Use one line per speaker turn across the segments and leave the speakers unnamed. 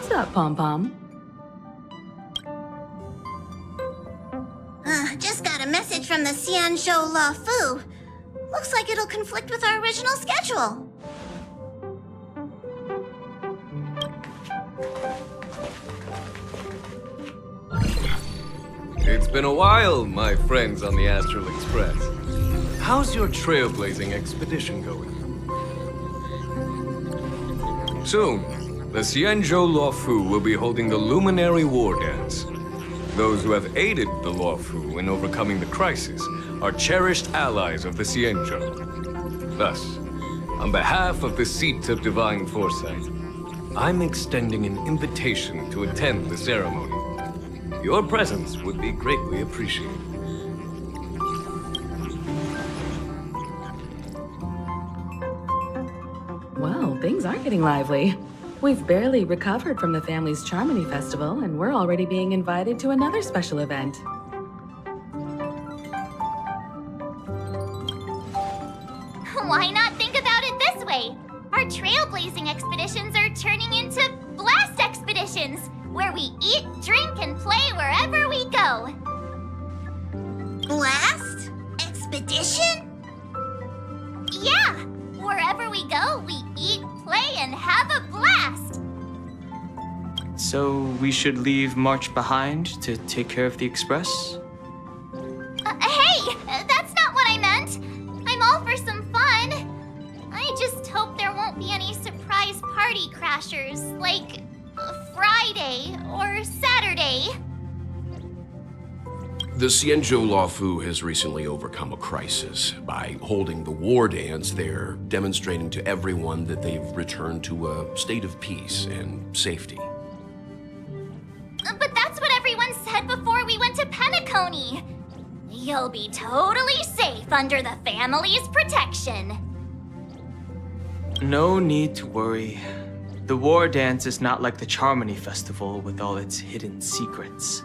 What's up, Pom-Pom?
Just got a message from the Xianzhou Luofu. Looks like it'll conflict with our original schedule.
It's been a while, my friends on the Astral Express. How's your trailblazing expedition going? Soon, the Xianzhou Luofu will be holding the Luminary Wardance. Those who have aided the Luofu in overcoming the crisis are cherished allies of the Xianzhou. Thus, on behalf of the Seat of Divine Foresight, I'm extending an invitation to attend the ceremony. Your presence would be greatly appreciated.
Well, things are getting lively. We've barely recovered from the family's Charmony Festival, and we're already being invited to another special event.
Why not think about it this way? Our trailblazing expeditions are turning into blast expeditions, where we eat, drink, and play wherever we go.
Blast? Expedition?
Yeah! Wherever we go, we eat, play, and have a blast!
So we should leave March behind to take care of the Express?
Hey! That's not what I meant! I'm all for some fun! I just hope there won't be any surprise party crashers, like Friday or Saturday.
The Xianzhou Luofu has recently overcome a crisis. By holding the Wardance, they're demonstrating to everyone that they've returned to a state of peace and safety.
But that's what everyone said before we went to Penacony. You'll be totally safe under the family's protection.
No need to worry. The Wardance is not like the Charmony Festival with all its hidden secrets.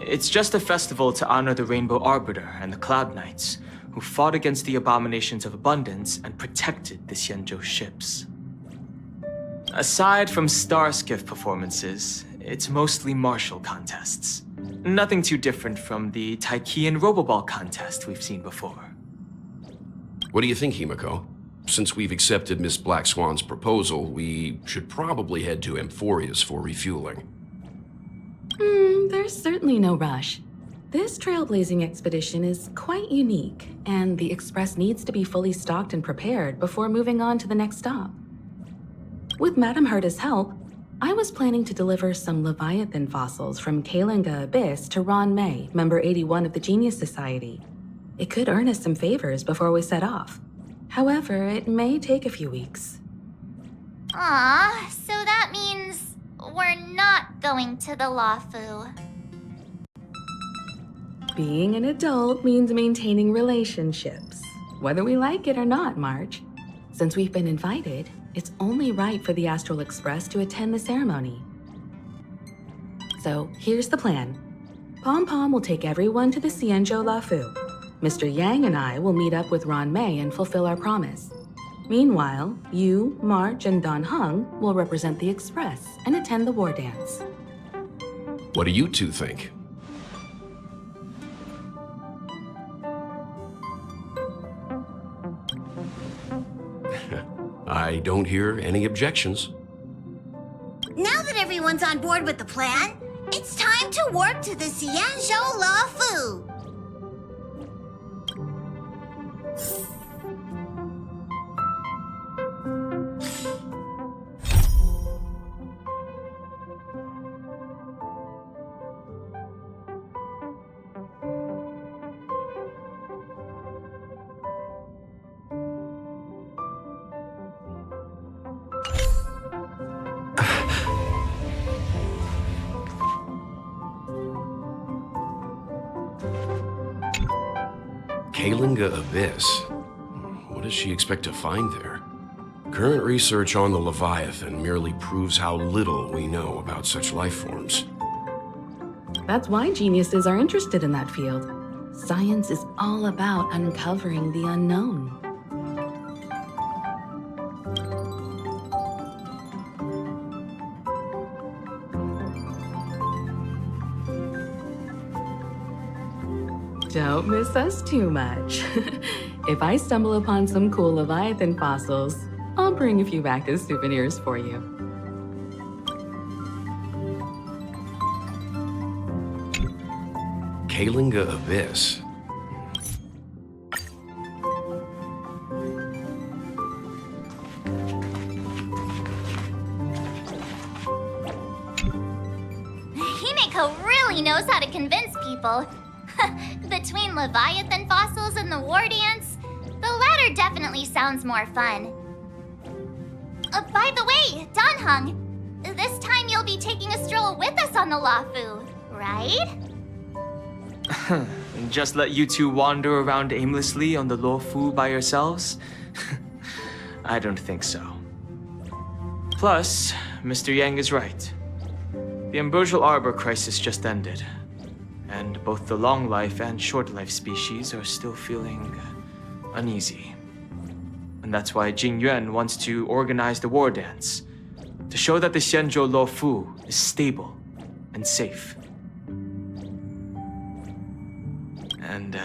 It's just a festival to honor the Rainbow Arbiter and the Cloud Knights, who fought against the abominations of abundance and protected the Xianzhou ships. Aside from Starskiff performances, it's mostly martial contests. Nothing too different from the Taiki and Roboball contest we've seen before.
What do you think, Himiko? Since we've accepted Miss Black Swan's proposal, we should probably head to Amphorius for refueling.
There's certainly no rush. This trailblazing expedition is quite unique, and the Express needs to be fully stocked and prepared before moving on to the next stop. With Madame Herta's help, I was planning to deliver some Leviathan fossils from Caelus Abyss to Ron May, member 81 of the Genius Society. It could earn us some favors before we set off. However, it may take a few weeks.
Aw, so that means we're not going to the Luofu.
Being an adult means maintaining relationships, whether we like it or not, March. Since we've been invited, it's only right for the Astral Express to attend the ceremony. So here's the plan. Pom-Pom will take everyone to the Xianzhou Luofu. Mr. Yang and I will meet up with Ron May and fulfill our promise. Meanwhile, you, March, and Don Hung will represent the Express and attend the Wardance.
What do you two think? I don't hear any objections.
Now that everyone's on board with the plan, it's time to warp to the Xianzhou Luofu.
Caelus Abyss? What does she expect to find there? Current research on the Leviathan merely proves how little we know about such life forms.
That's why geniuses are interested in that field. Science is all about uncovering the unknown. Don't miss us too much. If I stumble upon some cool Leviathan fossils, I'll bring a few back as souvenirs for you.
Kalinga Abyss.
Himiko really knows how to convince people. Between Leviathan fossils and the Wardance, the latter definitely sounds more fun. By the way, Danheng, this time you'll be taking a stroll with us on the Luofu, right?
Just let you two wander around aimlessly on the Luofu by yourselves? I don't think so. Plus, Mr. Yang is right. The Ambrosial Arbor crisis just ended, and both the long life and short life species are still feeling uneasy. And that's why Jing Yuan wants to organize the Wardance, to show that the Xianzhou Luofu is stable and safe. And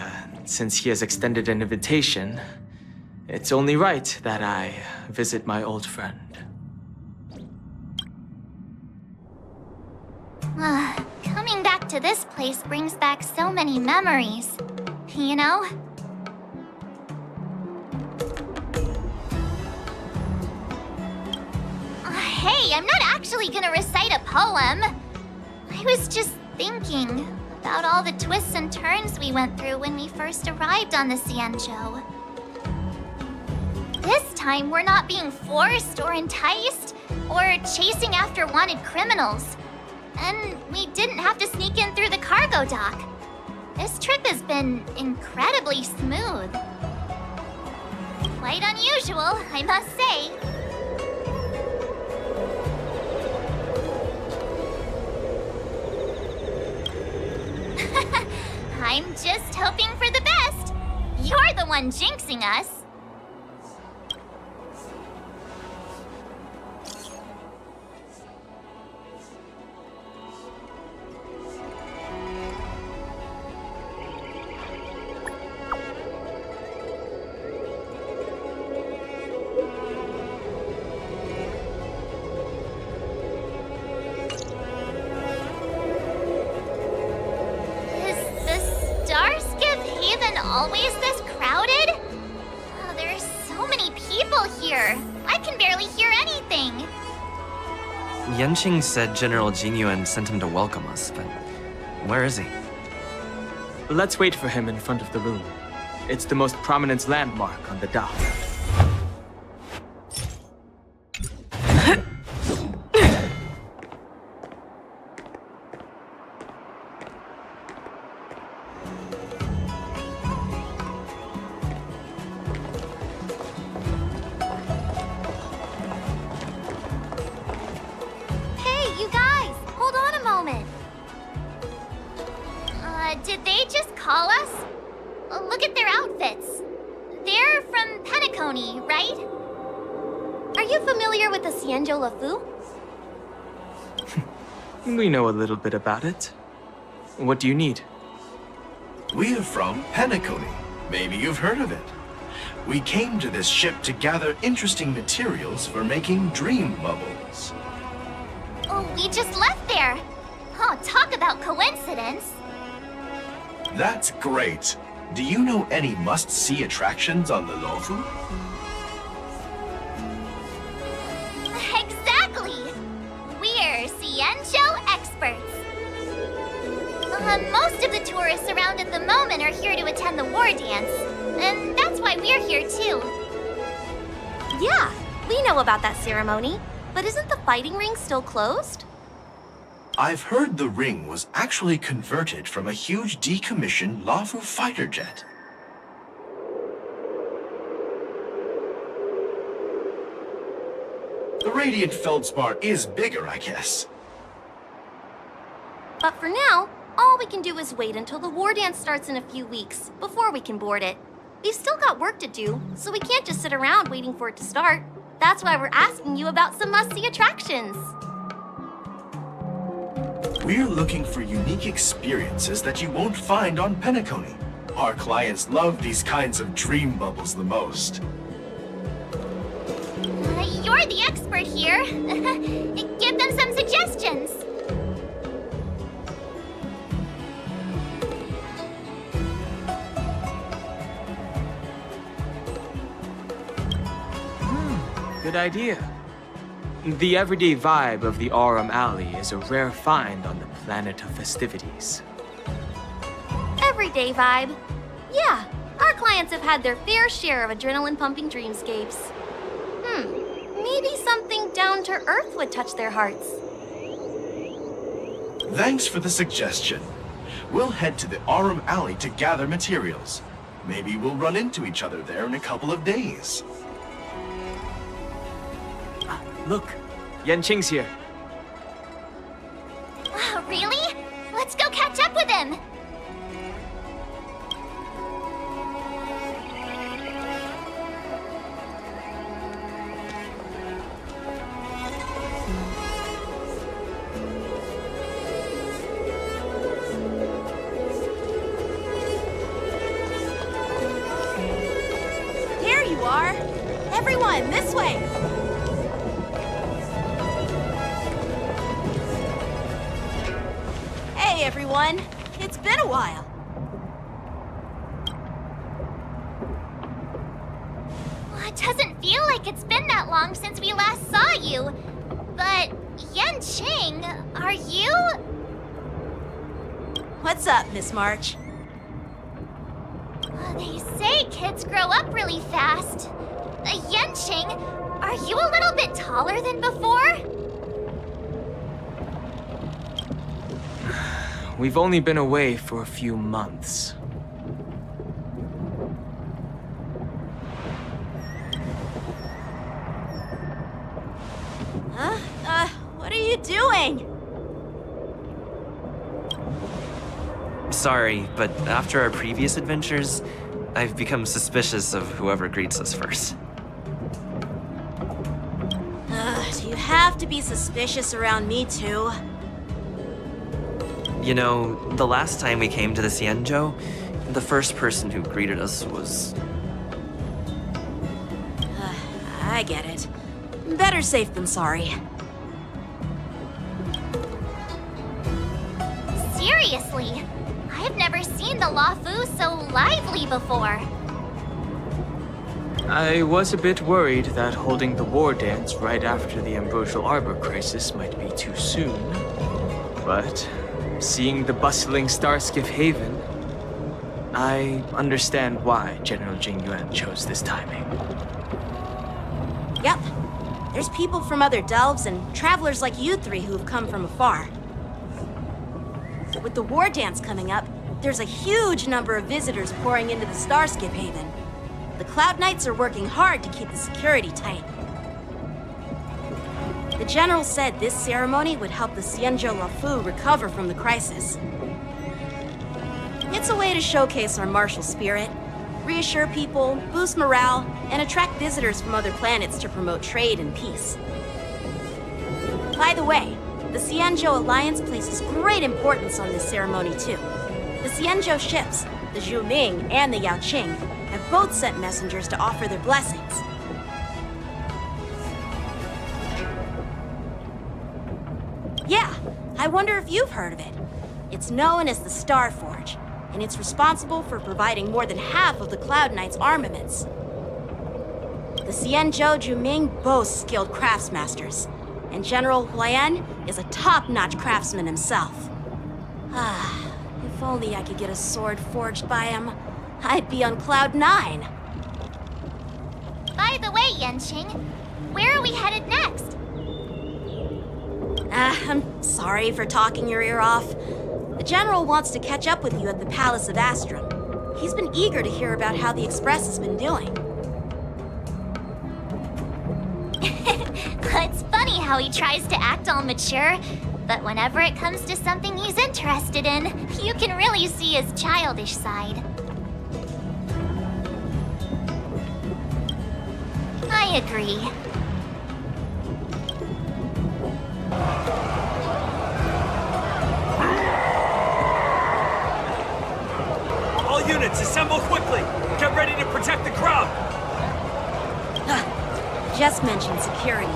since he has extended an invitation, it's only right that I visit my old friend.
Coming back to this place brings back so many memories, you know? Hey, I'm not actually gonna recite a poem. I was just thinking about all the twists and turns we went through when we first arrived on the Xianzhou. This time, we're not being forced or enticed or chasing after wanted criminals. And we didn't have to sneak in through the cargo dock. This trip has been incredibly smooth. Quite unusual, I must say. I'm just hoping for the best. You're the one jinxing us. Always this crowded? Oh, there's so many people here. I can barely hear anything.
Yanqing said General Jing Yuan sent him to welcome us, but where is he?
Let's wait for him in front of the room. It's the most prominent landmark on the dock.
Did they just call us? Look at their outfits. They're from Penacony, right?
Are you familiar with the Xianzhou Luofu?
We know a little bit about it. What do you need?
We are from Penacony. Maybe you've heard of it. We came to this ship to gather interesting materials for making dream bubbles.
Oh, we just left there. Oh, talk about coincidence.
That's great. Do you know any must-see attractions on the Luofu?
Exactly! We're Xianzhou experts. Most of the tourists around at the moment are here to attend the Wardance, and that's why we're here too.
Yeah, we know about that ceremony, but isn't the fighting ring still closed?
I've heard the ring was actually converted from a huge decommissioned Luofu fighter jet. The radiant feldspar is bigger, I guess.
But for now, all we can do is wait until the Wardance starts in a few weeks before we can board it. We've still got work to do, so we can't just sit around waiting for it to start. That's why we're asking you about some must-see attractions.
We're looking for unique experiences that you won't find on Penacony. Our clients love these kinds of dream bubbles the most.
You're the expert here. Give them some suggestions.
Good idea. The everyday vibe of the Aurum Alley is a rare find on the planet of festivities.
Everyday vibe. Yeah, our clients have had their fair share of adrenaline-pumping dreamscapes. Maybe something down to earth would touch their hearts.
Thanks for the suggestion. We'll head to the Aurum Alley to gather materials. Maybe we'll run into each other there in a couple of days.
Look, Yanqing's here.
Really? Let's go catch up with him.
There you are! Everyone, this way! Hey, everyone! It's been a while.
It doesn't feel like it's been that long since we last saw you. But, Yanqing, are you?
What's up, Miss March?
They say kids grow up really fast. Yanqing, are you a little bit taller than before?
We've only been away for a few months.
What are you doing?
Sorry, but after our previous adventures, I've become suspicious of whoever greets us first.
Do you have to be suspicious around me too?
You know, the last time we came to the Xianzhou, the first person who greeted us was...
I get it. Better safe than sorry.
Seriously, I've never seen the Luofu so lively before.
I was a bit worried that holding the Wardance right after the Ambrosial Arbor crisis might be too soon. But seeing the bustling Starskiff Haven, I understand why General Jing Yuan chose this timing.
Yep. There's people from other delves and travelers like you three who've come from afar. With the Wardance coming up, there's a huge number of visitors pouring into the Starskiff Haven. The Cloud Knights are working hard to keep the security tight. The General said this ceremony would help the Xianzhou Luofu recover from the crisis. It's a way to showcase our martial spirit, reassure people, boost morale, and attract visitors from other planets to promote trade and peace. By the way, the Xianzhou Alliance places great importance on this ceremony too. The Xianzhou ships, the Zhuming and the Yaoqing, have both sent messengers to offer their blessings. Yeah, I wonder if you've heard of it. It's known as the Star Forge, and it's responsible for providing more than half of the Cloud Knight's armaments. The Xianzhou Zhuming boasts skilled craftsmasters, and General Huoyan is a top-notch craftsman himself. If only I could get a sword forged by him, I'd be on Cloud 9.
By the way, Yanqing, where are we headed next?
I'm sorry for talking your ear off. The General wants to catch up with you at the Palace of Astrum. He's been eager to hear about how the Express has been doing.
It's funny how he tries to act all mature, but whenever it comes to something he's interested in, you can really see his childish side. I agree.
All units, units, assemble quickly! Get ready to protect the crowd!
Just mentioned security.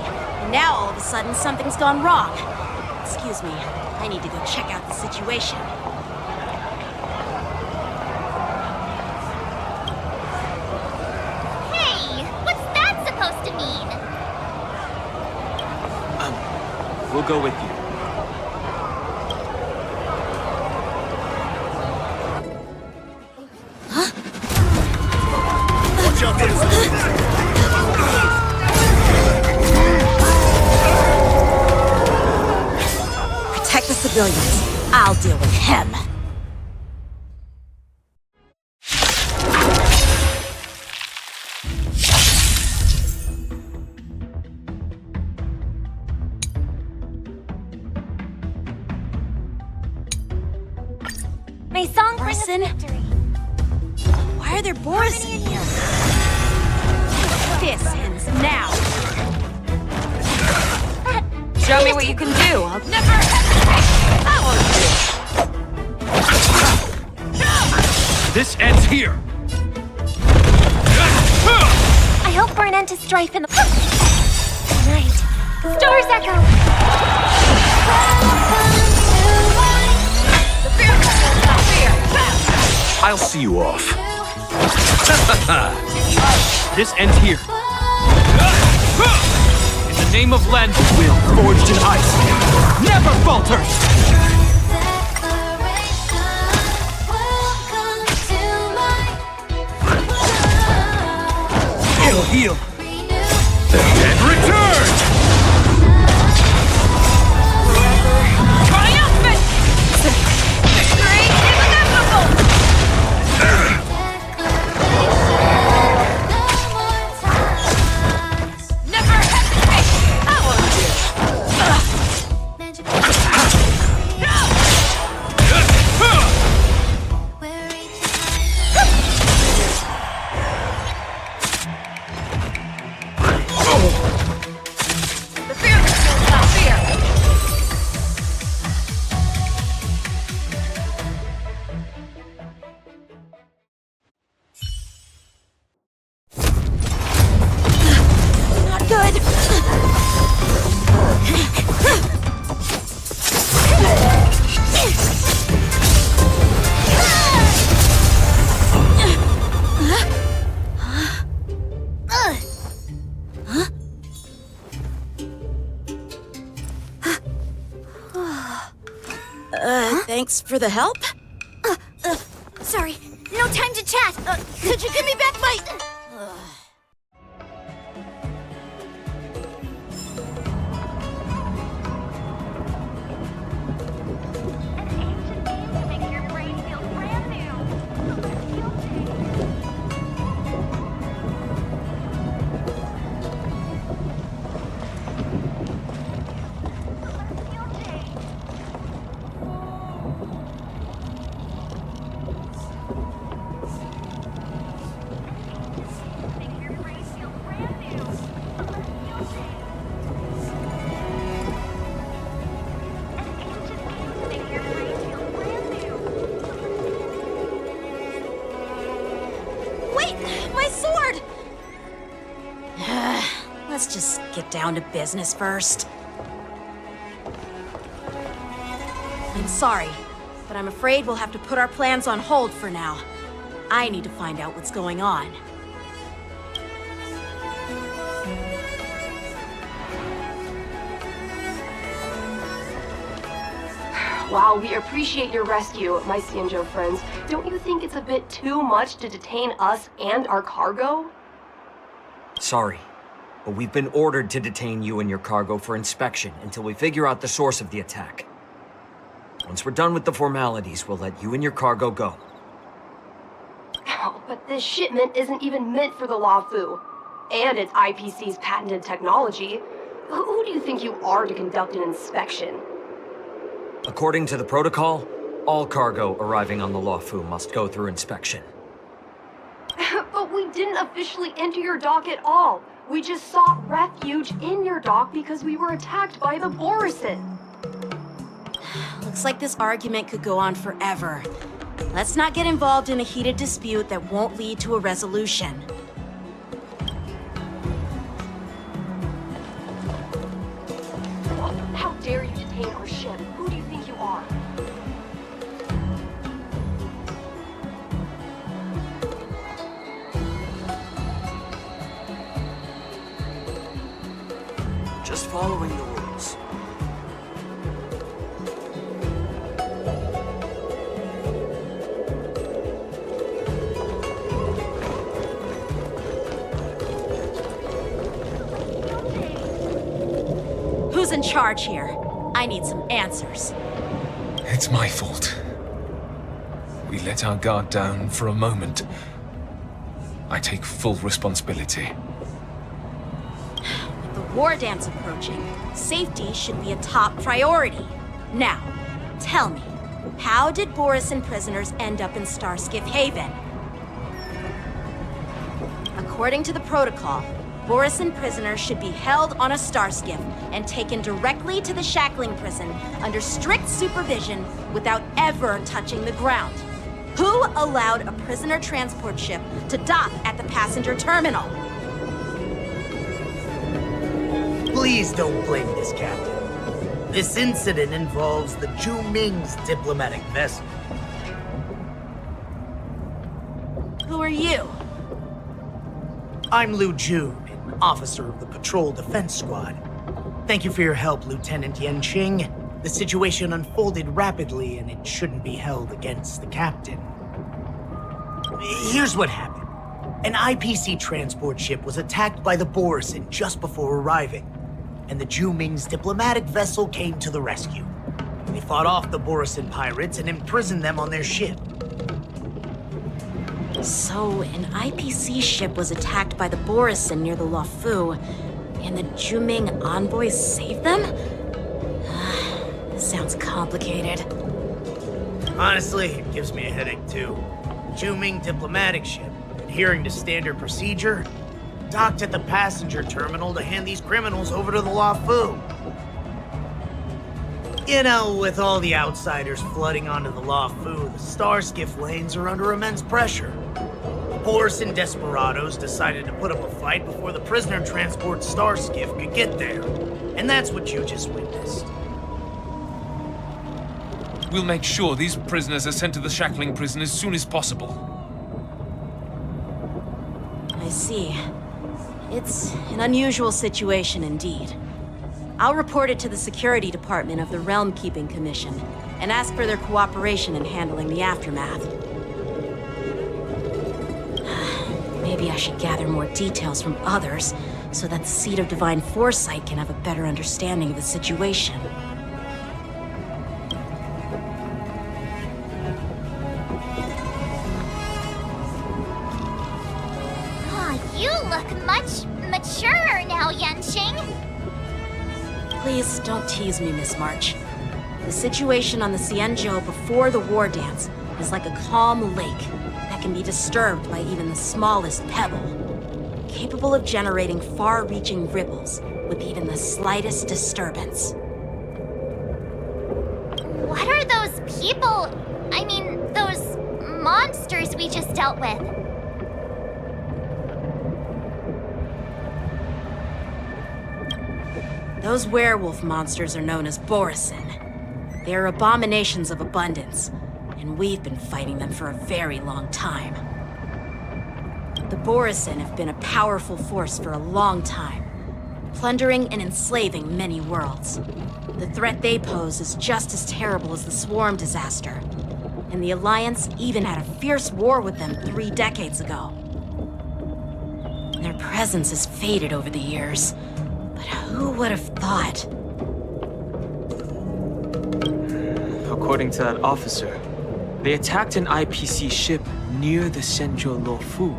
Now all of a sudden something's gone wrong. Excuse me, I need to go check out the situation.
Hey, what's that supposed to mean?
We'll go with you.
Watch out for this.
Protect the civilians. I'll deal with him.
My song
Person?
brings us victory.
Why are there boars in here? This ends now.
Show me what you can do. I'll never hesitate. I won't do.
This ends here!
I hope for an end to strife in the night. Stars echo.
I'll see you off. This ends here. In the name of Len, will forged in ice never falters! It'll heal. And return!
Triumphant! Victory is inevitable! Never hesitate! I won't The fear is not fear!
Not good. Thanks for the help.
Sorry, no time to chat. Could you give me back my...
Wait, my sword! Let's just get down to business first. I'm sorry, but I'm afraid we'll have to put our plans on hold for now. I need to find out what's going on.
While we appreciate your rescue, my Xianzhou friends, don't you think it's a bit too much to detain us and our cargo?
Sorry, but we've been ordered to detain you and your cargo for inspection until we figure out the source of the attack. Once we're done with the formalities, we'll let you and your cargo go.
Oh, but this shipment isn't even meant for the Luofu, and it's IPC's patented technology. Who do you think you are to conduct an inspection?
According to the protocol, all cargo arriving on the Luofu must go through inspection.
But we didn't officially enter your dock at all. We just sought refuge in your dock because we were attacked by the Borisin.
Looks like this argument could go on forever.
Let's not get involved in a heated dispute that won't lead to a resolution.
How dare you detain our ship? Who do you think you are?
Just following the rules.
Who's in charge here? I need some answers.
It's my fault. We let our guard down for a moment. I take full responsibility.
With the war dance approaching, safety should be a top priority. Now, tell me, how did Borisin prisoners end up in Starskiff Haven? According to the protocol, Borisin prisoners should be held on a starskiff and taken directly to the shackling prison under strict supervision without ever touching the ground. Who allowed a prisoner transport ship to dock at the passenger terminal?
Please don't blame this, Captain. This incident involves the Zhu Ming's diplomatic vessel.
Who are you?
I'm Liu Jun, an officer of the Patrol Defense Squad. Thank you for your help, Lieutenant Yanqing. The situation unfolded rapidly, and it shouldn't be held against the captain. Here's what happened. An IPC transport ship was attacked by the Borisin just before arriving, and the Zhu Ming's diplomatic vessel came to the rescue. They fought off the Borisin pirates and imprisoned them on their ship.
So, an IPC ship was attacked by the Borisin near the Luofu, and the Zhu Ming envoys saved them? This sounds complicated.
Honestly, it gives me a headache too. Zhu Ming diplomatic ship, adhering to standard procedure, docked at the passenger terminal to hand these criminals over to the Luofu. You know, with all the outsiders flooding onto the Luofu, the Starskiff lanes are under immense pressure. Borisin desperados decided to put up a fight before the prisoner transport Starskiff could get there. And that's what you just witnessed.
We'll make sure these prisoners are sent to the shackling prison as soon as possible.
I see. It's an unusual situation indeed. I'll report it to the security department of the Realm Keeping Commission and ask for their cooperation in handling the aftermath. Maybe I should gather more details from others so that the Seat of Divine Foresight can have a better understanding of the situation.
You look much maturer now, Yanqing.
Please don't tease me, Miss March. The situation on the Xianzhou before the war dance is like a calm lake that can be disturbed by even the smallest pebble, capable of generating far-reaching ripples with even the slightest disturbance.
What are those people? I mean, those monsters we just dealt with?
Those werewolf monsters are known as Borisin. They are abominations of abundance, and we've been fighting them for a very long time. The Borisin have been a powerful force for a long time, plundering and enslaving many worlds. The threat they pose is just as terrible as the Swarm disaster, and the Alliance even had a fierce war with them 3 decades ago. Their presence has faded over the years, but who would have thought?
According to that officer, they attacked an IPC ship near the Xianzhou Luofu.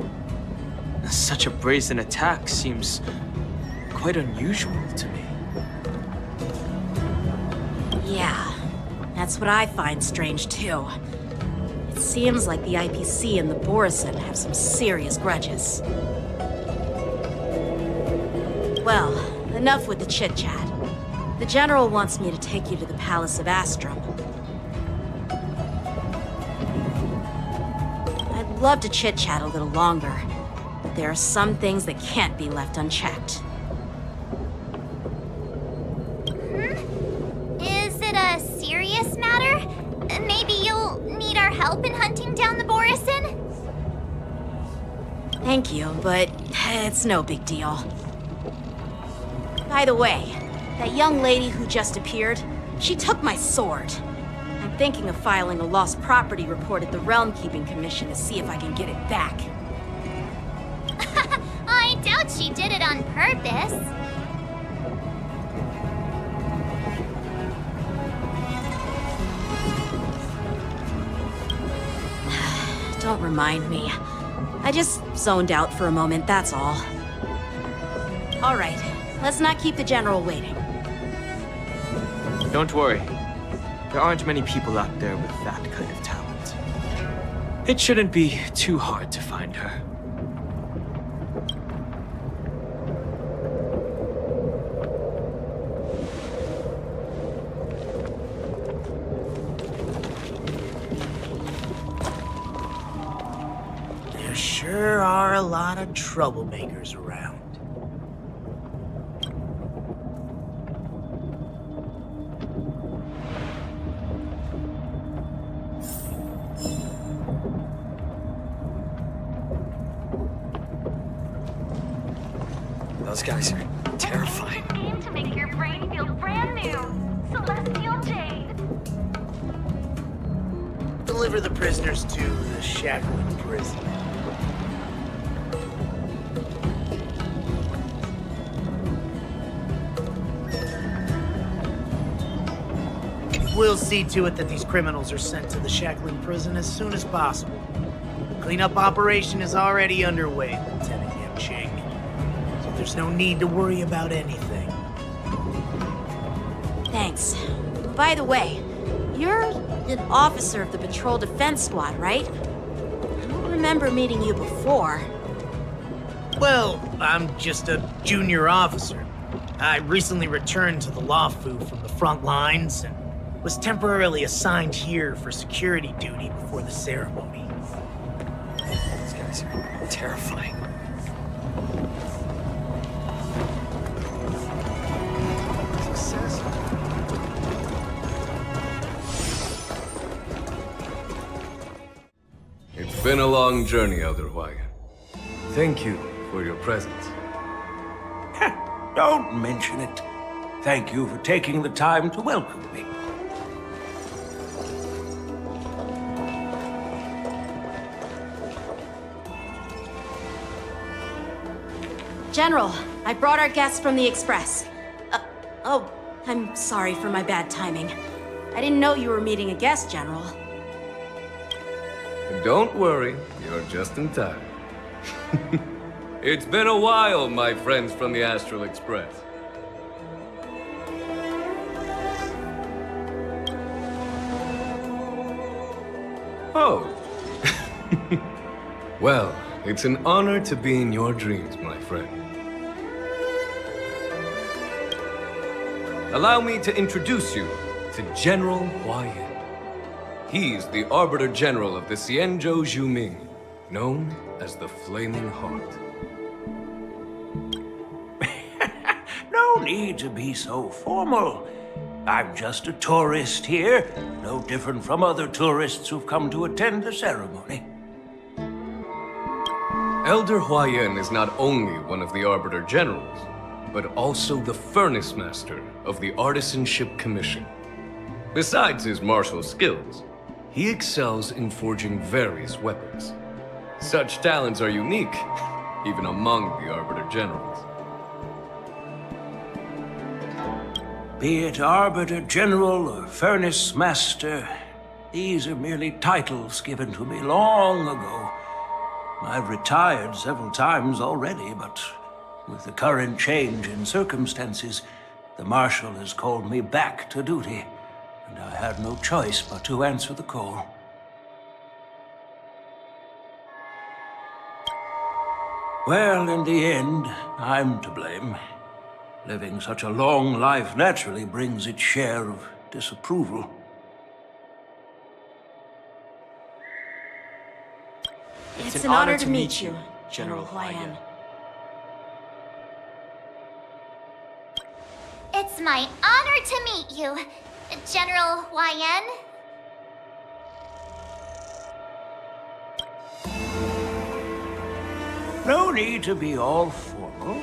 Such a brazen attack seems quite unusual to me.
Yeah, that's what I find strange too. It seems like the IPC and the Borisin have some serious grudges. Well, enough with the chit-chat. The General wants me to take you to the Palace of Astrum. love to chit-chat a little longer, but there are some things that can't be left unchecked.
Is it a serious matter? Maybe you'll need our help in hunting down the Borisin?
Thank you, but it's no big deal. By the way, that young lady who just appeared, she took my sword. I'm thinking of filing a lost property report at the Realm Keeping Commission to see if I can get it back.
I doubt she did it on purpose.
Don't remind me. I just zoned out for a moment, that's all. All right, let's not keep the General waiting.
Don't worry. There aren't many people out there with that kind of talent. It shouldn't be too hard to find her.
There sure are a lot of troublemakers around.
Those guys are terrifying.
Game to make your brain feel brand new. Celestial Jade.
Deliver the prisoners to the Shackling prison. We'll see to it that these criminals are sent to the Shackling prison as soon as possible. The cleanup operation is already underway, Lieutenant Yanqing. So there's no need to worry about anything.
Thanks. By the way, you're an officer of the Patrol Defense Squad, right? I don't remember meeting you before.
Well, I'm just a junior officer. I recently returned to the Luofu from the front lines and was temporarily assigned here for security duty before the ceremony.
These guys are terrifying.
Success.
It's been a long journey, Elder Huoyan. Thank you for your presence.
Don't mention it. Thank you for taking the time to welcome me.
General, I brought our guests from the Express. Oh, I'm sorry for my bad timing. I didn't know you were meeting a guest, General.
Don't worry, you're just in time. It's been a while, my friends from the Astral Express. Oh. Well, it's an honor to be in your dreams, my friend. Allow me to introduce you to General Huoyan. He's the Arbiter General of the Xianzhou Luofu, known as the Flaming Heart.
No need to be so formal. I'm just a tourist here, no different from other tourists who've come to attend the ceremony.
Elder Huoyan is not only one of the Arbiter Generals, but also the Furnace Master of the Artisanship Commission. Besides his martial skills, he excels in forging various weapons. Such talents are unique, even among the Arbiter Generals.
Be it Arbiter General or Furnace Master, these are merely titles given to me long ago. I've retired several times already, but with the current change in circumstances, the Marshal has called me back to duty, and I had no choice but to answer the call. Well, in the end, I'm to blame. Living such a long life naturally brings its share of disapproval.
It's an honor to meet you, General Huayan.
It's my honor to meet you, General Huayan.
No need to be all formal.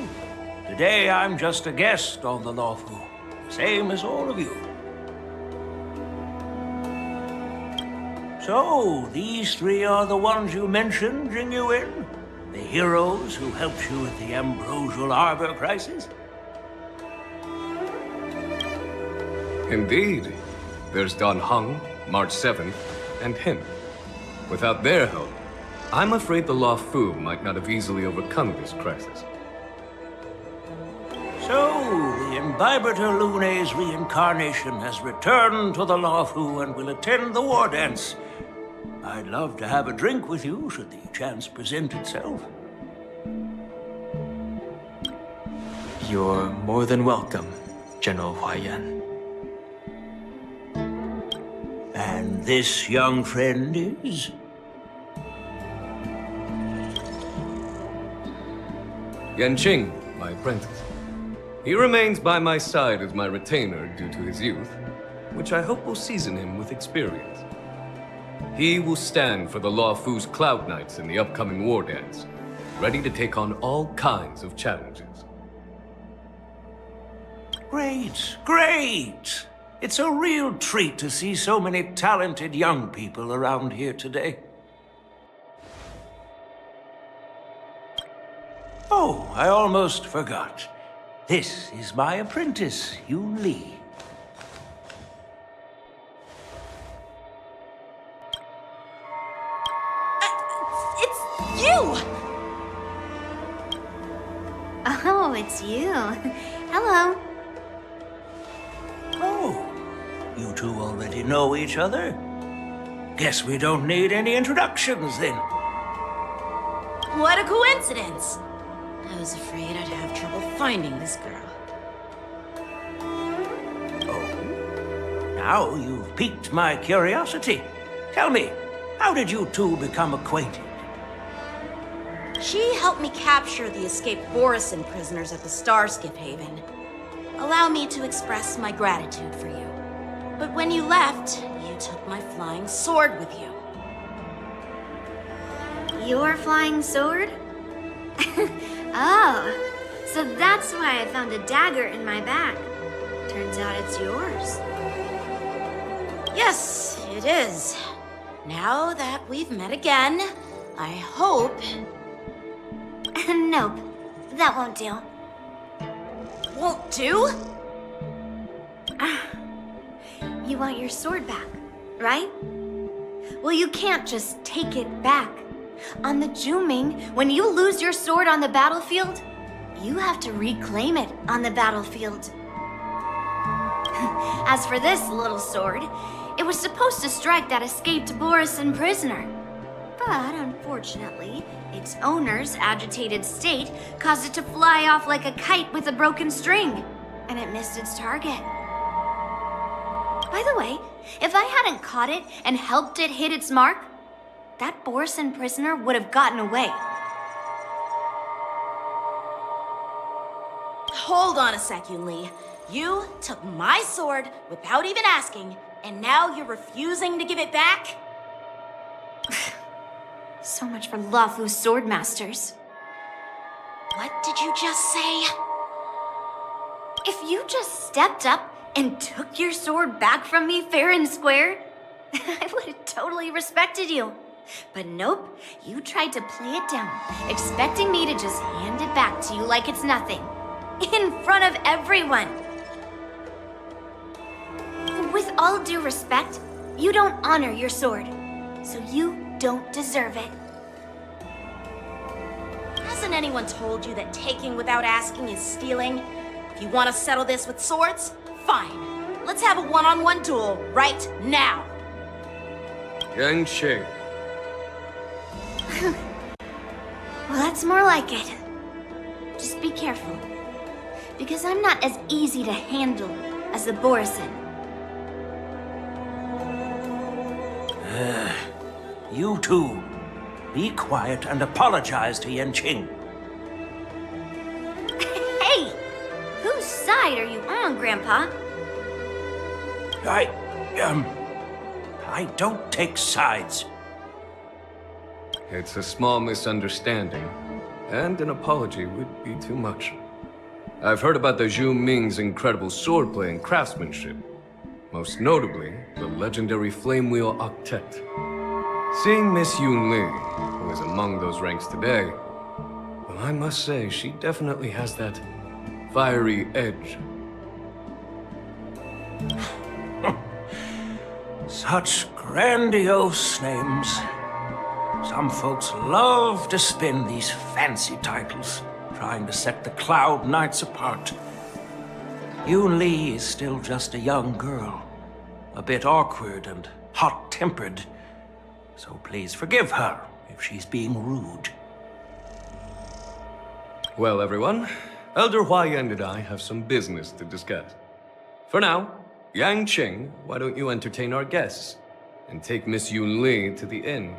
Today I'm just a guest on the Luofu, same as all of you. So, these three are the ones you mentioned, Jing Yuan? The heroes who helped you with the Ambrosial Arbor crisis?
Indeed. There's Don Hung, March 7th, and him. Without their help, I'm afraid the Luofu might not have easily overcome this crisis.
So, the Imbibitor Lune's reincarnation has returned to the Luofu and will attend the war dance. I'd love to have a drink with you, should the chance present itself.
You're more than welcome, General Huayan.
And this young friend is?
Yanqing, my apprentice. He remains by my side as my retainer due to his youth, which I hope will season him with experience. He will stand for the Luofu's Cloud Knights in the upcoming war dance, ready to take on all kinds of challenges.
Great, great! It's a real treat to see so many talented young people around here today. Oh, I almost forgot. This is my apprentice, Yunli.
It's you! Oh, it's you. Hello.
Oh, you two already know each other? Guess we don't need any introductions then.
What a coincidence! I was afraid I'd have trouble finding this girl.
Oh, now you've piqued my curiosity. Tell me, how did you two become acquainted?
She helped me capture the escaped Borisin prisoners at the Starskiff Haven. Allow me to express my gratitude for you. But when you left, you took my flying sword with you.
Your flying sword? Oh, so that's why I found a dagger in my bag. Turns out it's yours.
Yes, it is. Now that we've met again, I hope...
Nope, that won't do.
Won't do?
You want your sword back, right? Well, you can't just take it back. On the Juming, when you lose your sword on the battlefield, you have to reclaim it on the battlefield. As for this little sword, it was supposed to strike that escaped Borisin prisoner. But unfortunately, its owner's agitated state caused it to fly off like a kite with a broken string, and it missed its target. By the way, if I hadn't caught it and helped it hit its mark, that Borisin prisoner would have gotten away.
Hold on a sec, Yunli. You took my sword without even asking, and now you're refusing to give it back?
So much for Luofu's swordmasters.
What did you just say?
If you just stepped up and took your sword back from me fair and square, I would have totally respected you. But nope, you tried to play it down, expecting me to just hand it back to you like it's nothing. In front of everyone. With all due respect, you don't honor your sword, so you don't deserve it.
Hasn't anyone told you that taking without asking is stealing? If you want to settle this with swords, fine. Let's have a one-on-one duel right now.
Yanqing.
Well, that's more like it. Just be careful, because I'm not as easy to handle as the Borisin.
You two. be quiet and apologize to Yanqing.
Hey! Whose side are you on, Grandpa?
I don't take sides.
It's a small misunderstanding, and an apology would be too much. I've heard about the Zhu Ming's incredible swordplay and craftsmanship. Most notably, the legendary Flame Wheel Octet. Seeing Miss Yunli, who is among those ranks today, well, I must say, she definitely has that fiery edge.
Such grandiose names. Some folks love to spin these fancy titles, trying to set the Cloud Knights apart. Yunli is still just a young girl, a bit awkward and hot-tempered, so please forgive her if she's being rude.
Well, everyone, Elder Huoyan and I have some business to discuss. For now, Yanqing, why don't you entertain our guests and take Miss Yunli to the inn?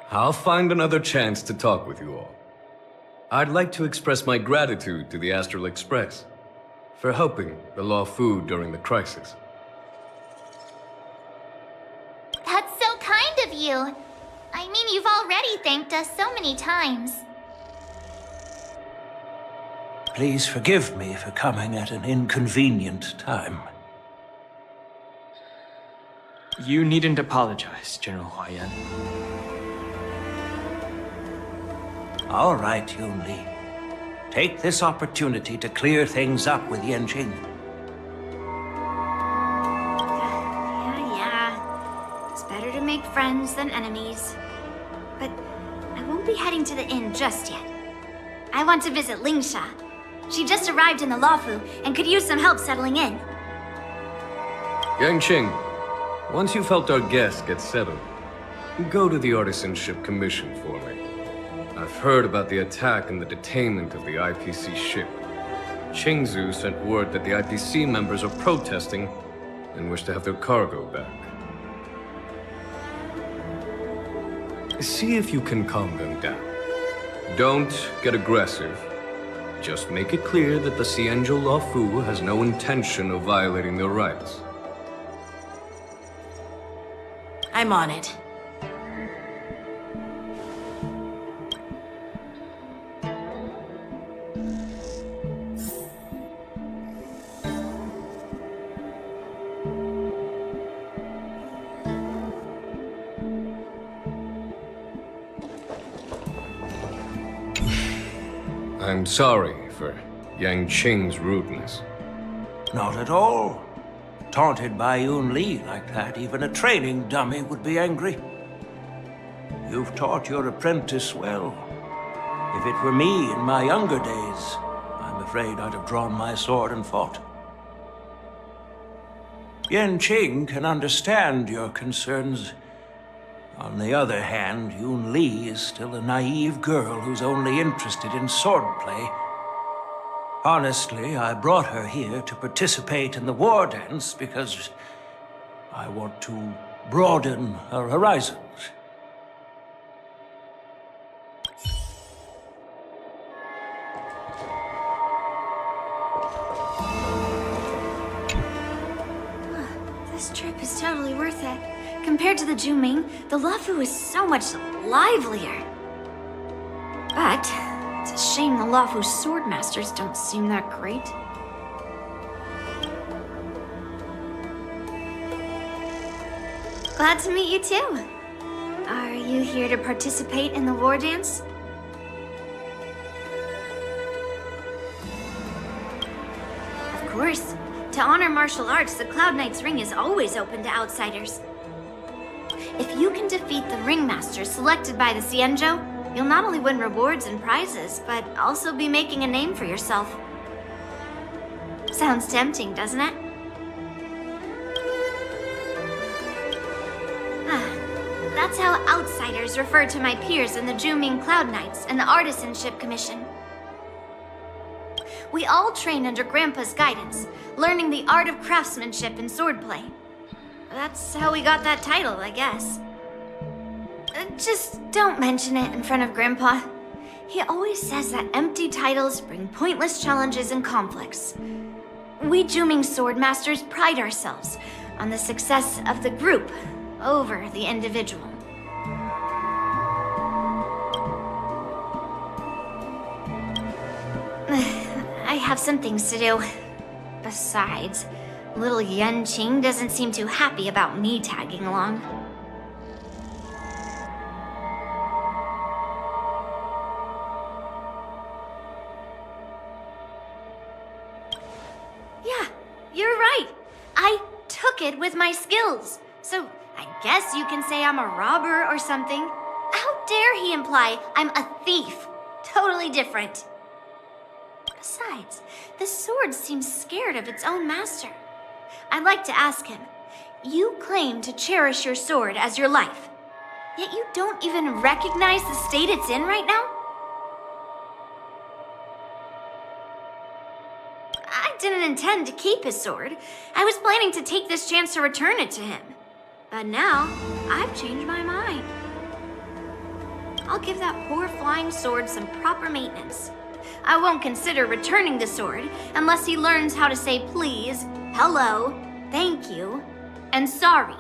I'll find another chance to talk with you all. I'd like to express my gratitude to the Astral Express for helping the Luofu during the crisis.
That's so kind of you. I mean, you've already thanked us so many times.
Please forgive me for coming at an inconvenient time.
You needn't apologize, General Huoyan.
All right, Yunli. Take this opportunity to clear things up with Yanqing.
Yeah. It's better to make friends than enemies. But I won't be heading to the inn just yet. I want to visit Lingsha. She just arrived in the Luofu and could use some help settling in.
Yanqing, once you've helped our guests get settled, go to the Artisanship Commission for me. I've heard about the attack and the detainment of the IPC ship. Qingzhou sent word that the IPC members are protesting and wish to have their cargo back. See if you can calm them down. Don't get aggressive. Just make it clear that the Xianzhou Luofu has no intention of violating their rights.
I'm on it.
I'm sorry for Yanqing's rudeness.
Not at all. Taunted by Yunli like that, even a training dummy would be angry. You've taught your apprentice well. If it were me in my younger days, I'm afraid I'd have drawn my sword and fought. Yanqing can understand your concerns. On the other hand, Yunli is still a naive girl who's only interested in swordplay. Honestly, I brought her here to participate in the Wardance because I want to broaden her horizons.
This trip is totally worth it. Compared to the Zhu Ming, the Luofu is so much livelier. But it's a shame the Luofu swordmasters don't seem that great. Glad to meet you too. Are you here to participate in the Wardance? Of course. To honor martial arts, the Cloud Knight's Ring is always open to outsiders. If you can defeat the ringmaster selected by the Xianzhou, you'll not only win rewards and prizes, but also be making a name for yourself. Sounds tempting, doesn't it? That's how outsiders refer to my peers in the Zhu Ming Cloud Knights and the Artisanship Commission. We all train under Grandpa's guidance, learning the art of craftsmanship and swordplay. That's how we got that title, I guess.
Just don't mention it in front of Grandpa. He always says that empty titles bring pointless challenges and conflicts. We Juming Sword Masters pride ourselves on the success of the group over the individual. I have some things to do. Besides, little Yanqing doesn't seem too happy about me tagging along. Yeah, you're right. I took it with my skills. So I guess you can say I'm a robber or something. How dare he imply I'm a thief? Totally different. Besides, the sword seems scared of its own master. I'd like to ask him, you claim to cherish your sword as your life, yet you don't even recognize the state it's in right now? I didn't intend to keep his sword. I was planning to take this chance to return it to him. But now, I've changed my mind. I'll give that poor flying sword some proper maintenance. I won't consider returning the sword unless he learns how to say please, hello, thank you, and sorry.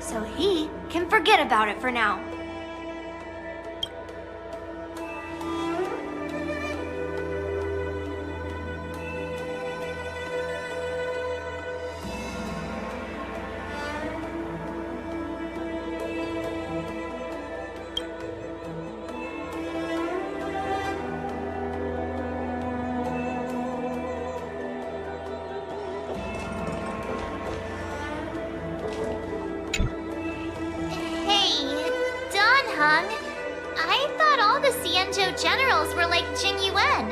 So he can forget about it for now. I thought all the Xianzhou generals were like Jing Yuan.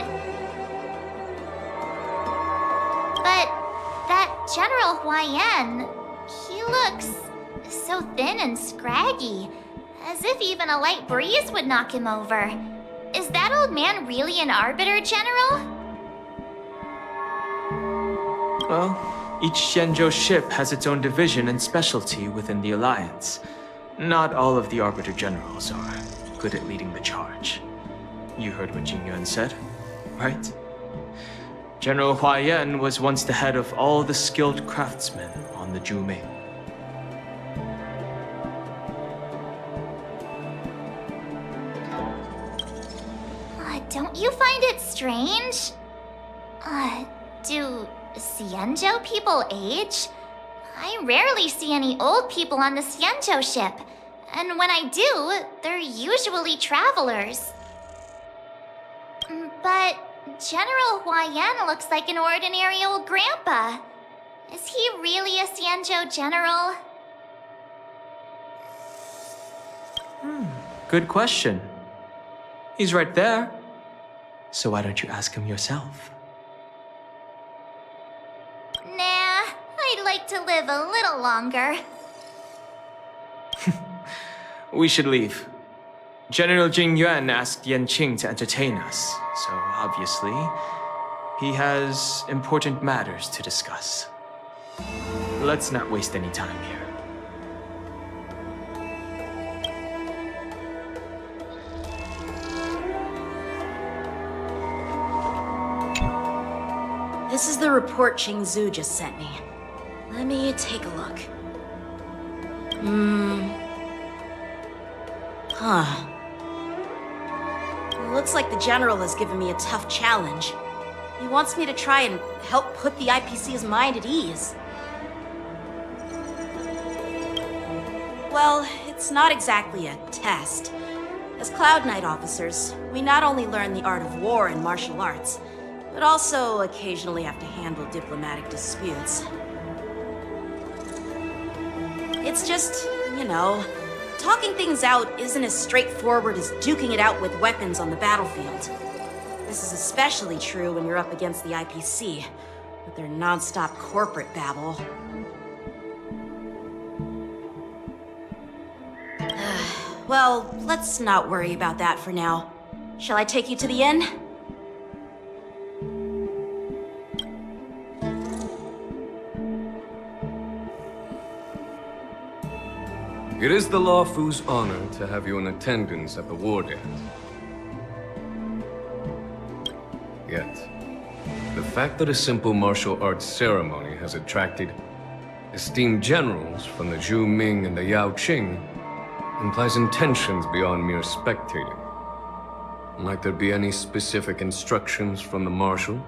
But that General Huayan, he looks so thin and scraggy, as if even a light breeze would knock him over. Is that old man really an Arbiter General?
Well, each Xianzhou ship has its own division and specialty within the Alliance. Not all of the Arbiter Generals are good at leading the charge. You heard what Jing Yuan said, right? General Huayan was once the head of all the skilled craftsmen on the Zhuming.
Don't you find it strange? Do Xianzhou people age? I rarely see any old people on the Xianzhou ship. And when I do, they're usually travelers. But General Huayan looks like an ordinary old grandpa. Is he really a Xianzhou general?
Good question. He's right there. So why don't you ask him yourself?
Nah, I'd like to live a little longer.
We should leave. General Jing Yuan asked Yanqing to entertain us, so obviously, he has important matters to discuss. Let's not waste any time here.
This is the report Xianzhou just sent me. Let me take a look. Looks like the General has given me a tough challenge. He wants me to try and help put the IPC's mind at ease. Well, it's not exactly a test. As Cloud Knight officers, we not only learn the art of war and martial arts, but also occasionally have to handle diplomatic disputes. It's just, you know, talking things out isn't as straightforward as duking it out with weapons on the battlefield. This is especially true when you're up against the IPC, with their non-stop corporate babble. Well, let's not worry about that for now. Shall I take you to the inn?
It is the Luofu's honor to have you in attendance at the Wardance. Yet, the fact that a simple martial arts ceremony has attracted esteemed generals from the Zhu Ming and the Yaoqing implies intentions beyond mere spectating. Might there be any specific instructions from the marshal?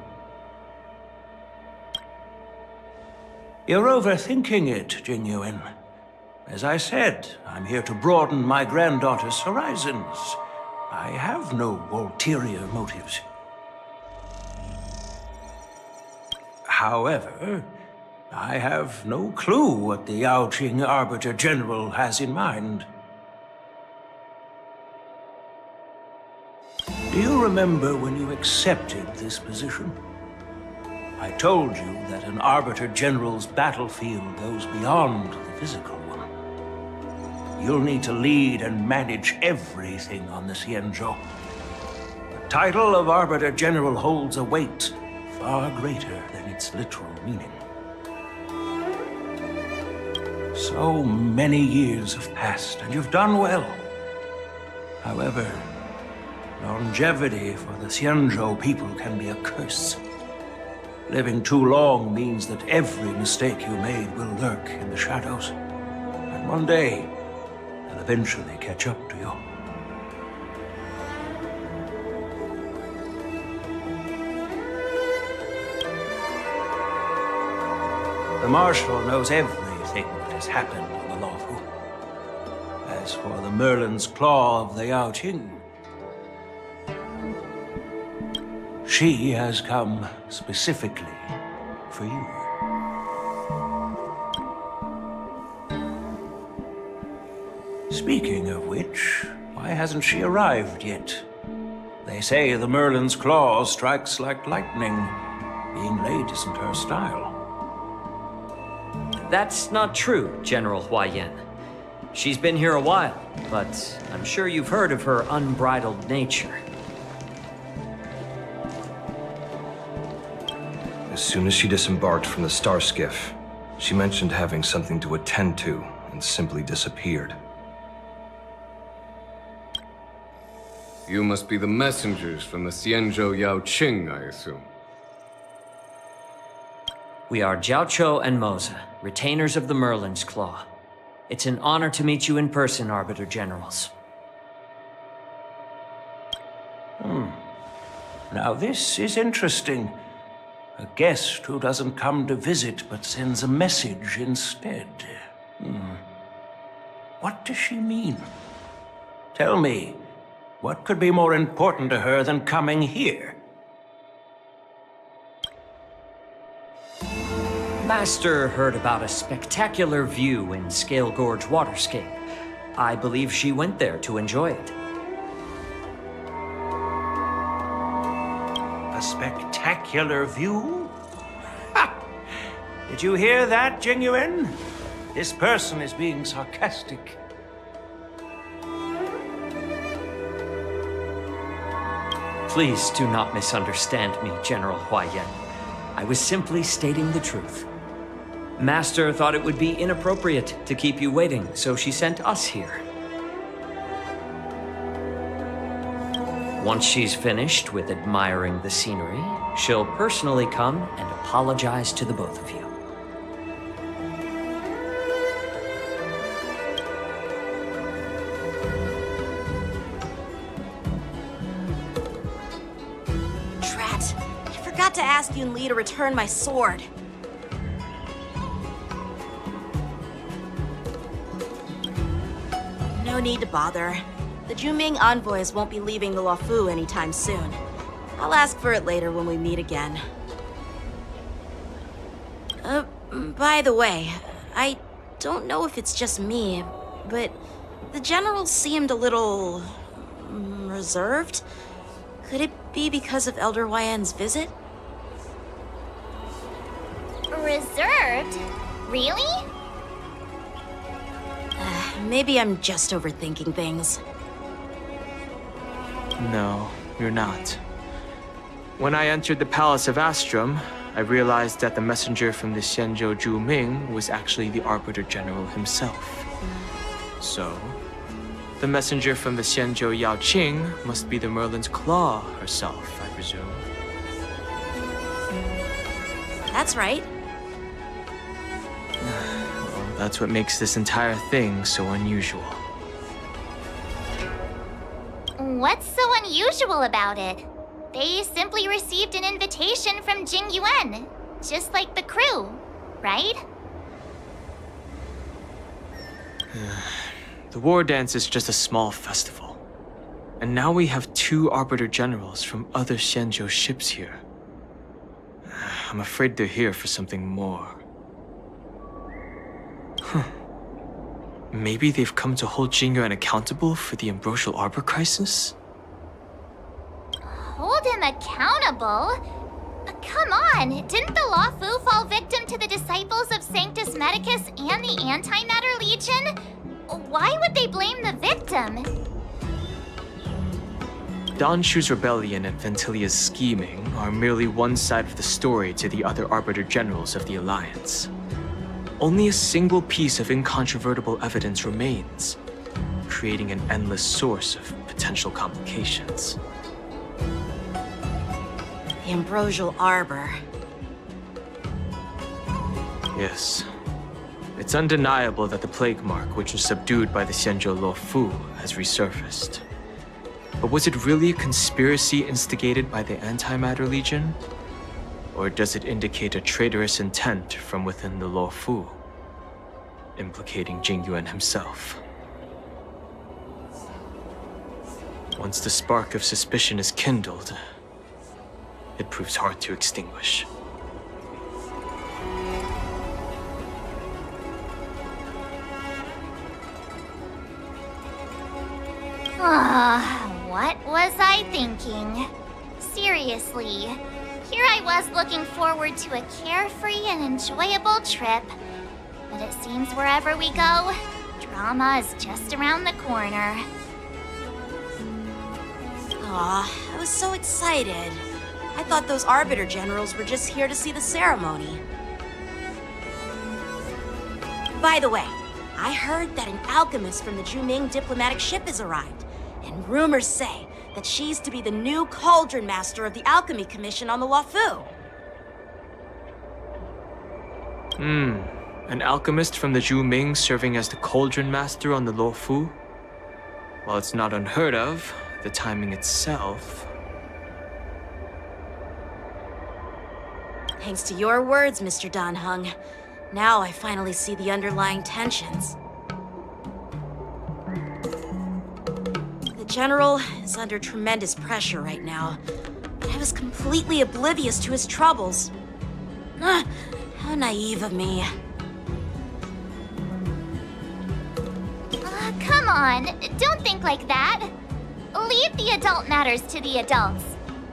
You're overthinking it, Jing Yuan. As I said, I'm here to broaden my granddaughter's horizons. I have no ulterior motives. However, I have no clue what the Yaoqing Arbiter General has in mind. Do you remember when you accepted this position? I told you that an Arbiter General's battlefield goes beyond the physical one. You'll need to lead and manage everything on the Xianzhou. The title of Arbiter General holds a weight far greater than its literal meaning. So many years have passed, and you've done well. However, longevity for the Xianzhou people can be a curse. Living too long means that every mistake you made will lurk in the shadows. And one day, they'll eventually catch up to you. The Marshal knows everything that has happened on the Luofu. As for the Merlin's Claw of the Yaoqing, she has come specifically for you. Speaking of which, why hasn't she arrived yet? They say the Merlin's Claw strikes like lightning. Being late isn't her style.
That's not true, General Huoyan. She's been here a while, but I'm sure you've heard of her unbridled nature.
As soon as she disembarked from the star skiff, she mentioned having something to attend to and simply disappeared.
You must be the messengers from the Xianzhou Yaoqing, I assume.
We are Jiaoqiu and Moze, retainers of the Merlin's Claw. It's an honor to meet you in person, Arbiter Generals.
Now this is interesting. A guest who doesn't come to visit but sends a message instead. What does she mean? Tell me, what could be more important to her than coming here?
Master heard about a spectacular view in Scale Gorge Waterscape. I believe she went there to enjoy it.
A spectacular view? Ha! Did you hear that, Jing Yuan? This person is being sarcastic.
Please do not misunderstand me, General Huoyan. I was simply stating the truth. Master thought it would be inappropriate to keep you waiting, so she sent us here. Once she's finished with admiring the scenery, she'll personally come and apologize to the both of you.
Drat! I forgot to ask Yunli to return my sword. No need to bother. The Zhu envoys won't be leaving the Luofu anytime soon. I'll ask for it later when we meet again. By the way, I don't know if it's just me, but the general seemed a little reserved. Could it be because of Elder Huoyan's visit?
Reserved? Really?
Maybe I'm just overthinking things.
No, you're not. When I entered the Palace of Astrum, I realized that the messenger from the Xianzhou Zhu Ming was actually the Arbiter General himself. So, the messenger from the Xianzhou Yaoqing must be the Merlin's Claw herself, I presume.
That's right.
Well, that's what makes this entire thing so unusual.
What's so unusual about it? They simply received an invitation from Jing Yuan, just like the crew, right?
The Wardance is just a small festival. And now we have 2 Arbiter Generals from other Xianzhou ships here. I'm afraid they're here for something more. Maybe they've come to hold Jing Yuan accountable for the Ambrosial Arbor crisis?
Hold him accountable? Come on, didn't the Luofu fall victim to the disciples of Sanctus Medicus and the Antimatter Legion? Why would they blame the victim?
Donshu's rebellion and Ventilia's scheming are merely one side of the story to the other Arbiter Generals of the Alliance. Only a single piece of incontrovertible evidence remains, creating an endless source of potential complications.
The Ambrosial Arbor.
Yes. It's undeniable that the Plague Mark, which was subdued by the Xianzhou Luofu, has resurfaced. But was it really a conspiracy instigated by the Antimatter Legion? Or does it indicate a traitorous intent from within the Luofu, implicating Jing Yuan himself? Once the spark of suspicion is kindled, it proves hard to extinguish.
What was I thinking? Seriously, here I was looking forward to a carefree and enjoyable trip. But it seems wherever we go, drama is just around the corner.
Aw, I was so excited. I thought those Arbiter Generals were just here to see the ceremony. By the way, I heard that an alchemist from the Zhuming diplomatic ship has arrived, and rumors say that she's to be the new Cauldron Master of the Alchemy Commission on the Luofu.
An alchemist from the Zhuming serving as the Cauldron Master on the Luofu? While it's not unheard of, the timing itself...
Thanks to your words, Mr. Dan Heng. Now I finally see the underlying tensions. The General is under tremendous pressure right now, but I was completely oblivious to his troubles. How naive of me.
Come on, don't think like that. Leave the adult matters to the adults.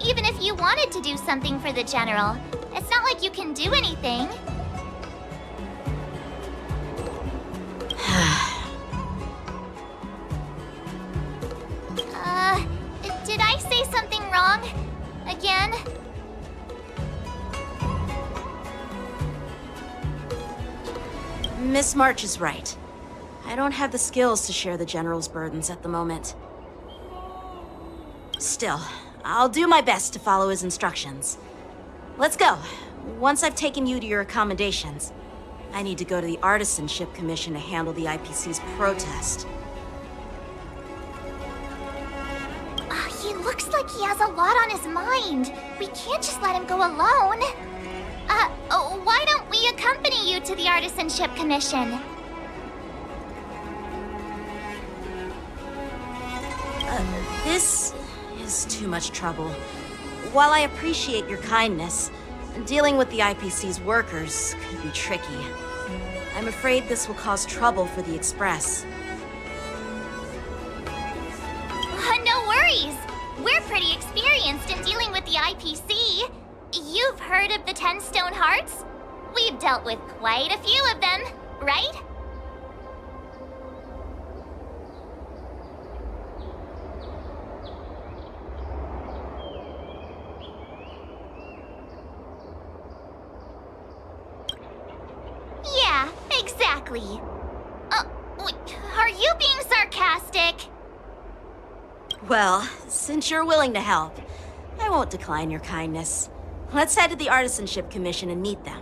Even if you wanted to do something for the General, it's not like you can do anything. Did I say something wrong? Again?
Miss March is right. I don't have the skills to share the General's burdens at the moment. Still, I'll do my best to follow his instructions. Let's go. Once I've taken you to your accommodations, I need to go to the Artisanship Commission to handle the IPC's protest.
He looks like he has a lot on his mind. We can't just let him go alone. Why don't we accompany you to the Artisanship Commission?
This is too much trouble. While I appreciate your kindness, dealing with the IPC's workers could be tricky. I'm afraid this will cause trouble for the Express.
No worries. We're pretty experienced in dealing with the IPC. You've heard of the 10 Stone Hearts? We've dealt with quite a few of them, right? Yeah, exactly. Are you being sarcastic?
Well, since you're willing to help, I won't decline your kindness. Let's head to the Artisanship Commission and meet them.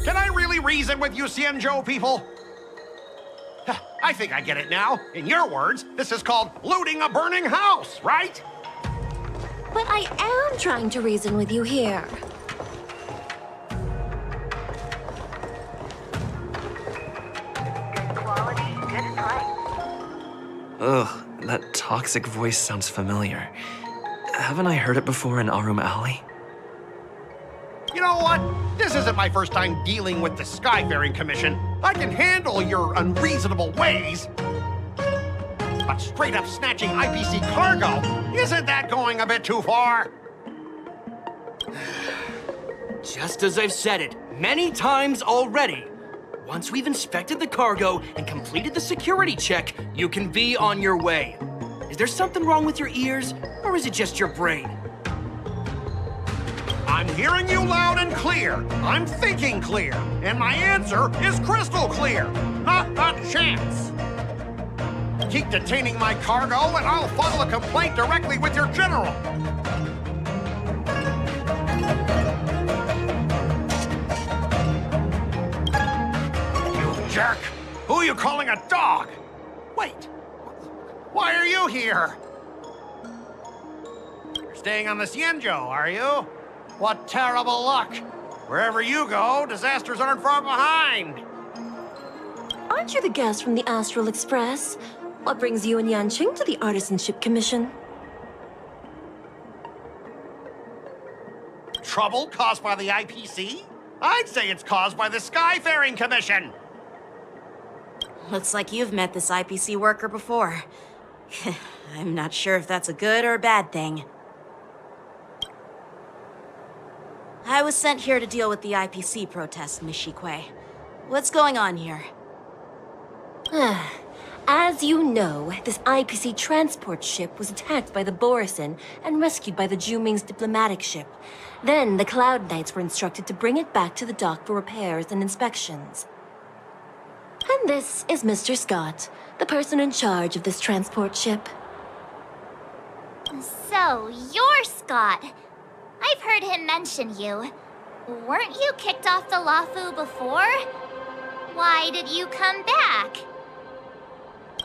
Can I really reason with you, Xianzhou people? I think I get it now. In your words, this is called looting a burning house, right?
But I am trying to reason with you here.
Ugh, that toxic voice sounds familiar. Haven't I heard it before in Arum Alley?
You know what? This isn't my first time dealing with the Skyfaring Commission. I can handle your unreasonable ways. But straight up snatching IPC cargo, isn't that going a bit too far?
Just as I've said it many times already. Once we've inspected the cargo and completed the security check, you can be on your way. Is there something wrong with your ears, or is it just your brain?
I'm hearing you loud and clear. I'm thinking clear. And my answer is crystal clear. Not a chance. Keep detaining my cargo and I'll file a complaint directly with your general. You jerk! Who are you calling a dog? Wait, why are you here? You're staying on the Xianzhou, are you? What terrible luck! Wherever you go, disasters aren't far behind!
Aren't you the guest from the Astral Express? What brings you and Yanqing to the Artisanship Commission?
Trouble caused by the IPC? I'd say it's caused by the Skyfaring Commission!
Looks like you've met this IPC worker before. I'm not sure if that's a good or a bad thing. I was sent here to deal with the IPC protest, Miss Shikui. What's going on here?
As you know, this IPC transport ship was attacked by the Borisin and rescued by the Juming's diplomatic ship. Then the Cloud Knights were instructed to bring it back to the dock for repairs and inspections. And this is Mr. Scott, the person in charge of this transport ship.
So, you're Scott. I've heard him mention you. Weren't you kicked off the Luofu before? Why did you come back?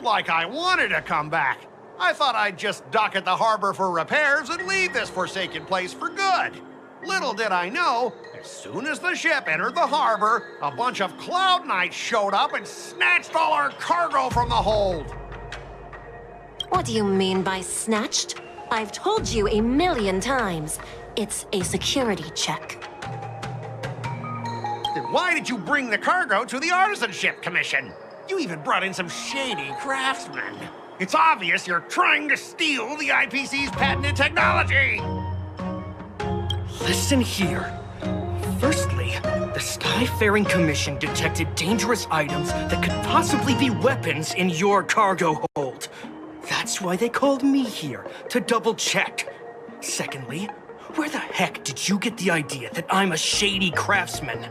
Like I wanted to come back. I thought I'd just dock at the harbor for repairs and leave this forsaken place for good. Little did I know, as soon as the ship entered the harbor, a bunch of Cloud Knights showed up and snatched all our cargo from the hold.
What do you mean by snatched? I've told you 1,000,000 times. It's a security check.
Then why did you bring the cargo to the Artisanship Commission? You even brought in some shady craftsmen. It's obvious you're trying to steal the IPC's patented technology!
Listen here. Firstly, the Skyfaring Commission detected dangerous items that could possibly be weapons in your cargo hold. That's why they called me here, to double-check. Secondly, where the heck did you get the idea that I'm a shady craftsman?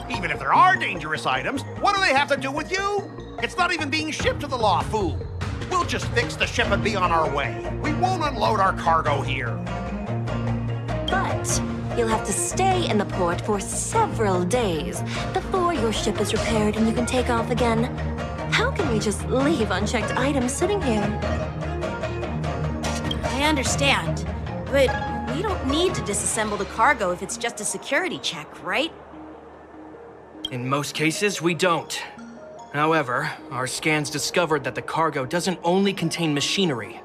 Even if there are dangerous items, what do they have to do with you? It's not even being shipped to the Luofu. We'll just fix the ship and be on our way. We won't unload our cargo here.
But you'll have to stay in the port for several days before your ship is repaired and you can take off again. How can we just leave unchecked items sitting here?
I understand, but we don't need to disassemble the cargo if it's just a security check, right?
In most cases, we don't. However, our scans discovered that the cargo doesn't only contain machinery,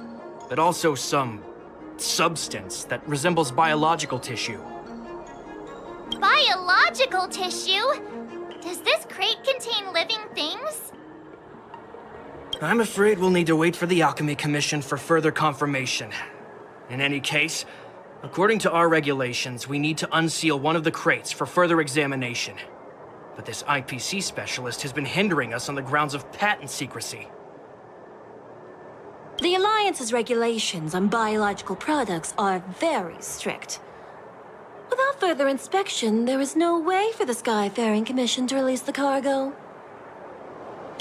but also some substance that resembles biological tissue.
Biological tissue? Does this crate contain living things?
I'm afraid we'll need to wait for the Alchemy Commission for further confirmation. In any case, according to our regulations, we need to unseal one of the crates for further examination. But this IPC specialist has been hindering us on the grounds of patent secrecy.
The Alliance's regulations on biological products are very strict. Without further inspection, there is no way for the Skyfaring Commission to release the cargo.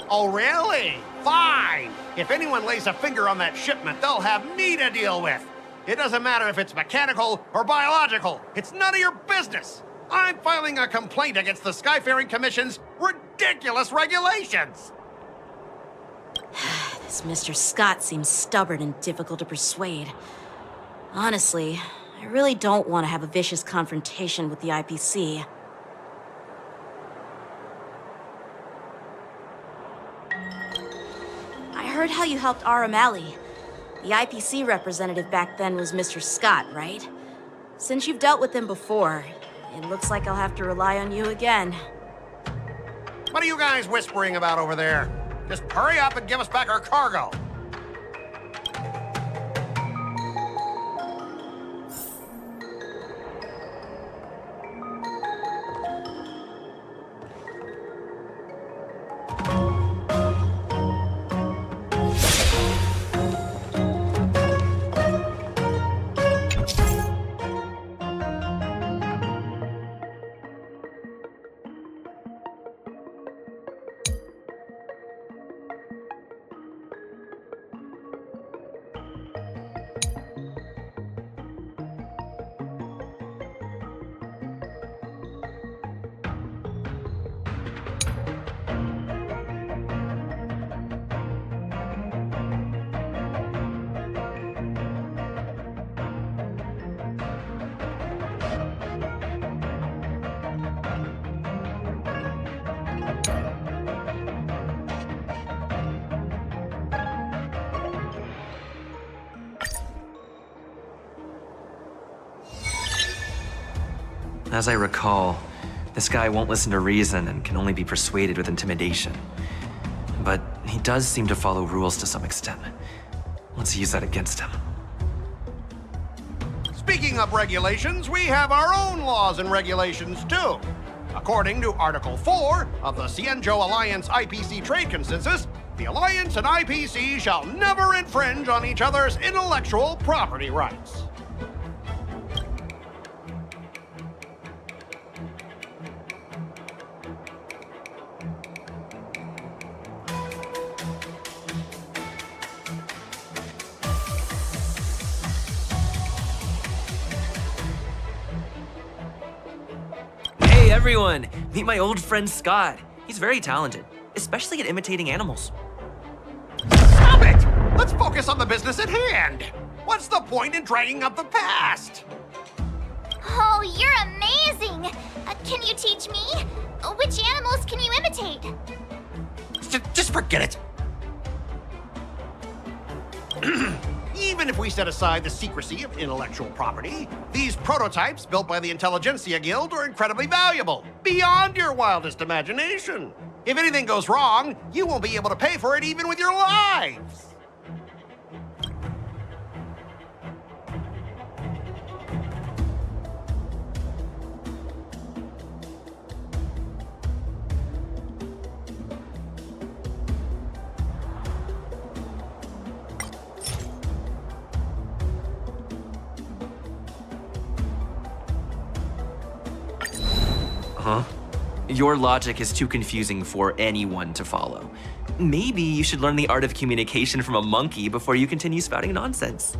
Oh, really? Fine! If anyone lays a finger on that shipment, they'll have me to deal with. It doesn't matter if it's mechanical or biological. It's none of your business. I'm filing a complaint against the Skyfaring Commission's ridiculous regulations.
This Mr. Scott seems stubborn and difficult to persuade. Honestly, I really don't want to have a vicious confrontation with the IPC. I heard how you helped Aramali. The IPC representative back then was Mr. Scott, right? Since you've dealt with him before, it looks like I'll have to rely on you again.
What are you guys whispering about over there? Just hurry up and give us back our cargo.
As I recall, this guy won't listen to reason and can only be persuaded with intimidation. But he does seem to follow rules to some extent. Let's use that against him.
Speaking of regulations, we have our own laws and regulations too. According to Article 4 of the Xianzhou Alliance IPC Trade Consensus, the Alliance and IPC shall never infringe on each other's intellectual property rights.
Hey everyone! Meet my old friend Scott. He's very talented, especially at imitating animals.
Stop it! Let's focus on the business at hand. What's the point in dragging up the past?
Oh, you're amazing! Can you teach me? Which animals can you imitate?
Just forget it. Even if we set aside the secrecy of intellectual property, these prototypes built by the Intelligentsia Guild are incredibly valuable, beyond your wildest imagination. If anything goes wrong, you won't be able to pay for it even with your lives.
Huh? Your logic is too confusing for anyone to follow. Maybe you should learn the art of communication from a monkey before you continue spouting nonsense.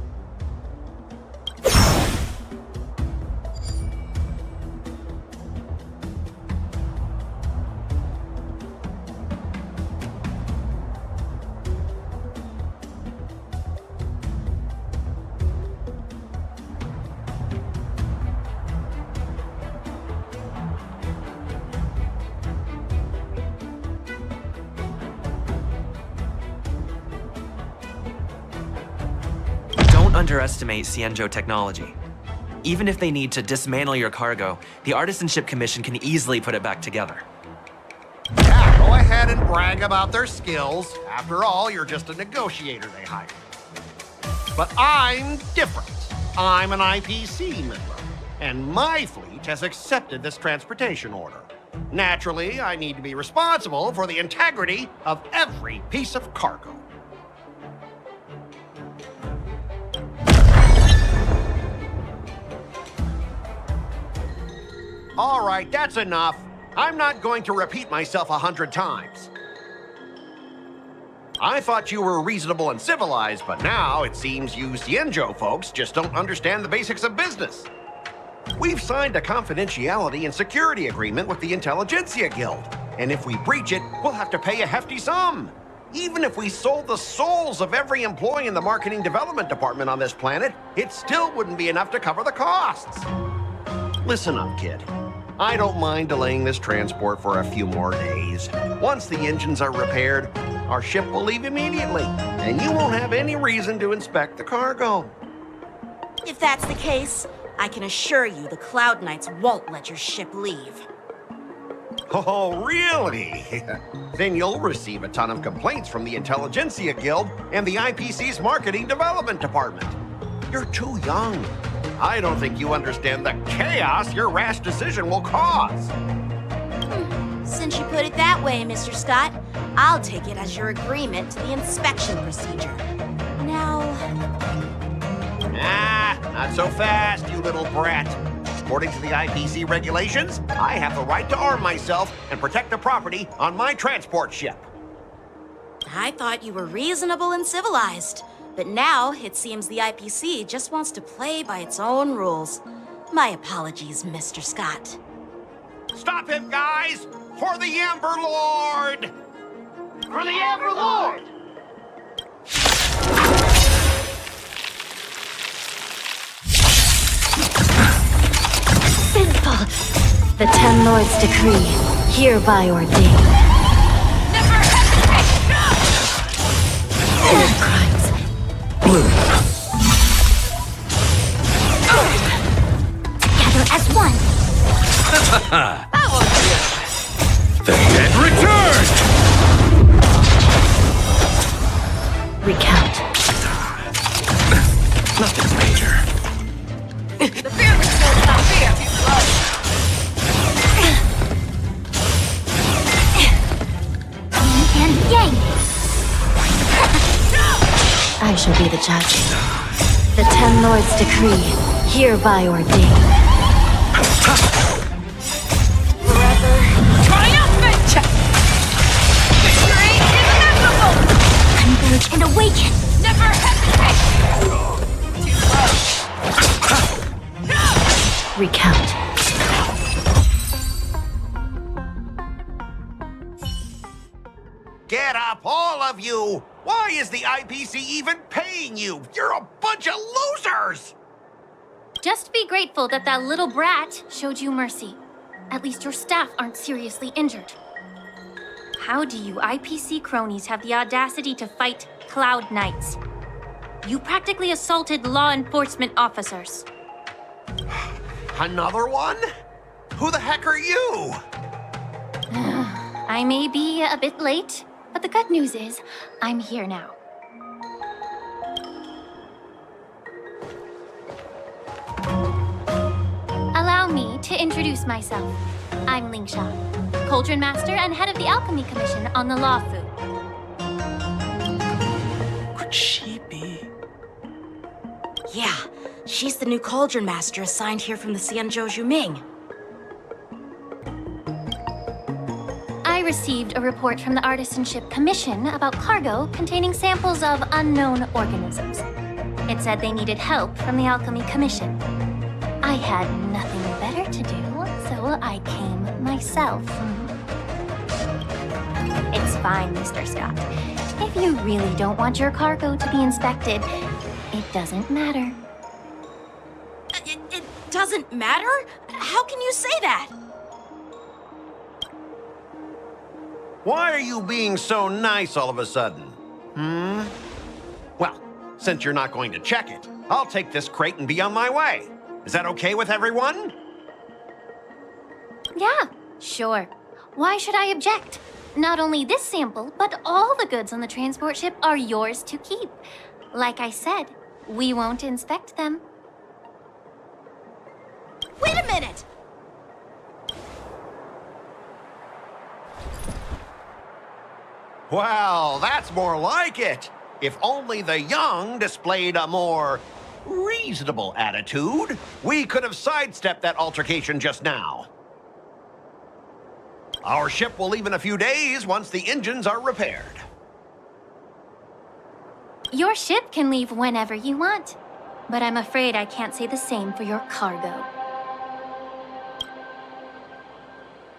Don't underestimate Xianzhou technology. Even if they need to dismantle your cargo, the Artisanship Commission can easily put it back together.
Yeah, go ahead and brag about their skills. After all, you're just a negotiator they hired. But I'm different. I'm an IPC member, and my fleet has accepted this transportation order. Naturally, I need to be responsible for the integrity of every piece of cargo. All right, that's enough. I'm not going to repeat myself 100 times. I thought you were reasonable and civilized, but now it seems you Xianzhou folks just don't understand the basics of business. We've signed a confidentiality and security agreement with the Intelligentsia Guild, and if we breach it, we'll have to pay a hefty sum. Even if we sold the souls of every employee in the marketing development department on this planet, it still wouldn't be enough to cover the costs. Listen up, kid. I don't mind delaying this transport for a few more days. Once the engines are repaired, our ship will leave immediately, and you won't have any reason to inspect the cargo.
If that's the case, I can assure you the Cloud Knights won't let your ship leave.
Oh, really? Then you'll receive a ton of complaints from the Intelligentsia Guild and the IPC's Marketing Development Department. You're too young. I don't think you understand the chaos your rash decision will cause.
Since you put it that way, Mr. Scott, I'll take it as your agreement to the inspection procedure. Now...
Not so fast, you little brat. According to the IPC regulations, I have the right to arm myself and protect the property on my transport ship.
I thought you were reasonable and civilized. But now, it seems the IPC just wants to play by its own rules. My apologies, Mr. Scott.
Stop him, guys! For the Amber Lord! For the Amber Lord!
Sinful! The Ten Lords' decree, hereby ordained.
Never hesitate!
All crimes. Together as one.
The dead return!
Recount.
Nothing major.
The fearless knows not fear.
Yin and yang. I shall be the judge. The Ten Lords' decree, hereby ordained.
Forever triumphant! Victory is inevitable!
Converge and awaken!
Never hesitate! Too slow!
Recount.
Get up, all of you! Why is the IPC even paying you? You're a bunch of losers!
Just be grateful that that little brat showed you mercy. At least your staff aren't seriously injured. How do you IPC cronies have the audacity to fight Cloud Knights? You practically assaulted law enforcement officers.
Another one? Who the heck are you?
I may be a bit late, but the good news is, I'm here now. Allow me to introduce myself. I'm Lingsha, Cauldron Master and head of the Alchemy Commission on the Luofu.
Could she be?
Yeah, she's the new Cauldron Master assigned here from the Xianzhou Luofu.
I received a report from the Artisanship Commission about cargo containing samples of unknown organisms. It said they needed help from the Alchemy Commission. I had nothing better to do, so I came myself. It's fine, Mr. Scott. If you really don't want your cargo to be inspected, it doesn't matter.
It doesn't matter? How can you say that?
Why are you being so nice all of a sudden? Well, since you're not going to check it, I'll take this crate and be on my way. Is that okay with everyone?
Yeah, sure. Why should I object? Not only this sample, but all the goods on the transport ship are yours to keep. Like I said, we won't inspect them.
Wait a minute!
Well, that's more like it. If only the young displayed a more reasonable attitude, we could have sidestepped that altercation just now. Our ship will leave in a few days once the engines are repaired.
Your ship can leave whenever you want, but I'm afraid I can't say the same for your cargo.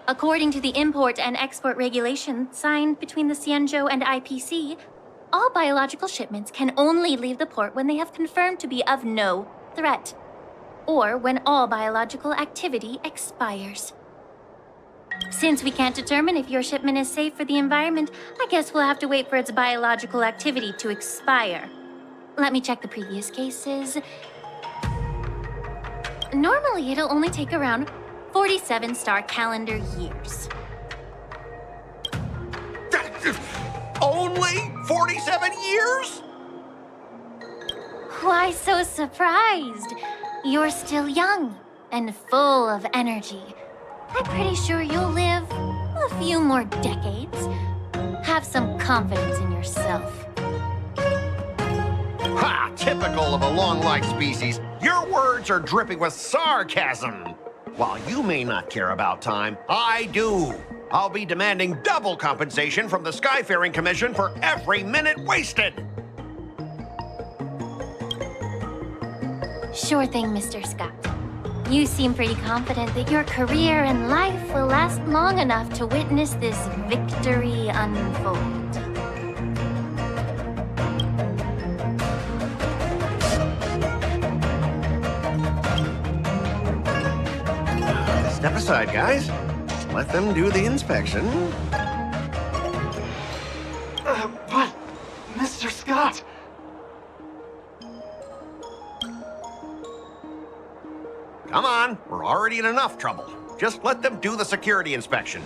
According to the import and export regulations signed between the Xianzhou and IPC, all biological shipments can only leave the port when they have confirmed to be of no threat, or when all biological activity expires. Since we can't determine if your shipment is safe for the environment, I guess we'll have to wait for its biological activity to expire. Let me check the previous cases. Normally, it'll only take around 47 star calendar years.
Only 47 years?
Why so surprised? You're still young and full of energy. I'm pretty sure you'll live a few more decades. Have some confidence in yourself.
Ha! Typical of a long-lived species. Your words are dripping with sarcasm. While you may not care about time, I do. I'll be demanding double compensation from the Skyfaring Commission for every minute wasted.
Sure thing, Mr. Scott. You seem pretty confident that your career and life will last long enough to witness this victory unfold.
Step aside, guys. Let them do the inspection.
But, Mr. Scott...
Come on, we're already in enough trouble. Just let them do the security inspection.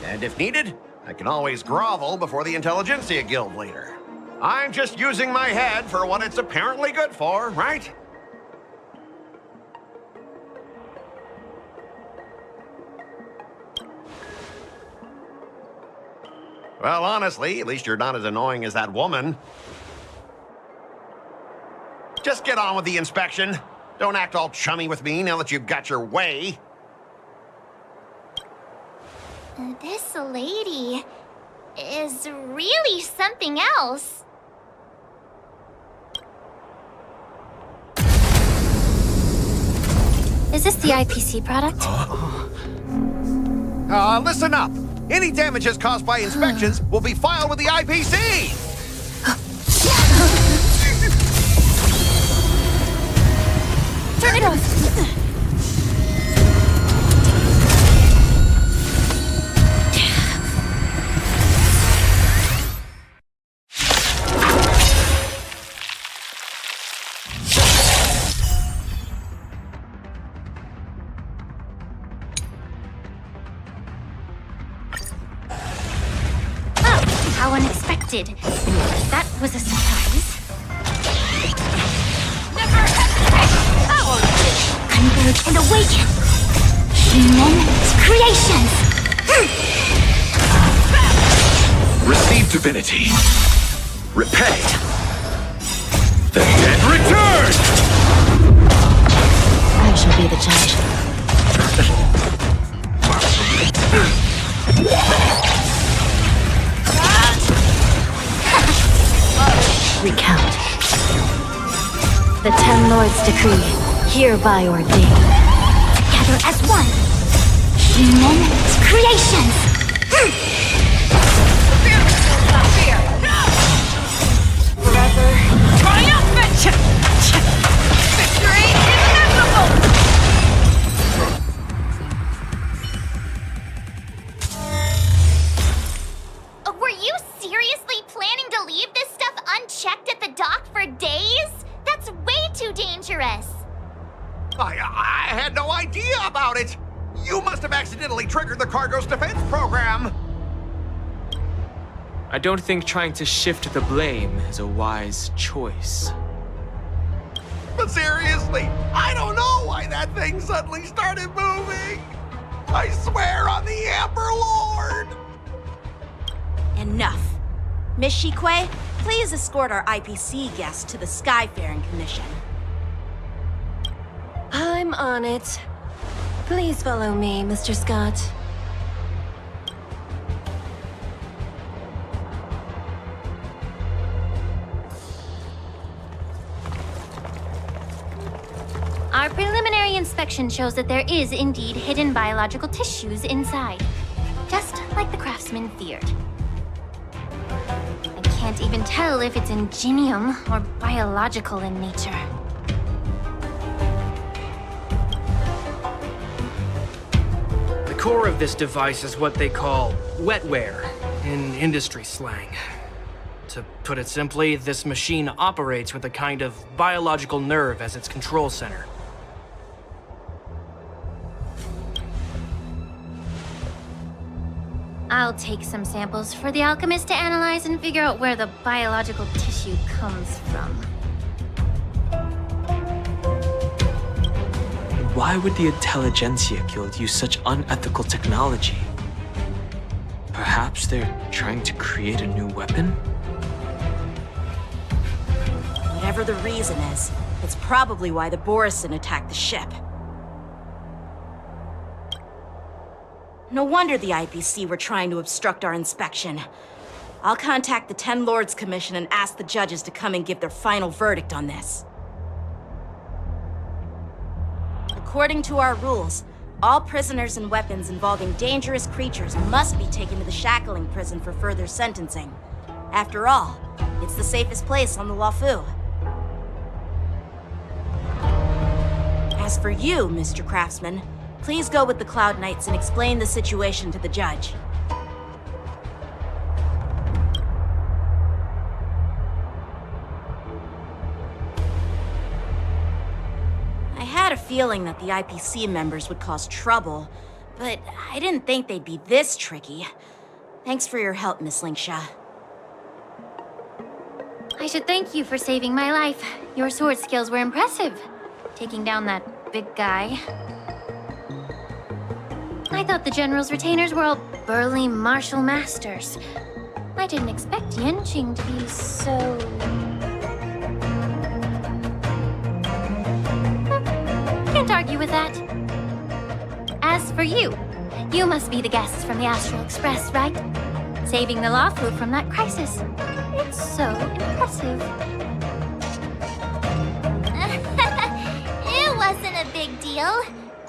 And if needed, I can always grovel before the Intelligentsia Guild later. I'm just using my head for what it's apparently good for, right? Well, honestly, at least you're not as annoying as that woman. Just get on with the inspection. Don't act all chummy with me now that you've got your way.
This lady is really something else. Is this the IPC product?
Listen up. Any damages caused by inspections will be filed with the IPC.
Turn it off. How unexpected. That was a surprise. Never Converge and awaken! Human creations!
Receive divinity. Repay. The dead return!
I shall be the judge. Recount. The 10 Lords' decree, hereby ordained.
Together as one! Human creations!
Forever triumphant! Victory inevitable!
Were you seriously planning to leave this stuff unchecked at the dock for days? That's way too dangerous.
I had no idea about it. You must have accidentally triggered the cargo's defense program.
I don't think trying to shift the blame is a wise choice.
But seriously, I don't know why that thing suddenly started moving. I swear on the Amber Lord.
Enough. Miss Shikue, please escort our IPC guests to the Skyfaring Commission.
I'm on it. Please follow me, Mr. Scott.
Our preliminary inspection shows that there is indeed hidden biological tissues inside. Just like the craftsman feared. I can't even tell if it's ingenium or biological in nature.
The core of this device is what they call wetware in industry slang. To put it simply, this machine operates with a kind of biological nerve as its control center.
I'll take some samples for the alchemist to analyze and figure out where the biological tissue comes from.
Why would the Intelligentsia Guild use such unethical technology? Perhaps they're trying to create a new weapon?
Whatever the reason is, it's probably why the Borisin attacked the ship. No wonder the IPC were trying to obstruct our inspection. I'll contact the Ten Lords Commission and ask the judges to come and give their final verdict on this. According to our rules, all prisoners and weapons involving dangerous creatures must be taken to the shackling prison for further sentencing. After all, it's the safest place on the Luofu. As for you, Mr. Craftsman, please go with the Cloud Knights and explain the situation to the judge. I had a feeling that the IPC members would cause trouble, but I didn't think they'd be this tricky. Thanks for your help, Miss Lingsha.
I should thank you for saving my life. Your sword skills were impressive. Taking down that big guy. I thought the General's retainers were all burly martial masters. I didn't expect Yanqing to be so... Can't argue with that. As for you, you must be the guests from the Astral Express, right? Saving the Luofu from that crisis. It's so impressive. It wasn't a big deal.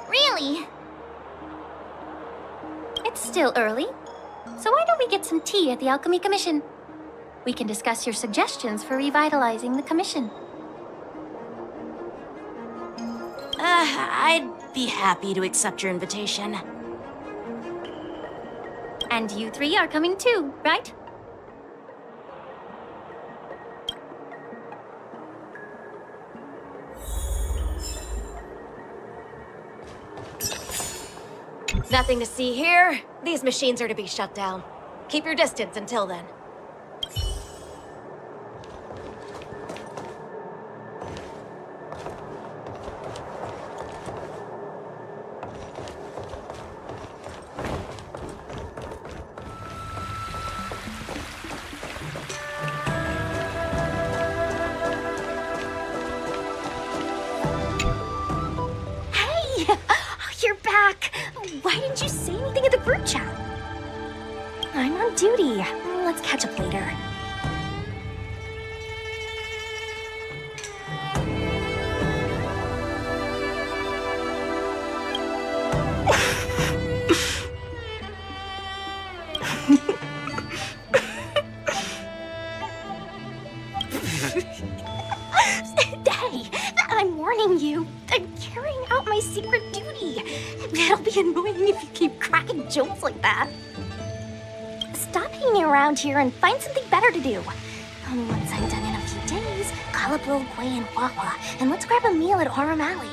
Really. It's still early, so why don't we get some tea at the Alchemy Commission? We can discuss your suggestions for revitalizing the commission.
I'd be happy to accept your invitation.
And you three are coming too, right?
Nothing to see here. These machines are to be shut down. Keep your distance until then.
You're back! Why didn't you say anything in the group chat? I'm on duty. Let's catch up later. Hey, I'm warning you. I'm carrying out my secret duty. It'll be annoying if you keep cracking jokes like that. Stop hanging around here and find something better to do. Once I'm done in a few days, call up Lil Guay and Huohuo, and let's grab a meal at Aurum Alley.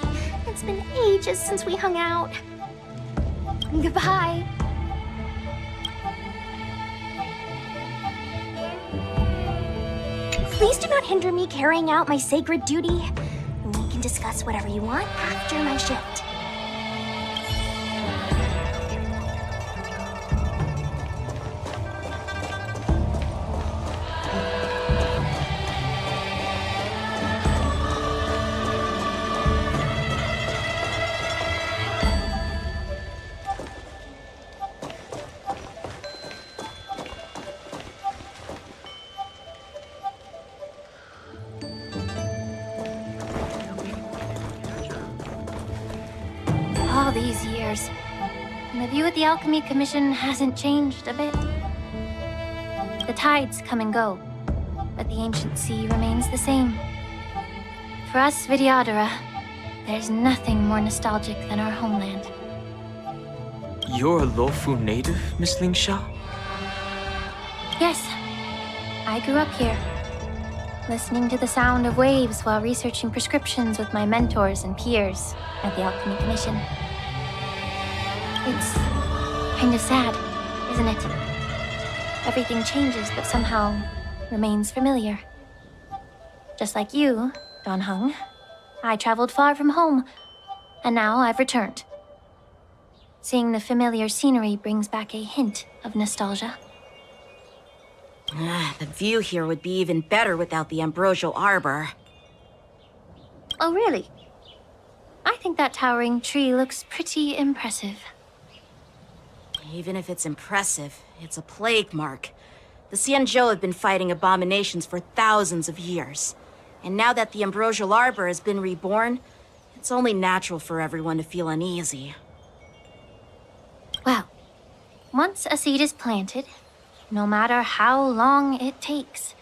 It's been ages since we hung out. Goodbye. Please do not hinder me carrying out my sacred duty. We can discuss whatever you want after my shift. all these years, and the view at the Alchemy Commission hasn't changed a bit. The tides come and go, but the ancient sea remains the same. For us Vidyadhara, there's nothing more nostalgic than our homeland.
You're a Luofu native, Miss Lingsha?
Yes, I grew up here, listening to the sound of waves while researching prescriptions with my mentors and peers at the Alchemy Commission. It's kind of sad, isn't it? Everything changes but somehow remains familiar. Just like you, Dan Heng, I traveled far from home, and now I've returned. Seeing the familiar scenery brings back a hint of nostalgia.
The view here would be even better without the ambrosial arbor.
Oh, really? I think that towering tree looks pretty impressive.
Even if it's impressive, it's a plague mark. The Xianzhou have been fighting abominations for thousands of years. And now that the ambrosial arbor has been reborn, it's only natural for everyone to feel uneasy.
Well, once a seed is planted, no matter how long it takes,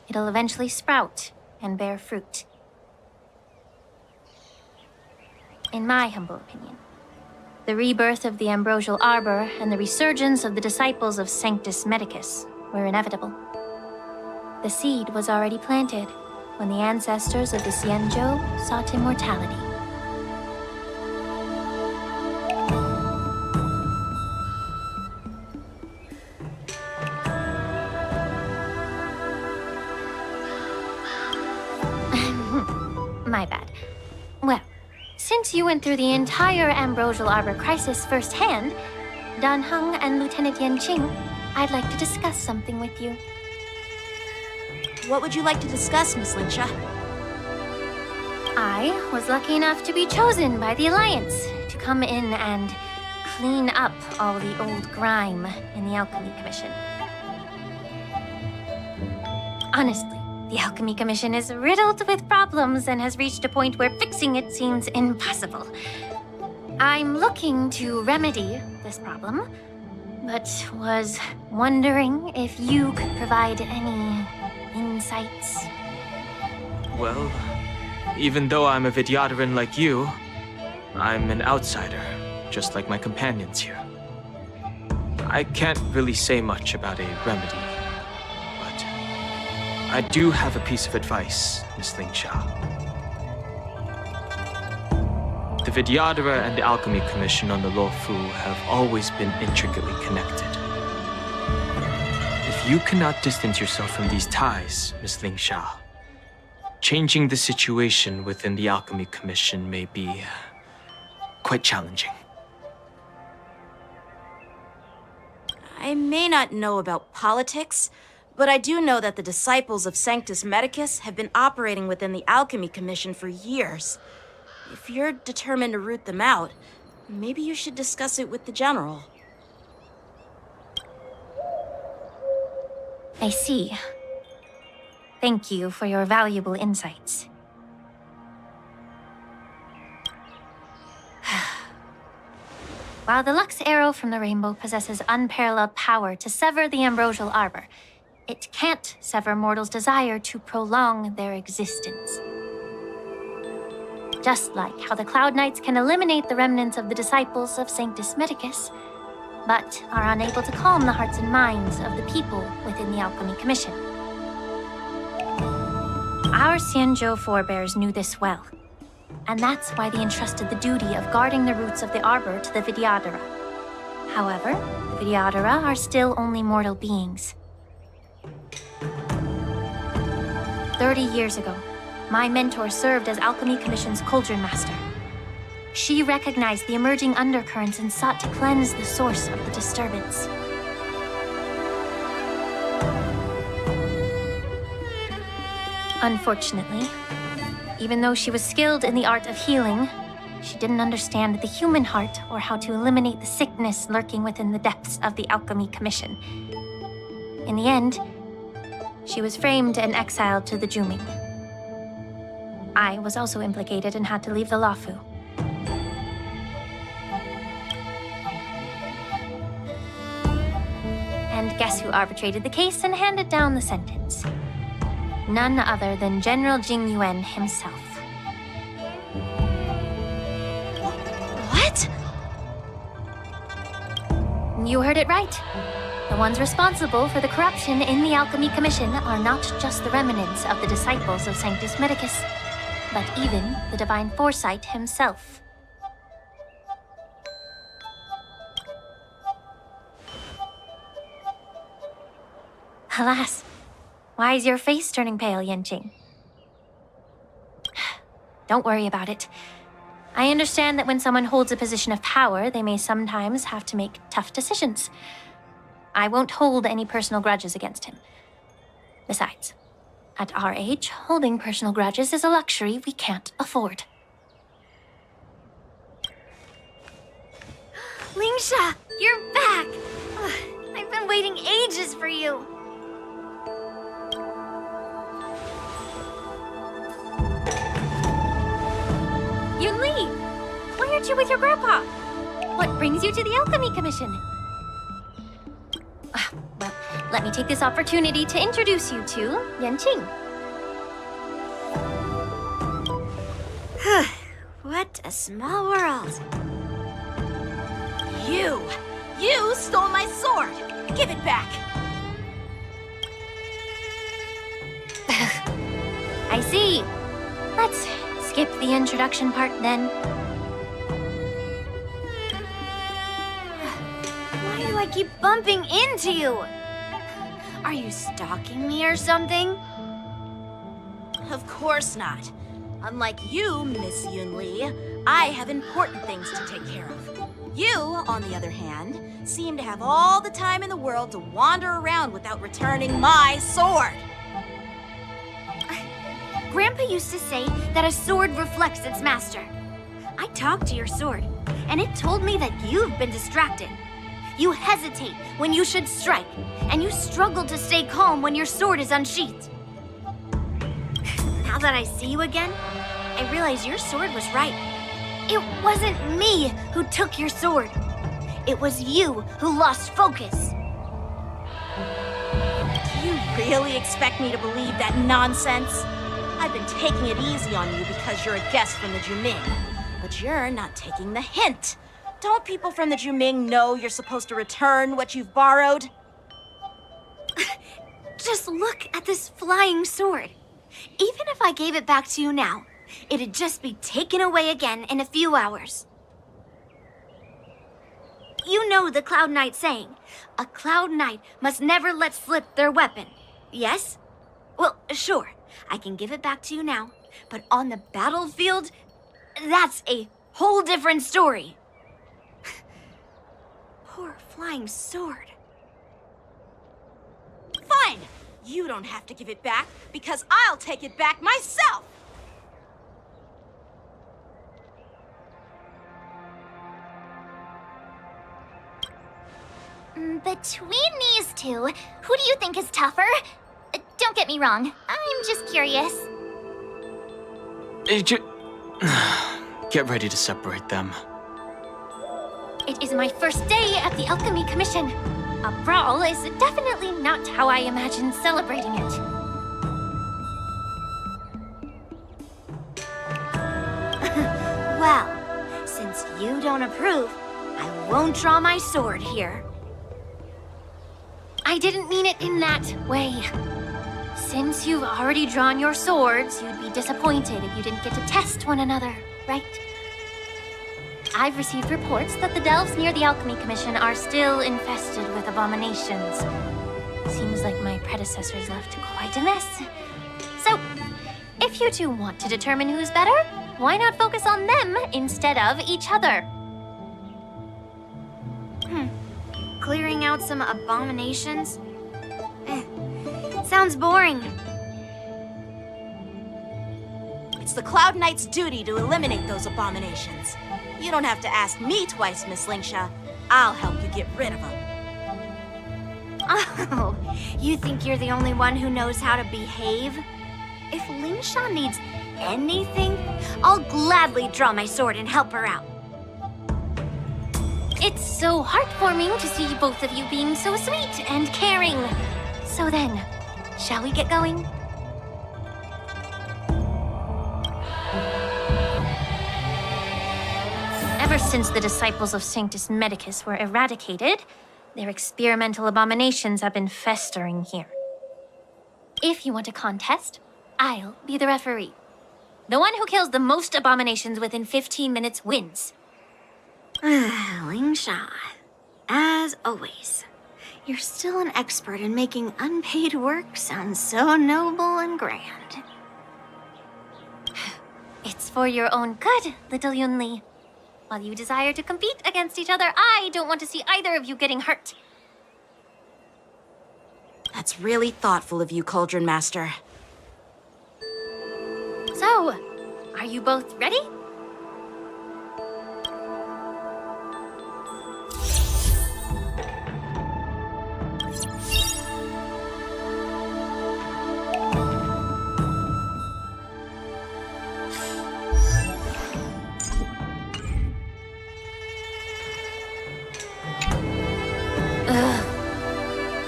it'll eventually sprout and bear fruit. In my humble opinion, the rebirth of the ambrosial arbor and the resurgence of the disciples of Sanctus Medicus were inevitable. The seed was already planted when the ancestors of the Xianzhou sought immortality. My bad. Well, since you went through the entire ambrosial arbor crisis firsthand, Dan Heng and Lieutenant Yanqing, I'd like to discuss something with you.
What would you like to discuss, Miss Lingsha?
I was lucky enough to be chosen by the Alliance to come in and clean up all the old grime in the Alchemy Commission. Honestly, the Alchemy Commission is riddled with problems and has reached a point where fixing it seems impossible. I'm looking to remedy this problem, but was wondering if you could provide any insights.
Well, even though I'm a Vidyadharan like you, I'm an outsider, just like my companions here. I can't really say much about a remedy, but I do have a piece of advice, Miss Lingsha. The Vidyadhara and the Alchemy Commission on the Luofu have always been intricately connected. If you cannot distance yourself from these ties, Miss Lingsha, changing the situation within the Alchemy Commission may be quite challenging.
I may not know about politics, but I do know that the disciples of Sanctus Medicus have been operating within the Alchemy Commission for years. If you're determined to root them out, maybe you should discuss it with the General.
I see. Thank you for your valuable insights. While the Lux Arrow from the Rainbow possesses unparalleled power to sever the ambrosial arbor, it can't sever mortals' desire to prolong their existence. Just like how the Cloud Knights can eliminate the remnants of the disciples of Sanctus Medicus, but are unable to calm the hearts and minds of the people within the Alchemy Commission. Our Xianzhou forebears knew this well, and that's why they entrusted the duty of guarding the roots of the arbor to the Vidyadhara. However, the Vidyadhara are still only mortal beings. 30 years ago, my mentor served as Alchemy Commission's Cauldron Master. She recognized the emerging undercurrents and sought to cleanse the source of the disturbance. Unfortunately, even though she was skilled in the art of healing, she didn't understand the human heart or how to eliminate the sickness lurking within the depths of the Alchemy Commission. In the end, she was framed and exiled to the Juming. I was also implicated and had to leave the Luofu. And guess who arbitrated the case and handed down the sentence? None other than General Jing Yuan himself.
What?
You heard it right. The ones responsible for the corruption in the Alchemy Commission are not just the remnants of the disciples of Sanctus Medicus, but even the Divine Foresight himself. Alas, why is your face turning pale, Yanqing? Don't worry about it. I understand that when someone holds a position of power, they may sometimes have to make tough decisions. I won't hold any personal grudges against him. Besides, at our age, holding personal grudges is a luxury we can't afford. Lingsha, you're back! I've been waiting ages for you. Yunli, why aren't you with your grandpa? What brings you to the Alchemy Commission? Well, let me take this opportunity to introduce you to Yanqing. What a small world.
You stole my sword! Give it back!
I see. Let's skip the introduction part then. Why do I keep bumping into you? Are you stalking me or something?
Of course not. Unlike you, Miss Yunli, I have important things to take care of. You, on the other hand, seem to have all the time in the world to wander around without returning my sword.
Grandpa used to say that a sword reflects its master. I talked to your sword, and it told me that you've been distracted. You hesitate when you should strike, and you struggle to stay calm when your sword is unsheathed. Now that I see you again, I realize your sword was right. It wasn't me who took your sword. It was you who lost focus.
Do you really expect me to believe that nonsense? I've been taking it easy on you because you're a guest from the Juming. But you're not taking the hint. Don't people from the Juming know you're supposed to return what you've borrowed?
Just look at this flying sword. Even if I gave it back to you now, it'd just be taken away again in a few hours. You know the Cloud Knight saying, a Cloud Knight must never let slip their weapon, yes? Well, sure, I can give it back to you now, but on the battlefield, that's a whole different story. Poor flying sword.
Fine! You don't have to give it back, because I'll take it back myself!
Between these two, who do you think is tougher? Don't get me wrong, I'm just curious.
Get ready to separate them.
It is my first day at the Alchemy Commission. A brawl is definitely not how I imagined celebrating it. Well, since you don't approve, I won't draw my sword here. I didn't mean it in that way. Since you've already drawn your swords, you'd be disappointed if you didn't get to test one another, right? I've received reports that the delves near the Alchemy Commission are still infested with abominations. Seems like my predecessors left quite a mess. So, if you two want to determine who's better, why not focus on them instead of each other? Clearing out some abominations? Sounds boring.
It's the Cloud Knight's duty to eliminate those abominations. You don't have to ask me twice, Miss Lingsha. I'll help you get rid of them.
Oh, you think you're the only one who knows how to behave? If Lingsha needs anything, I'll gladly draw my sword and help her out. It It's so heartwarming to see both of you being so sweet and caring. So then, shall we get going? Ever since the disciples of Sanctus Medicus were eradicated, their experimental abominations have been festering here. If you want a contest, I'll be the referee. The one who kills the most abominations within 15 minutes wins.
Lingsha, as always, you're still an expert in making unpaid work sound so noble and grand.
It's for your own good, little Yunli. While you desire to compete against each other, I don't want to see either of you getting hurt.
That's really thoughtful of you, Cauldron Master.
So, are you both ready?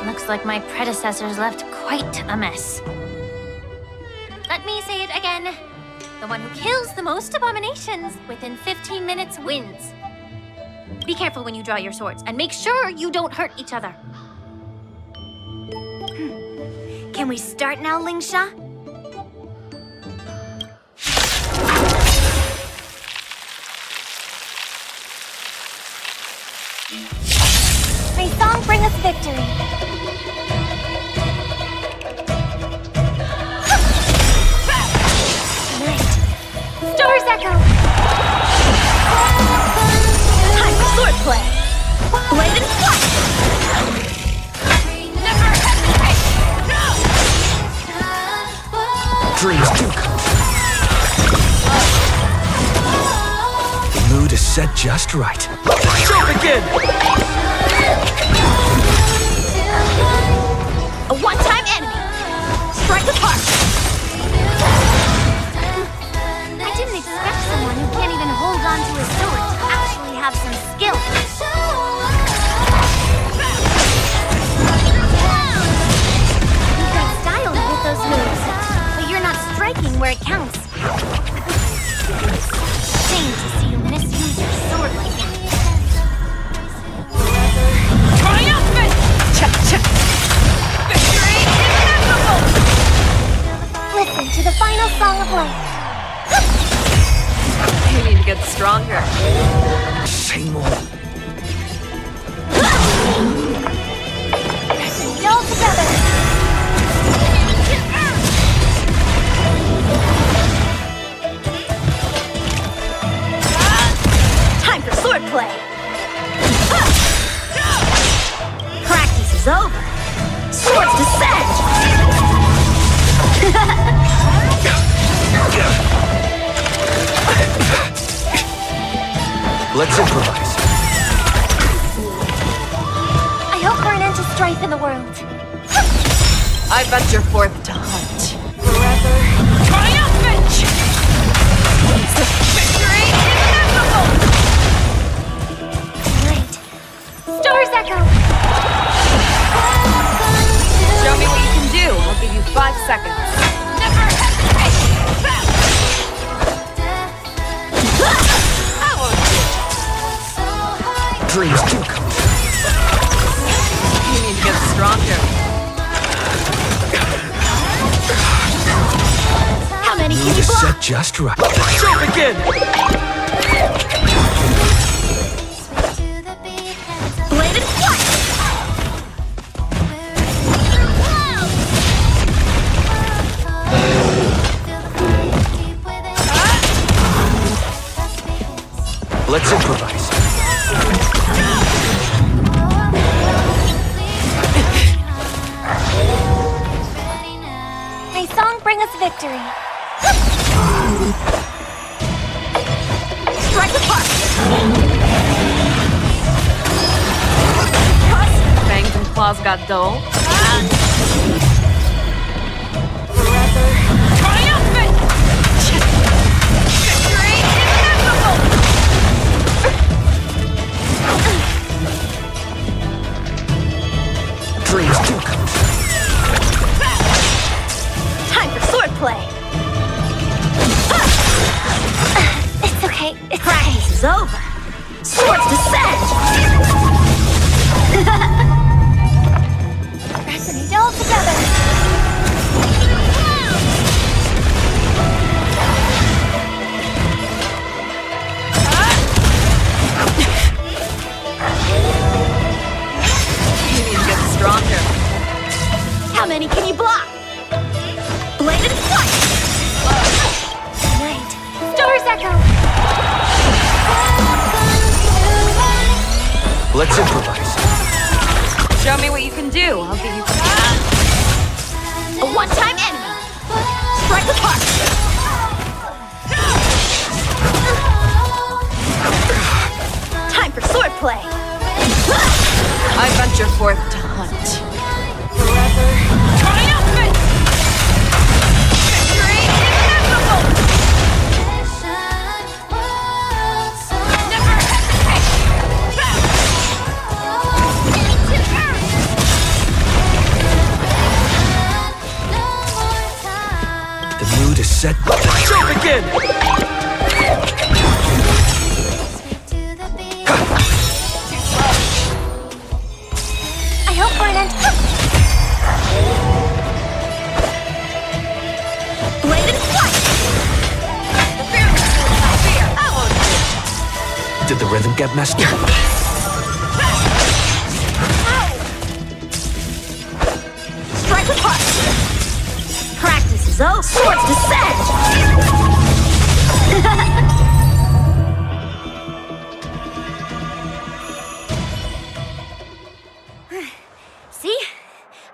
Looks like my predecessors left quite a mess. Let me say it again. The one who kills the most abominations within 15 minutes wins. Be careful when you draw your swords, and make sure you don't hurt each other.
Can we start now, Lingsha?
May song bring us victory. Stars echo!
Time for swordplay! Blade and flight!
Never hesitate!
Dreams do come. The mood is set just right. Show begin!
A one-time enemy! Strike apart!
I didn't expect someone who can't even hold on to his sword to actually have some skill. You've got style with those moves, but you're not striking where it counts. Shame to see you misuse your sword like that.
Triumphant! Cha-cha! Victory inevitable!
Listen to the final song of life.
You need to get stronger.
Same old.
All together.
Time for swordplay! Practice is over. Swords descend!
Let's improvise.
I hope for an end to strife in the world.
I bet you're forth to hunt.
Forever triumphant! Victory inevitable!
Great. Stars echo!
Show me what you can do. I'll give you 5 seconds.
Never hesitate!
Dreams do come.
You need to get stronger.
How many can
Mood
you
is
block?
set just right. Show begin!
Blade and flight!
Let's improvise.
May song bring us victory.
Strike apart!
Fangs and claws got dull.
Forever triumphant! Victory inevitable!
dreams do come true.
Time for swordplay! It's okay. Practice is over. Swords descend! Resonate all together.
You need to get stronger.
How many can you block? Blade and flight! Night. Stars echo!
Let's improvise.
Show me what you can do. I'll give you
A one-time enemy! Strike apart! Time for swordplay!
I venture forth to hunt. Forever.
Triumphant! Victory inevitable! Never hesitate!
The mood is set. Show begin!
I hope for an end. Blade and flight!
Did the rhythm get messed up?
Strike apart! Practice is over. Swords descend! See?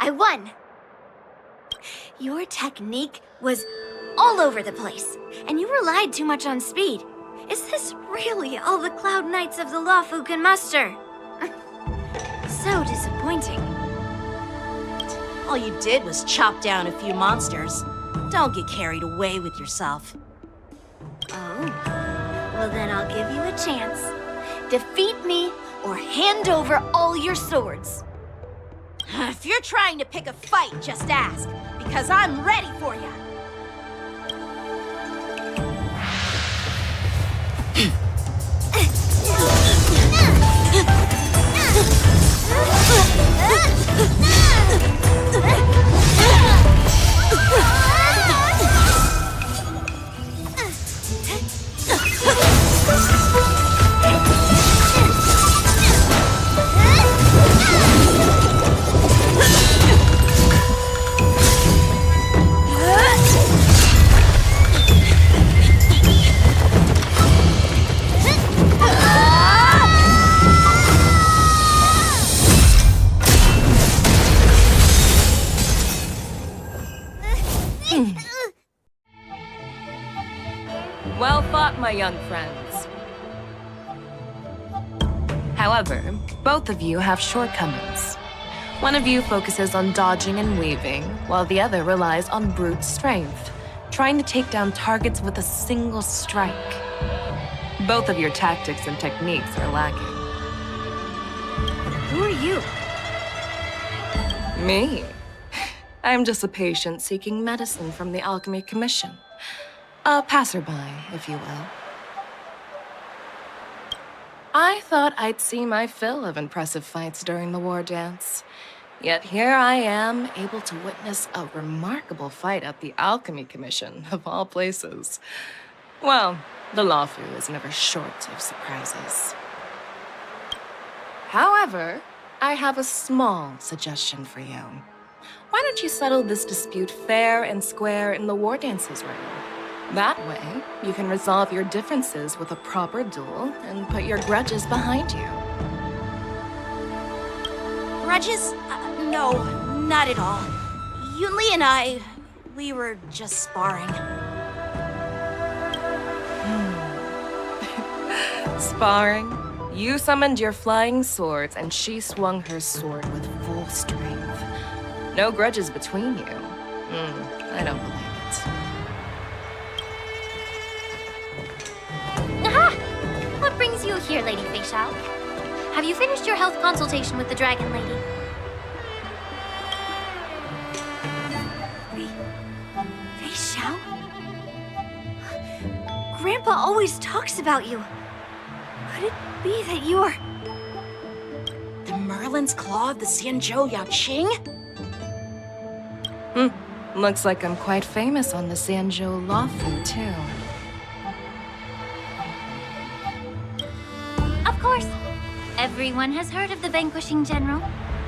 I won! Your technique was all over the place, and you relied too much on speed. Is this really all the Cloud Knights of the Luofu can muster? So disappointing.
All you did was chop down a few monsters. Don't get carried away with yourself.
Oh. Well, then I'll give you a chance. Defeat me or hand over all your swords.
If you're trying to pick a fight, just ask, because I'm ready for you.
Well fought, my young friends. However, both of you have shortcomings. One of you focuses on dodging and weaving, while the other relies on brute strength, trying to take down targets with a single strike. Both of your tactics and techniques are lacking.
Who are you?
Me? I'm just a patient seeking medicine from the Alchemy Commission. A passerby, if you will. I thought I'd see my fill of impressive fights during the Wardance. Yet here I am, able to witness a remarkable fight at the Alchemy Commission, of all places. Well, the Luofu is never short of surprises. However, I have a small suggestion for you. Why don't you settle this dispute fair and square in the Wardance's room? That way, you can resolve your differences with a proper duel and put your grudges behind you.
Grudges? No, not at all. Yunli and I, we were just sparring.
Sparring? You summoned your flying swords and she swung her sword with full strength. No grudges between you. I don't believe it.
Aha! What brings you here, Lady Feixiao? Have you finished your health consultation with the Dragon Lady?
Feixiao? Grandpa always talks about you. Could it be that you are...
The Merlin's Claw of the Xianzhou Yanqing?
Looks like I'm quite famous on the Xianzhou Luofu, too.
Of course. Everyone has heard of the Vanquishing General.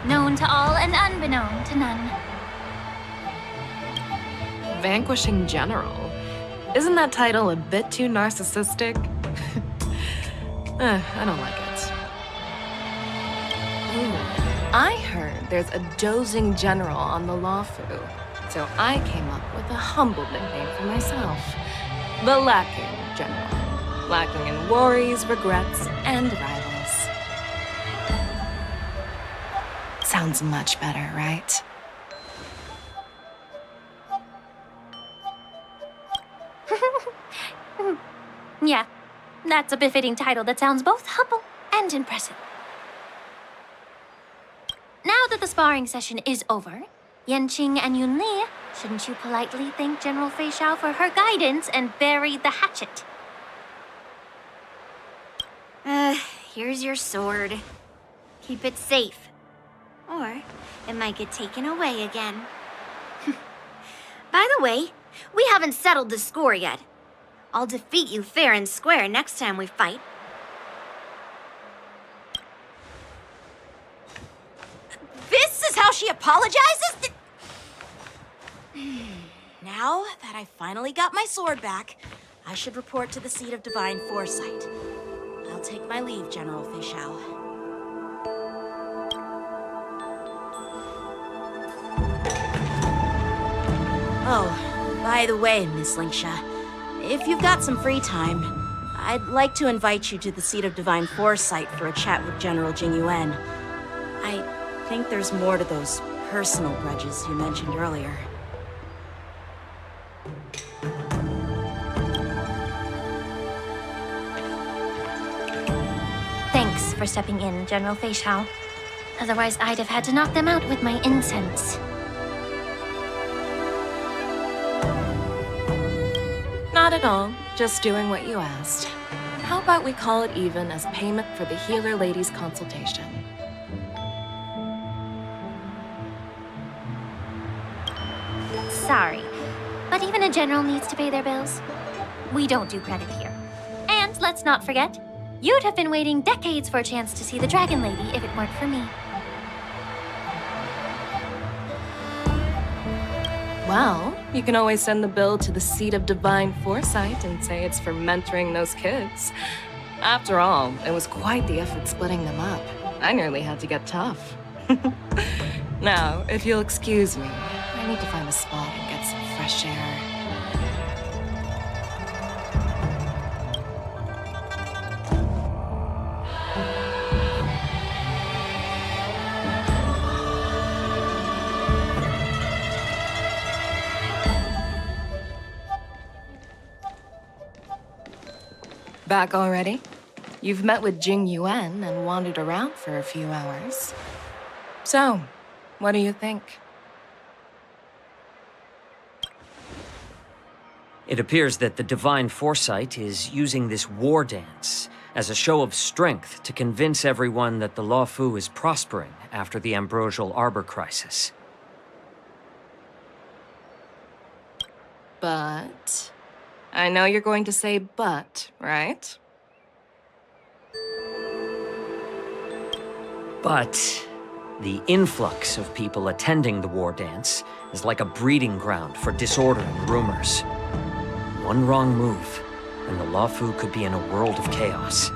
Known to all and unbeknown to none.
Vanquishing General? Isn't that title a bit too narcissistic? I don't like it. Ooh, I heard there's a dozing general on the Luofu, so I came up with a humble nickname for myself. The Lacking General. Lacking in worries, regrets, and rivals. Sounds much better, right?
Yeah, that's a befitting title that sounds both humble and impressive. Now that the sparring session is over, Yanqing and Yunli, shouldn't you politely thank General Feixiao for her guidance and bury the hatchet?
Here's your sword. Keep it safe. Or it might get taken away again. By the way, we haven't settled the score yet. I'll defeat you fair and square next time we fight.
This is how she apologizes? Now that I finally got my sword back, I should report to the seat of divine foresight. I'll take my leave, General Feixiao. Oh, by the way, Miss Lingsha, if you've got some free time, I'd like to invite you to the seat of divine foresight for a chat with General Jing Yuan. I think there's more to those personal grudges you mentioned earlier.
Thanks for stepping in, General Feixiao. Otherwise, I'd have had to knock them out with my incense.
Not at all. Just doing what you asked. How about we call it even as payment for the healer lady's consultation?
Sorry, but even a general needs to pay their bills. We don't do credit here. And let's not forget, you'd have been waiting decades for a chance to see the Dragon Lady if it weren't for me.
Well, you can always send the bill to the seat of divine foresight and say it's for mentoring those kids. After all, it was quite the effort splitting them up. I nearly had to get tough. Now, if you'll excuse me, I need to find a spot and get some fresh air. Back already? You've met with Jing Yuan and wandered around for a few hours. So, what do you think?
It appears that the Divine Foresight is using this war dance as a show of strength to convince everyone that the Luofu is prospering after the Ambrosial Arbor crisis.
But... I know you're going to say but, right?
But the influx of people attending the war dance is like a breeding ground for disorder and rumors. One wrong move, and the Luofu could be in a world of chaos.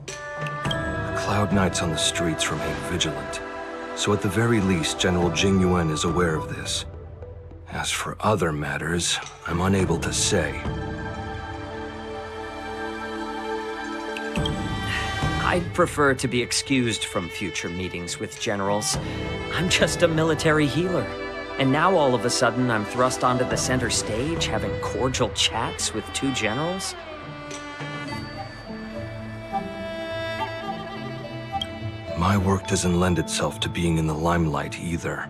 The Cloud Knights on the streets remain vigilant, so at the very least, General Jing Yuan is aware of this. As for other matters, I'm unable to say.
I'd prefer to be excused from future meetings with generals. I'm just a military healer. And now all of a sudden I'm thrust onto the center stage having cordial chats with two generals?
My work doesn't lend itself to being in the limelight either.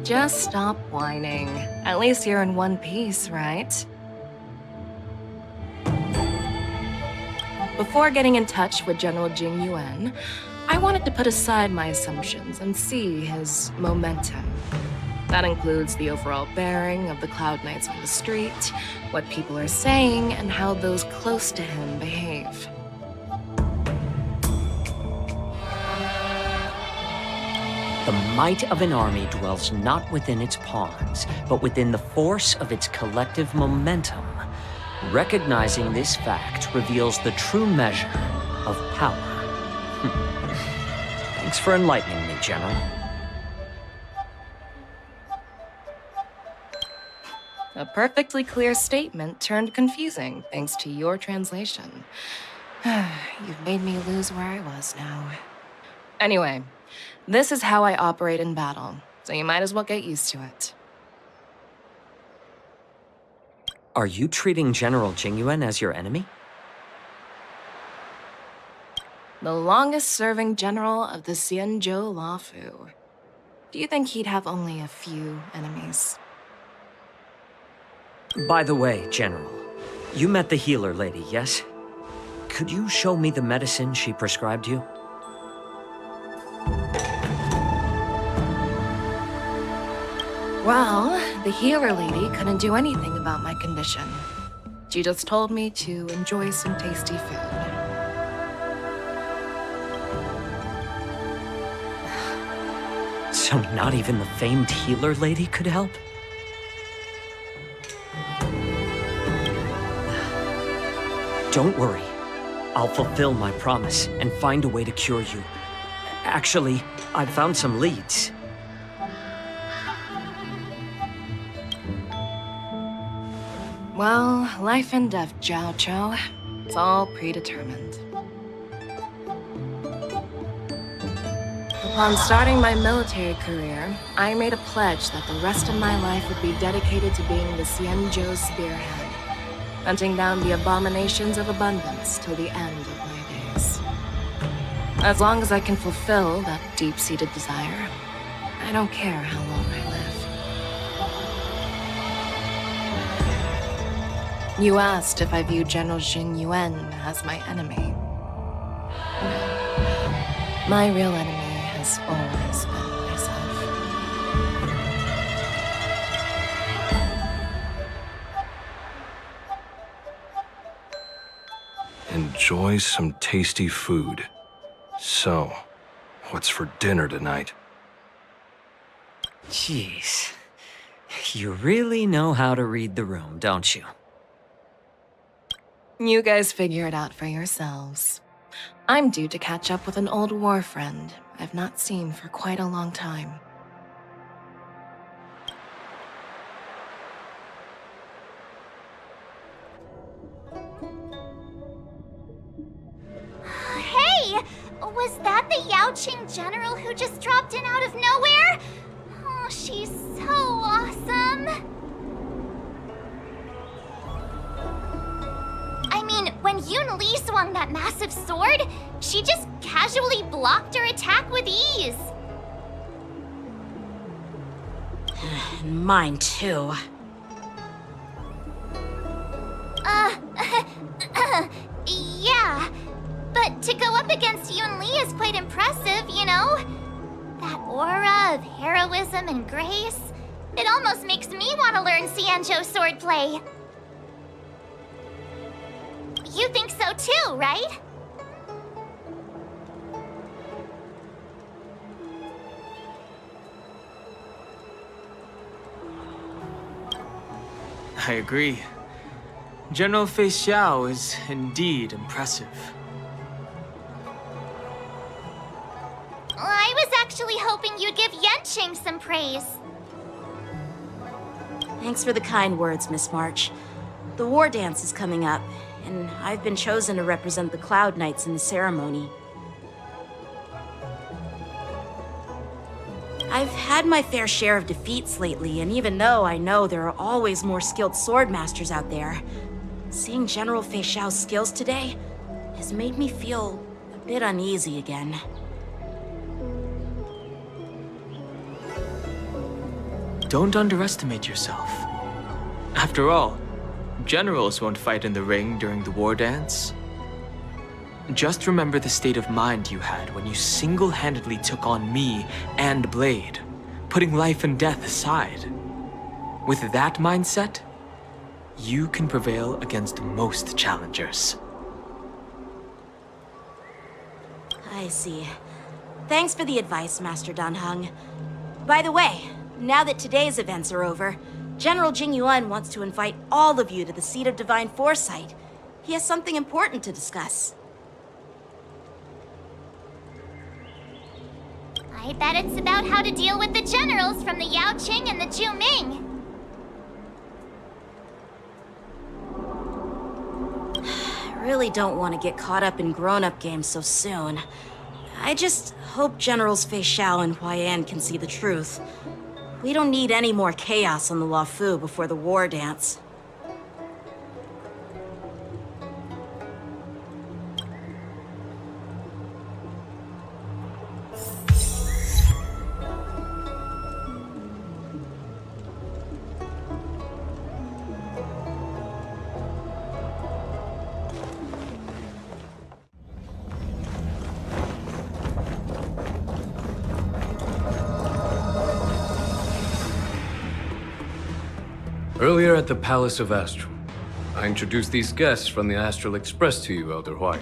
just stop whining. At least you're in one piece, right? Before getting in touch with General Jing Yuan, I wanted to put aside my assumptions and see his momentum. That includes the overall bearing of the Cloud Knights on the street, what people are saying, and how those close to him behave.
The might of an army dwells not within its pawns, but within the force of its collective momentum. Recognizing this fact reveals the true measure of power. Thanks for enlightening me, General.
A perfectly clear statement turned confusing thanks to your translation. You've made me lose where I was now. Anyway, this is how I operate in battle, so you might as well get used to it.
Are you treating General Jing Yuan as your enemy?
The longest-serving general of the Xianzhou Luofu. Do you think he'd have only a few enemies?
By the way, General, you met the healer lady, yes? Could you show me the medicine she prescribed you?
Well, the healer lady couldn't do anything about my condition. She just told me to enjoy some tasty food.
So not even the famed healer lady could help? Don't worry. I'll fulfill my promise and find a way to cure you. Actually, I've found some leads.
Well, life and death, jiaoqiu. It's all predetermined. Upon starting my military career, I made a pledge that the rest of my life would be dedicated to being the Xianzhou spearhead, hunting down the abominations of abundance till the end of my days. As long as I can fulfill that deep-seated desire, I don't care how long I live. You asked if I view General Jing Yuan as my enemy. No. My real enemy has always been myself.
Enjoy some tasty food. So, what's for dinner tonight?
Jeez. You really know how to read the room, don't you?
You guys figure it out for yourselves. I'm due to catch up with an old war friend I've not seen for quite a long time.
Hey! Was that the Yaoqing general who just dropped in out of nowhere? Oh, she's so awesome! I mean, when Yunli swung that massive sword, she just casually blocked her attack with ease.
Mine too.
Yeah. But to go up against Yunli is quite impressive, you know? That aura of heroism and grace, it almost makes me want to learn Xianzhou swordplay. You think so too, right?
I agree. General Feixiao is indeed impressive.
I was actually hoping you'd give Yanqing some praise.
Thanks for the kind words, Miss March. The Wardance is coming up, and I've been chosen to represent the Cloud Knights in the ceremony. I've had my fair share of defeats lately, and even though I know there are always more skilled swordmasters out there, seeing General Feixiao's skills today has made me feel a bit uneasy again.
Don't underestimate yourself. After all, generals won't fight in the ring during the war dance. Just remember the state of mind you had when you single-handedly took on me and Blade, putting life and death aside. With that mindset, you can prevail against most challengers.
I see. Thanks for the advice, Master Danheng. By the way, now that today's events are over, General Jing Yuan wants to invite all of you to the Seat of Divine Foresight. He has something important to discuss.
I bet it's about how to deal with the generals from the Yaoqing and the Zhuming.
I really don't want to get caught up in grown-up games so soon. I just hope Generals Feixiao and Huoyan can see the truth. We don't need any more chaos on the Luofu before the war dance.
Earlier at the Palace of Astral, I introduced these guests from the Astral Express to you, Elder Huoyan.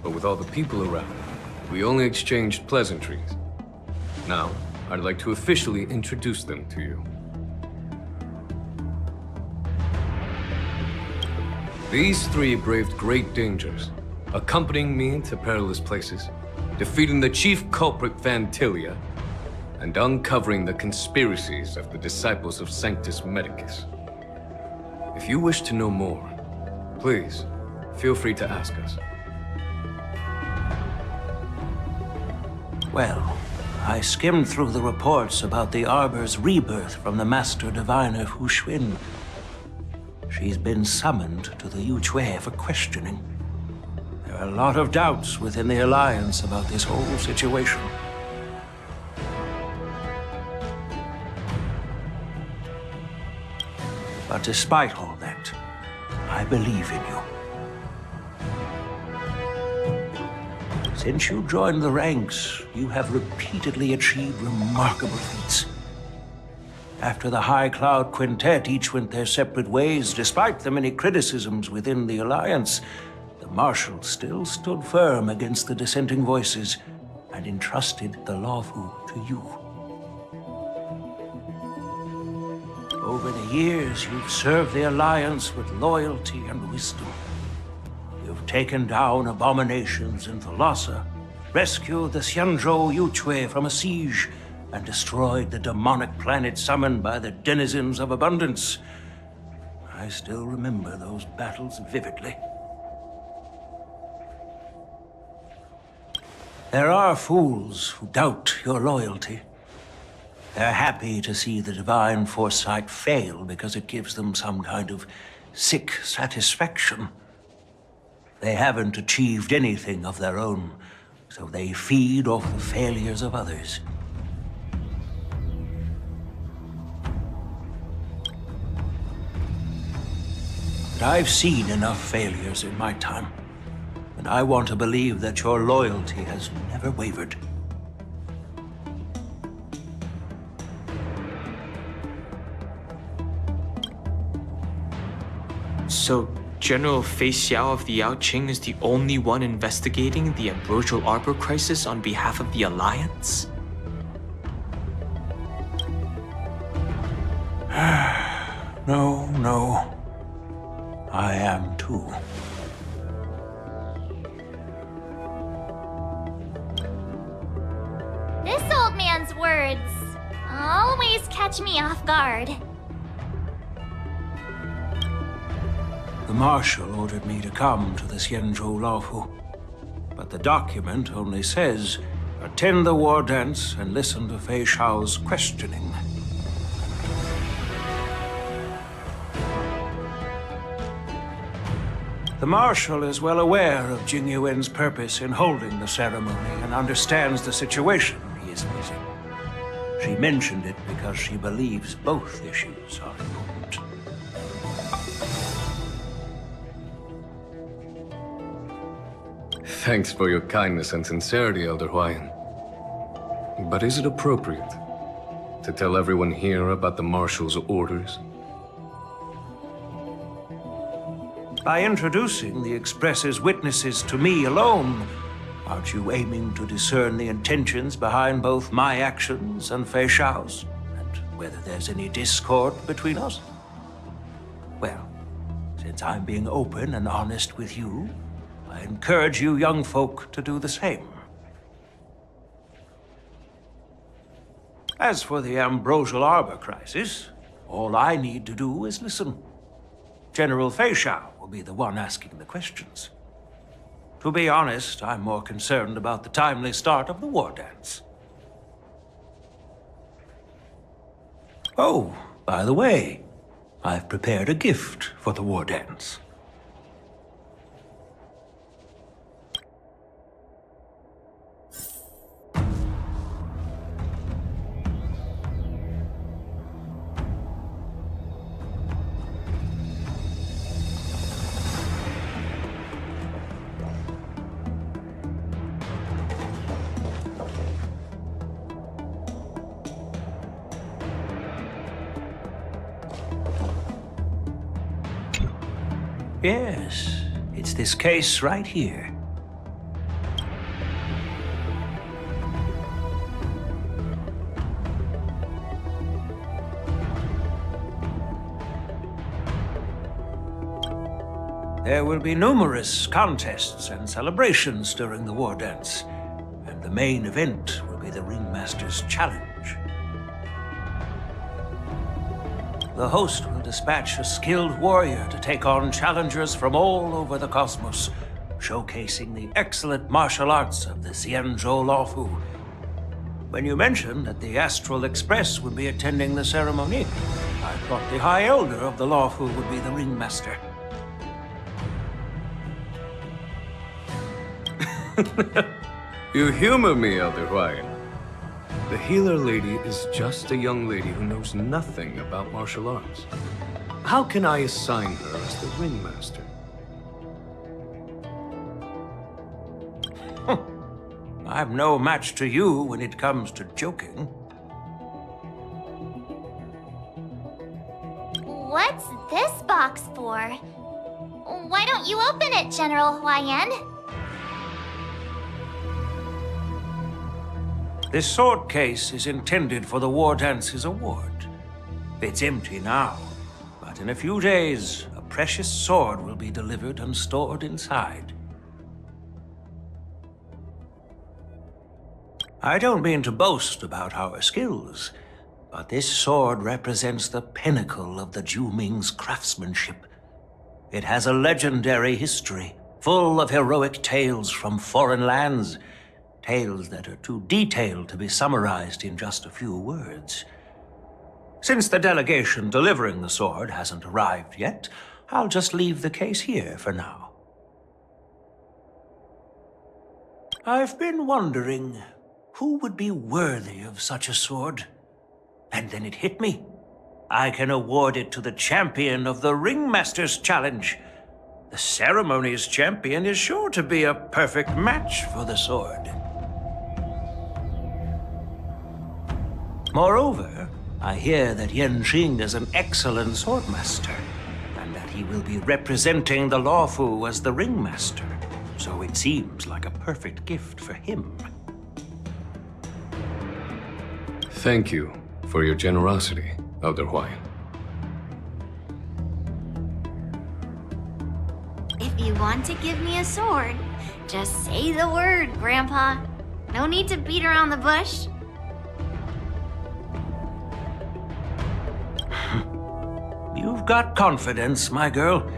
But with all the people around, we only exchanged pleasantries. Now, I'd like to officially introduce them to you. These three braved great dangers, accompanying me to perilous places, defeating the chief culprit Vantilia, and uncovering the conspiracies of the disciples of Sanctus Medicus. If you wish to know more, please, feel free to ask us.
Well, I skimmed through the reports about the Arbor's rebirth from the Master Diviner Hu Xuan. She's been summoned to the Yuchui for questioning. There are a lot of doubts within the Alliance about this whole situation. But despite all that, I believe in you. Since you joined the ranks, you have repeatedly achieved remarkable feats. After the High Cloud Quintet each went their separate ways, despite the many criticisms within the Alliance, the Marshal still stood firm against the dissenting voices and entrusted the Luofu to you. Over the years, you've served the Alliance with loyalty and wisdom. You've taken down abominations in Thalassa, rescued the Xianzhou Luofu from a siege, and destroyed the demonic planet summoned by the denizens of abundance. I still remember those battles vividly. There are fools who doubt your loyalty. They're happy to see the divine foresight fail because it gives them some kind of sick satisfaction. They haven't achieved anything of their own, so they feed off the failures of others. But I've seen enough failures in my time, and I want to believe that your loyalty has never wavered.
So, General Feixiao of the Yaoqing is the only one investigating the Ambrosial Arbor crisis on behalf of the Alliance?
No. I am too.
This old man's words always catch me off guard.
The Marshal ordered me to come to the Xianzhou Luofu, but the document only says, attend the war dance and listen to Feixiao's questioning. The Marshal is well aware of Jing Yuan's purpose in holding the ceremony and understands the situation he is facing. She mentioned it because she believes both issues are important.
Thanks for your kindness and sincerity, Elder Huayan. But is it appropriate to tell everyone here about the Marshal's orders?
By introducing the Express's witnesses to me alone, aren't you aiming to discern the intentions behind both my actions and feixiao's, and whether there's any discord between us? Well, since I'm being open and honest with you, I encourage you young folk to do the same. As for the Ambrosial Arbor crisis, all I need to do is listen. General Feixiao will be the one asking the questions. To be honest, I'm more concerned about the timely start of the Wardance. Oh, by the way, I've prepared a gift for the Wardance. Yes, it's this case right here. There will be numerous contests and celebrations during the Wardance, and the main event will be the Ringmaster's Challenge. The host will dispatch a skilled warrior to take on challengers from all over the cosmos, showcasing the excellent martial arts of the Xianzhou Luofu. When you mentioned that the Astral Express would be attending the ceremony, I thought the High Elder of the Luofu would be the Ringmaster.
You humor me, Elder Huayan. The healer lady is just a young lady who knows nothing about martial arts. How can I assign her as the Ringmaster?
I'm no match to you when it comes to joking.
What's this box for? Why don't you open it, General Huayan?
This sword case is intended for the Wardance's award. It's empty now, but in a few days, a precious sword will be delivered and stored inside. I don't mean to boast about our skills, but this sword represents the pinnacle of the Zhuming's craftsmanship. It has a legendary history, full of heroic tales from foreign lands, tales that are too detailed to be summarized in just a few words. Since the delegation delivering the sword hasn't arrived yet, I'll just leave the case here for now. I've been wondering who would be worthy of such a sword. And then it hit me. I can award it to the champion of the Ringmaster's Challenge. The ceremony's champion is sure to be a perfect match for the sword. Moreover, I hear that yanqing is an excellent swordmaster, and that he will be representing the Luofu as the Ringmaster, so it seems like a perfect gift for him.
Thank you for your generosity, Elder Huayan.
If you want to give me a sword, just say the word, Grandpa. No need to beat around the bush.
You've got confidence, my girl,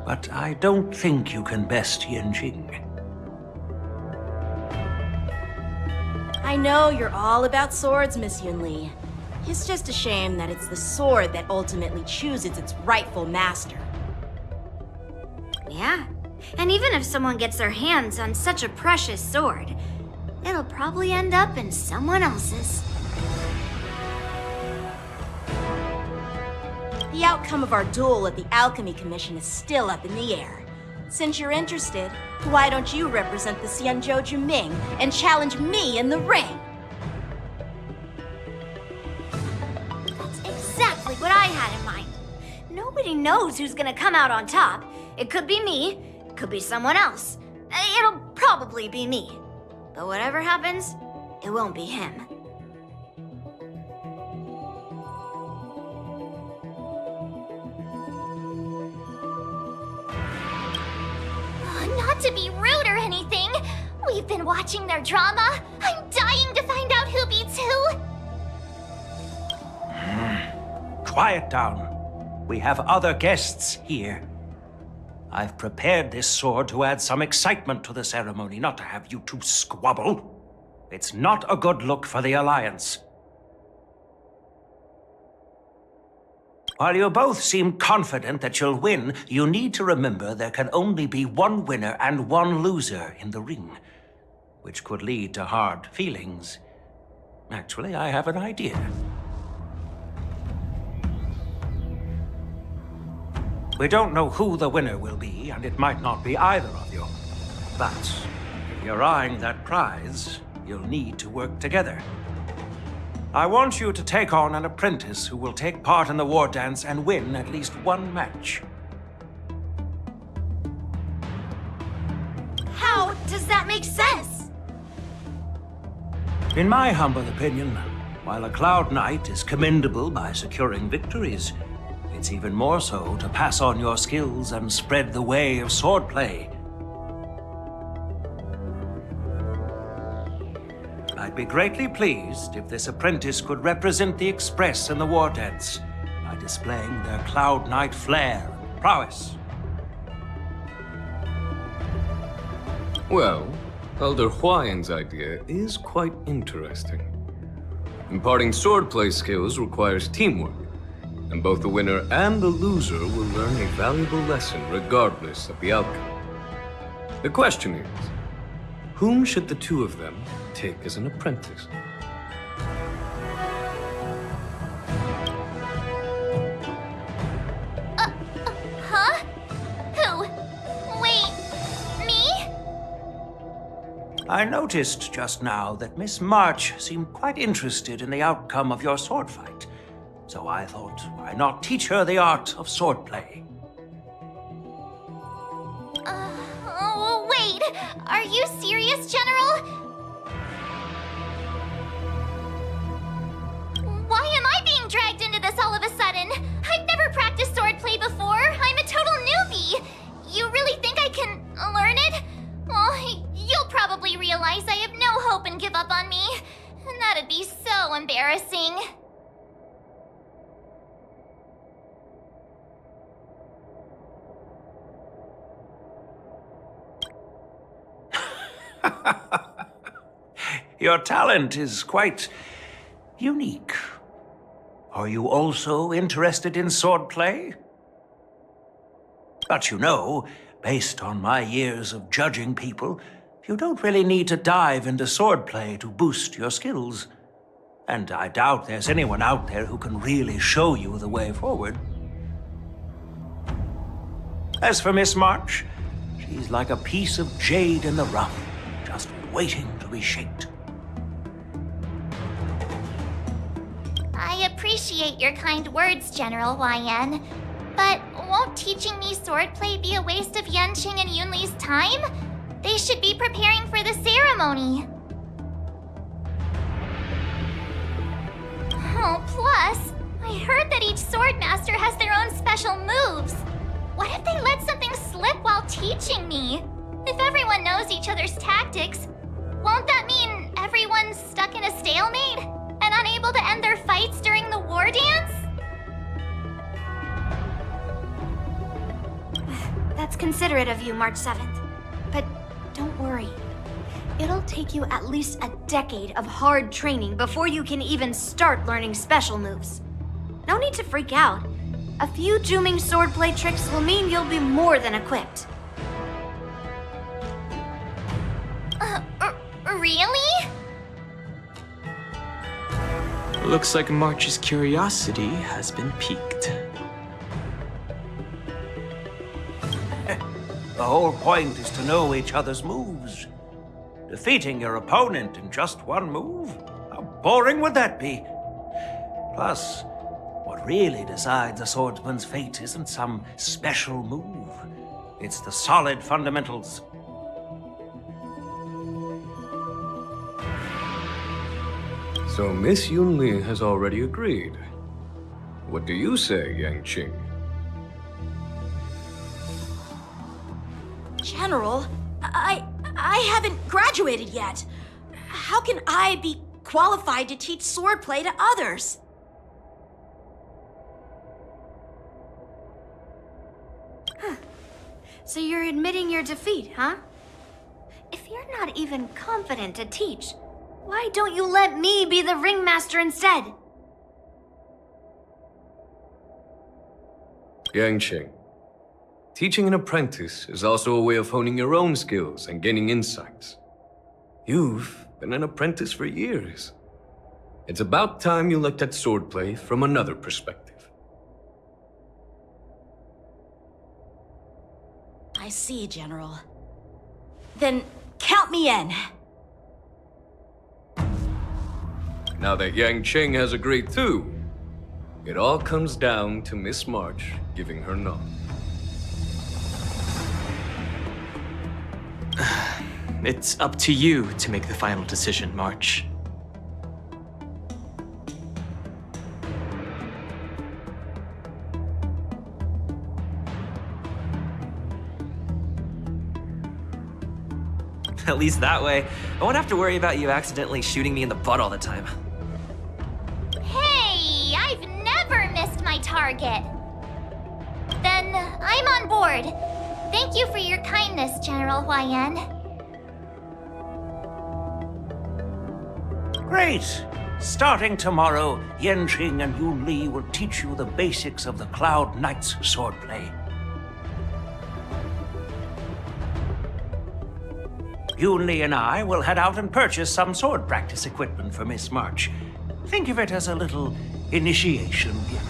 but I don't think you can best yanqing.
I know you're all about swords, Miss Yunli. It's just a shame that it's the sword that ultimately chooses its rightful master.
Yeah, and even if someone gets their hands on such a precious sword, it'll probably end up in someone else's.
The outcome of our duel at the Alchemy Commission is still up in the air. Since you're interested, why don't you represent the Xianzhou Juming and challenge me in the ring?
That's exactly what I had in mind. Nobody knows who's gonna come out on top. It could be me, it could be someone else. It'll probably be me. But whatever happens, it won't be him.
Not to be rude or anything, we've been watching their drama. I'm dying to find out who beats who.
Quiet down. We have other guests here. I've prepared this sword to add some excitement to the ceremony, not to have you two squabble. It's not a good look for the Alliance. While you both seem confident that you'll win, you need to remember there can only be one winner and one loser in the ring, which could lead to hard feelings. Actually, I have an idea. We don't know who the winner will be, and it might not be either of you. But if you're eyeing that prize, you'll need to work together. I want you to take on an apprentice who will take part in the war dance and win at least one match.
How does that make sense?
In my humble opinion, while a Cloud Knight is commendable by securing victories, it's even more so to pass on your skills and spread the way of swordplay. I'd be greatly pleased if this apprentice could represent the Express in the war dance by displaying their Cloud Knight flair and prowess.
Well, Elder Huayan's idea is quite interesting. Imparting swordplay skills requires teamwork, and both the winner and the loser will learn a valuable lesson regardless of the outcome. The question is, whom should the two of them take as an apprentice?
Huh? Who? Wait, me?
I noticed just now that Miss March seemed quite interested in the outcome of your sword fight. So I thought, why not teach her the art of swordplay?
Oh, wait! Are you serious, General? Why am I being dragged into this all of a sudden? I've never practiced swordplay before. I'm a total newbie. You really think I can learn it? Well, you'll probably realize I have no hope and give up on me. And that'd be so embarrassing.
Your talent is quite unique. Are you also interested in swordplay? But you know, based on my years of judging people, you don't really need to dive into swordplay to boost your skills. And I doubt there's anyone out there who can really show you the way forward. As for Miss March, she's like a piece of jade in the rough, just waiting to be shaped.
I appreciate your kind words, General Yan. But won't teaching me swordplay be a waste of Yanqing and Yunli's time? They should be preparing for the ceremony. Oh, plus, I heard that each swordmaster has their own special moves. What if they let something slip while teaching me? If everyone knows each other's tactics, won't that mean everyone's stuck in a stalemate and unable to end their fights during the war dance?
That's considerate of you, March 7th. But don't worry. It'll take you at least a decade of hard training before you can even start learning special moves. No need to freak out. A few Juming swordplay tricks will mean you'll be more than equipped.
Really?
Looks like March's curiosity has been piqued.
whole point is to know each other's moves. Defeating your opponent in just one move? How boring would that be? Plus, what really decides a swordsman's fate isn't some special move. It's the solid fundamentals.
So Miss Yunli has already agreed. What do you say, Yanqing?
General, I haven't graduated yet. How can I be qualified to teach swordplay to others?
So you're admitting your defeat, huh? If you're not even confident to teach, why don't you let me be the ringmaster instead?
Yanqing, teaching an apprentice is also a way of honing your own skills and gaining insights. You've been an apprentice for years. It's about time you looked at swordplay from another perspective.
I see, General. Then count me in.
Now that Yanqing has agreed too, it all comes down to Miss March giving her nod.
It's up to you to make the final decision, March.
At least that way, I won't have to worry about you accidentally shooting me in the butt all the time.
Hey, I've never missed my target. Then I'm on board. Thank you for your kindness, General Huaiyan.
Great! Starting tomorrow, Yanqing and Yunli will teach you the basics of the Cloud Knight's swordplay. Yunli and I will head out and purchase some sword practice equipment for Miss March. Think of it as a little initiation gift.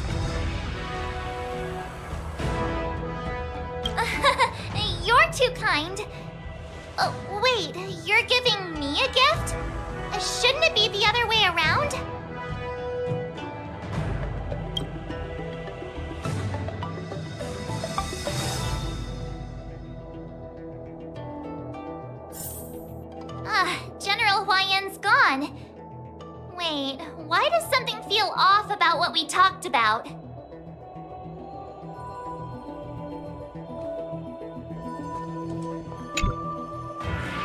You're too kind. Wait, you're giving me a gift? Shouldn't it be the other way around? General Huaiyan's gone. Wait, why does something feel off about what we talked about?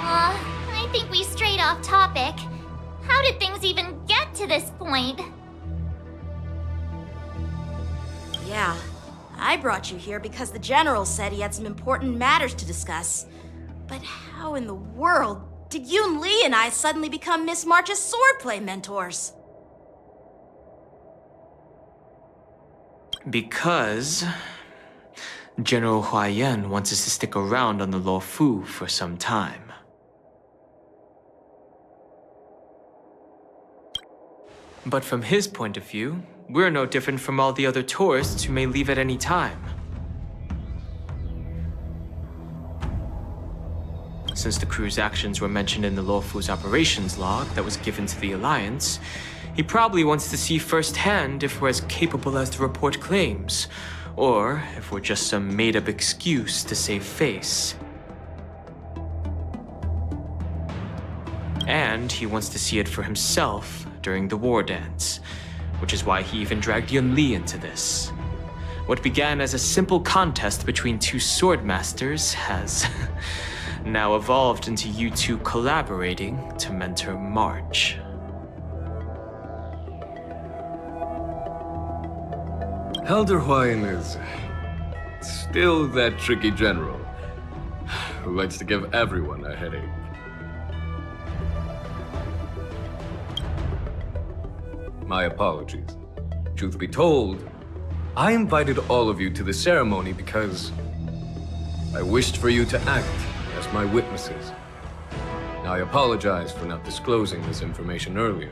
I think we strayed off topic. How did things even get to this point?
Yeah, I brought you here because the General said he had some important matters to discuss. But how in the world did Yunli and I suddenly become Miss March's swordplay mentors?
Because General Huaiyan wants us to stick around on the Luofu for some time. But from his point of view, we're no different from all the other tourists who may leave at any time. Since the crew's actions were mentioned in the Luofu's operations log that was given to the Alliance, he probably wants to see firsthand if we're as capable as the report claims, or if we're just some made-up excuse to save face. And he wants to see it for himself during the Wardance, which is why he even dragged Yunli into this. What began as a simple contest between two swordmasters has now evolved into you two collaborating to mentor March.
Elder Huaiyan is still that tricky general who likes to give everyone a headache. My apologies. Truth be told, I invited all of you to the ceremony because I wished for you to act as my witnesses. I apologize for not disclosing this information earlier.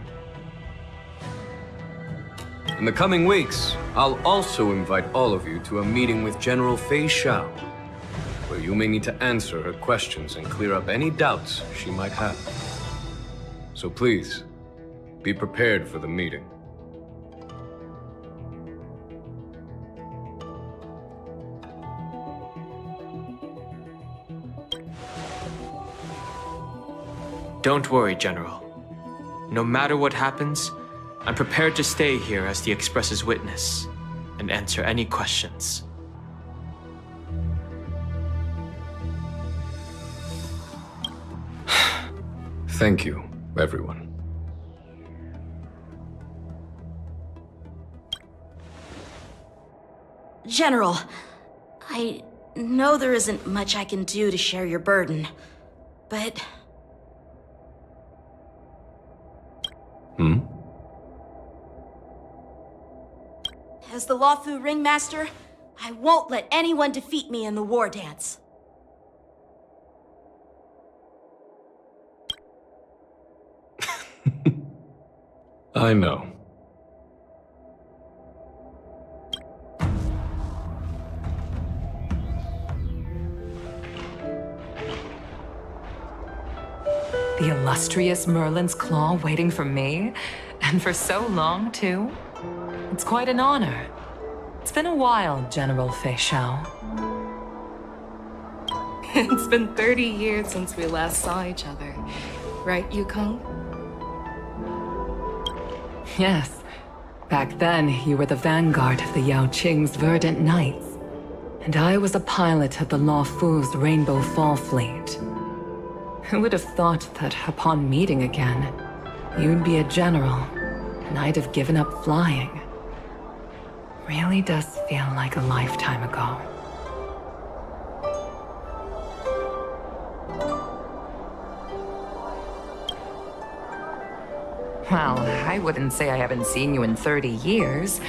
In the coming weeks, I'll also invite all of you to a meeting with General feixiao. where you may need to answer her questions and clear up any doubts she might have. So please, be prepared for the meeting.
Don't worry, General. No matter what happens, I'm prepared to stay here as the Express's witness and answer any questions.
Thank you, everyone.
General, I know there isn't much I can do to share your burden, but... As the Luofu ringmaster, I won't let anyone defeat me in the war dance.
I know.
The illustrious Merlin's Claw waiting for me? And for so long, too? It's quite an honor. It's been a while, General Feixiao. It's been 30 years since we last saw each other. Right, Yukong? Yes. Back then, you were the vanguard of the Yaoqing's Verdant Knights. And I was a pilot of the Luofu's Rainbow Fall Fleet. Who would have thought that upon meeting again, you'd be a general, and I'd have given up flying? Really does feel like a lifetime ago. Well, I wouldn't say I haven't seen you in 30 years.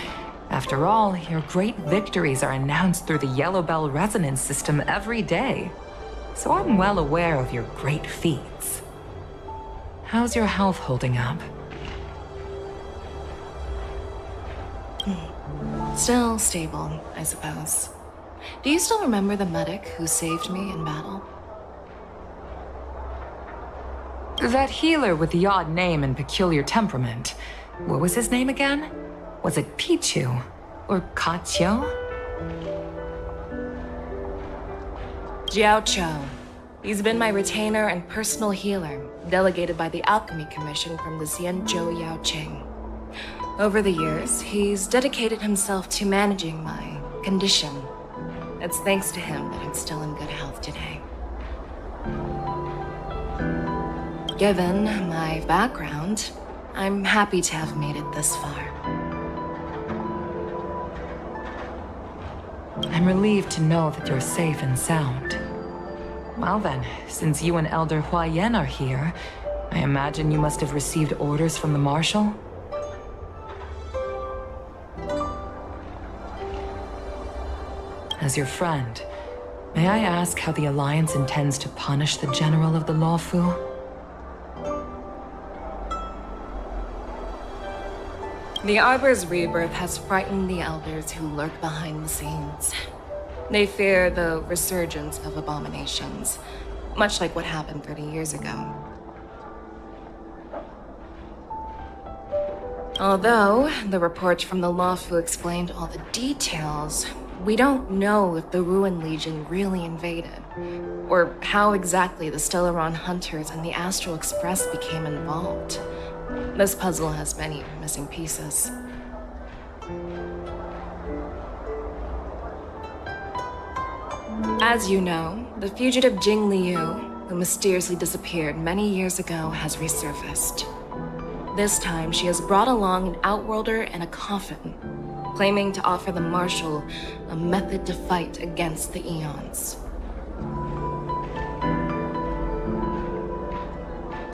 After all, your great victories are announced through the Yellow Bell resonance system every day. So I'm well aware of your great feats. How's your health holding up? Still stable, I suppose. Do you still remember the medic who saved me in battle? That healer with the odd name and peculiar temperament. What was his name again? Was it Pichu? Or Kaqiu? Jiaoqiu. He's been my retainer and personal healer, delegated by the Alchemy Commission from the Xianzhou Luofu. Over the years, he's dedicated himself to managing my condition. It's thanks to him that I'm still in good health today. Given my background, I'm happy to have made it this far. I'm relieved to know that you're safe and sound. Well then, since you and Elder Huayan are here, I imagine you must have received orders from the Marshal? As your friend, may I ask how the Alliance intends to punish the General of the Luofu? The Arbor's rebirth has frightened the elders who lurk behind the scenes. They fear the resurgence of abominations, much like what happened 30 years ago. Although the reports from the Luofu explained all the details, we don't know if the Ruin Legion really invaded, or how exactly the Stellaron Hunters and the Astral Express became involved. This puzzle has many missing pieces. As you know, the fugitive Jingliu, who mysteriously disappeared many years ago, has resurfaced. This time, she has brought along an outworlder and a coffin, claiming to offer the Marshal a method to fight against the Eons.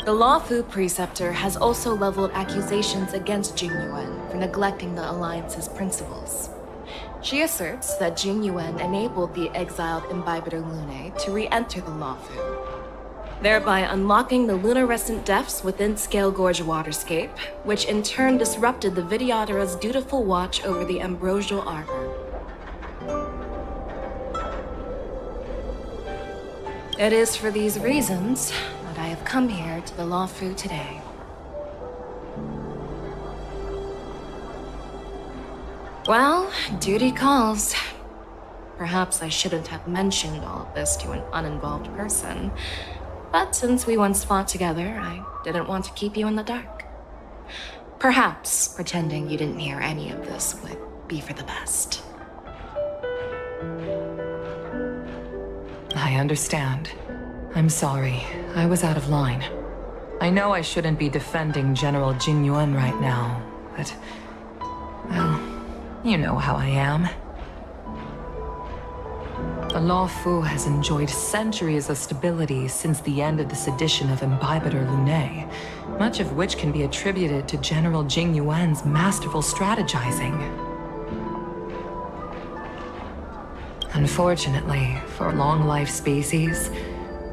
The Luofu Preceptor has also leveled accusations against Jing Yuan for neglecting the Alliance's principles. She asserts that Jing Yuan enabled the exiled Imbibitor Lunae to re-enter the Luofu, thereby unlocking the lunarescent depths within Scale Gorge Waterscape, which in turn disrupted the Videotera's dutiful watch over the Ambrosial Arbor.
It is for these reasons that I have come here to the Luofu today. Well, duty calls. Perhaps I shouldn't have mentioned all of this to an uninvolved person, but since we once fought together, I didn't want to keep you in the dark. Perhaps pretending you didn't hear any of this would be for the best.
I understand. I'm sorry. I was out of line. I know I shouldn't be defending General Jing Yuan right now, but... well, you know how I am. The Luofu has enjoyed centuries of stability since the end of the sedition of Imbibiter Lunae, much of which can be attributed to General Jing Yuan's masterful strategizing. Unfortunately, for long-life species,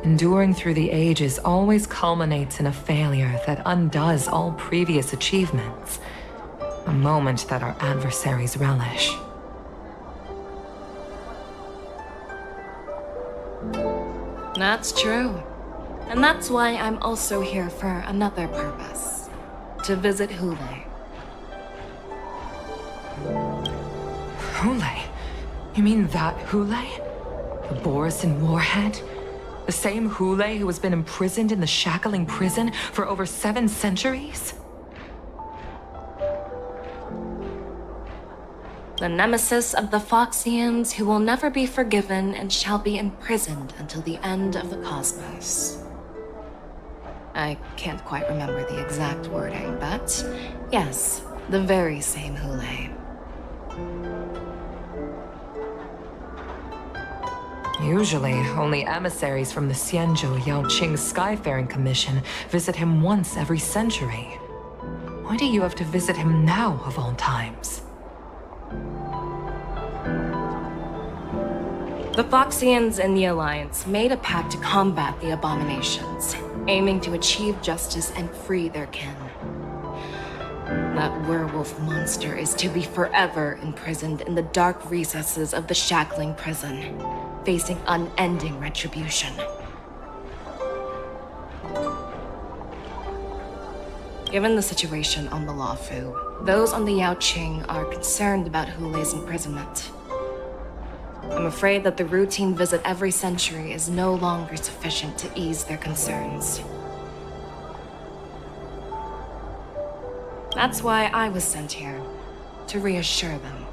enduring through the ages always culminates in a failure that undoes all previous achievements, a moment that our adversaries relish. That's true. And that's why I'm also here for another purpose. To visit Huohuo. Huohuo? You mean that Huohuo? The Borisin warhead? The same Huohuo who has been imprisoned in the shackling prison for over 7 centuries? The nemesis of the Foxians who will never be forgiven and shall be imprisoned until the end of the cosmos. I can't quite remember the exact wording, but yes, the very same Huohuo. Usually, only emissaries from the Xianzhou Yaoqing Skyfaring Commission visit him once every century. Why do you have to visit him now, of all times? The Foxians and the Alliance made a pact to combat the abominations, aiming to achieve justice and free their kin. That werewolf monster is to be forever imprisoned in the dark recesses of the shackling prison, facing unending retribution. Given the situation on the Luofu, those on the Yaoqing are concerned about Huohuo's imprisonment. I'm afraid that the routine visit every century is no longer sufficient to ease their concerns. That's why I was sent here, to reassure them.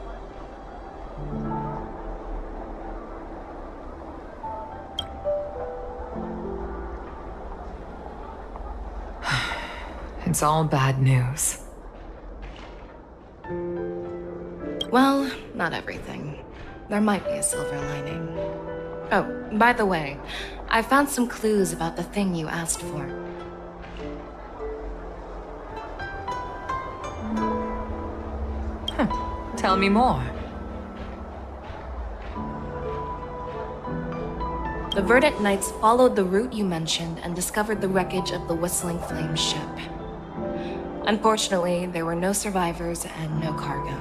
It's all bad news. Well, not everything. There might be a silver lining. Oh, by the way, I found some clues about the thing you asked for. Tell me more. The Verdant Knights followed the route you mentioned and discovered the wreckage of the Whistling Flame ship. Unfortunately, there were no survivors and no cargo.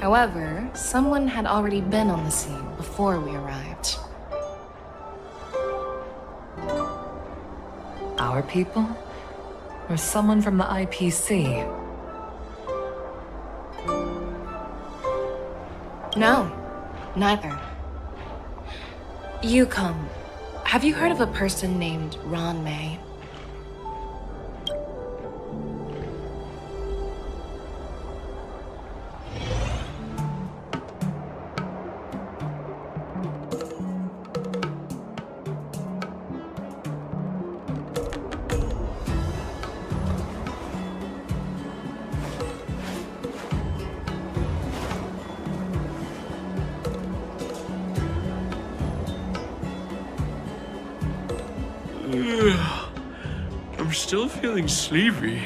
However, someone had already been on the scene before we arrived. Our people? Or someone from the IPC? No, neither. Yukong, have you heard of a person named Ron May?
I'm still feeling sleepy.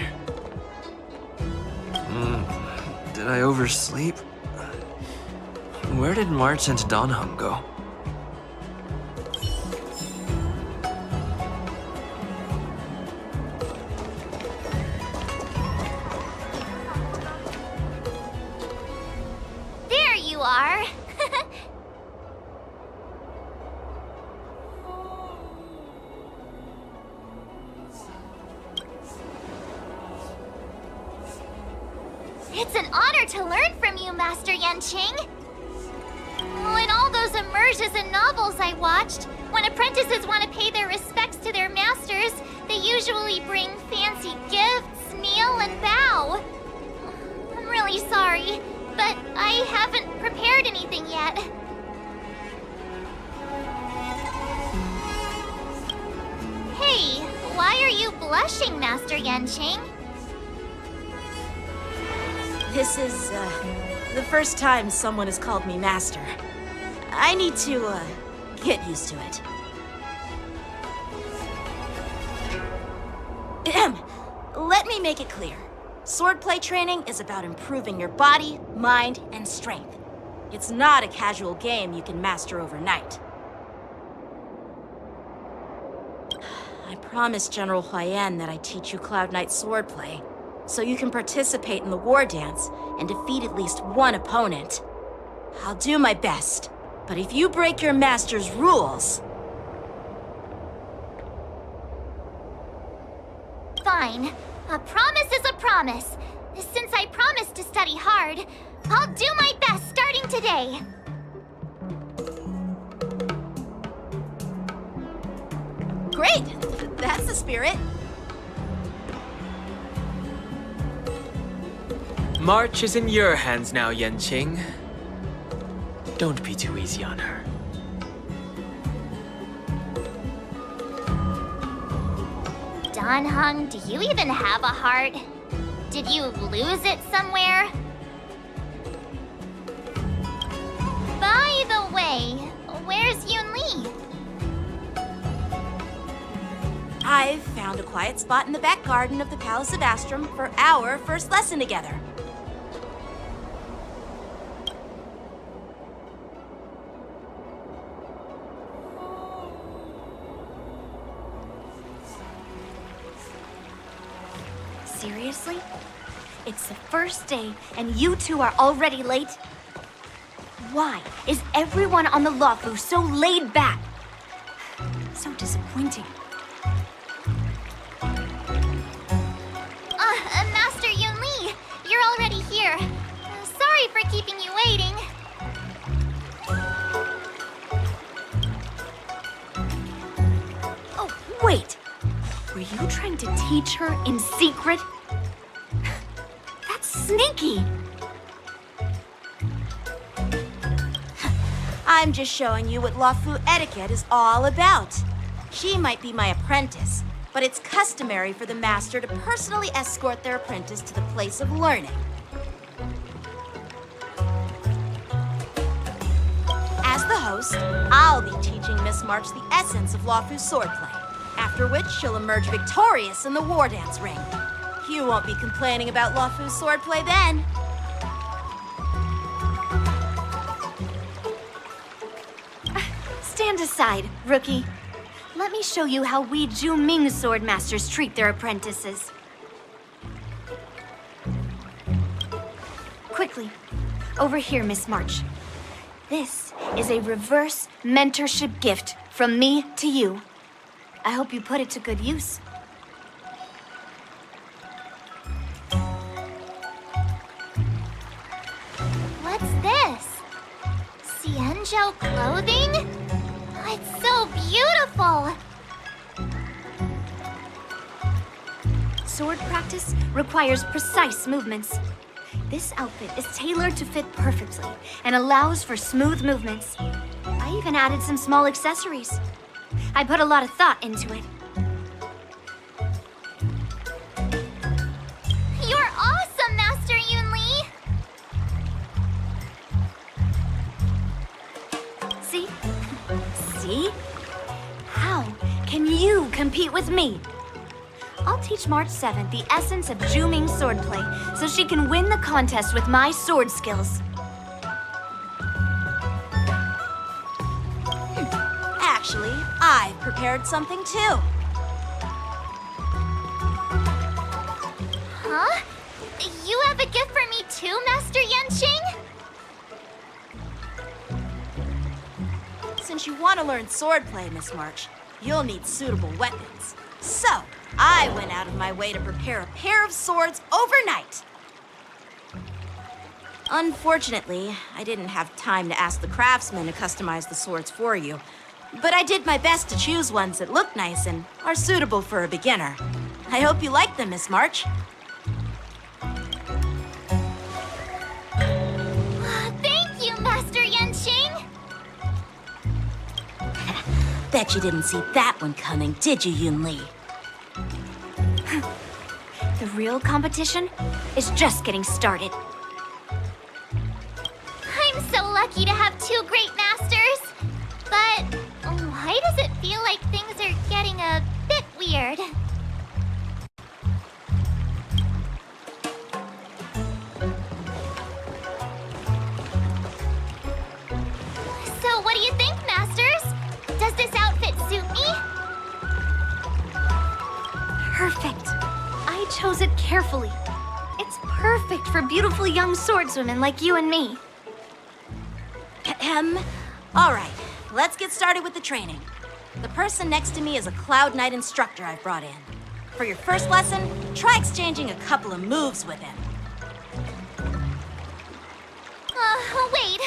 Did I oversleep? Where did March and Donham go?
are. It's an honor to learn from you, Master Yanqing. Oh, in all those immersions and novels I watched, when apprentices want to pay their respects to their masters, they usually bring fancy gifts, kneel, and bow. I'm really sorry, but I haven't prepared anything yet. Hey, why are you blushing, Master Yanqing?
This is, the first time someone has called me master. I need to, get used to it. Ahem. Let me make it clear. Swordplay training is about improving your body, mind, and strength. It's not a casual game you can master overnight. I promised General Huoyan that I'd teach you Cloud Knight swordplay, so you can participate in the war dance and defeat at least one opponent. I'll do my best, but if you break your master's rules...
Fine. A promise is a promise. Since I promised to study hard, I'll do my best starting today.
Great! That's the spirit.
March is in your hands now, Yanqing. Don't be too easy on her.
Danheng, do you even have a heart? Did you lose it somewhere? By the way, where's Yunli?
I've found a quiet spot in the back garden of the Palace of Astrum for our first lesson together.
Seriously? It's the first day, and you two are already late? Why is everyone on the Luofu so laid back? So disappointing.
Master Yunli, you're already here. Sorry for keeping you waiting.
Oh, wait! Were you trying to teach her in secret? That's sneaky!
I'm just showing you what Luofu etiquette is all about. She might be my apprentice, but it's customary for the master to personally escort their apprentice to the place of learning. As the host, I'll be teaching Miss March the essence of Luofu swordplay, after which she'll emerge victorious in the war dance ring. You won't be complaining about Luofu swordplay then.
Stand aside, rookie. Let me show you how we Zhuming swordmasters treat their apprentices. Quickly, over here, Miss March. This is a reverse mentorship gift from me to you. I hope you put it to good use.
What's this? Xianzhou clothing? It's so beautiful!
Sword practice requires precise movements. This outfit is tailored to fit perfectly and allows for smooth movements. I even added some small accessories. I put a lot of thought into it.
You're awesome, Master Yunli!
See? See? How can you compete with me? I'll teach March 7th the essence of Zhuming swordplay so she can win the contest with my sword skills.
Actually, I've prepared something too.
Huh? You have a gift for me too, Master Yanqing?
If you want to learn swordplay, Miss March, you'll need suitable weapons. So, I went out of my way to prepare a pair of swords overnight. Unfortunately, I didn't have time to ask the craftsman to customize the swords for you. But I did my best to choose ones that look nice and are suitable for a beginner. I hope you like them, Miss March.
Thank you, Master Yanqing!
Bet you didn't see that one coming, did you, Yunli?
The real competition is just getting started.
I'm so lucky to have two great masters. But why does it feel like things are getting a bit weird? So what do you think, masters? Does this outfit suit me?
Perfect. I chose it carefully. It's perfect for beautiful young swordswomen like you and me.
All right, let's get started with the training. The person next to me is a Cloud Knight instructor I've brought in. For your first lesson, try exchanging a couple of moves with him.
Wait.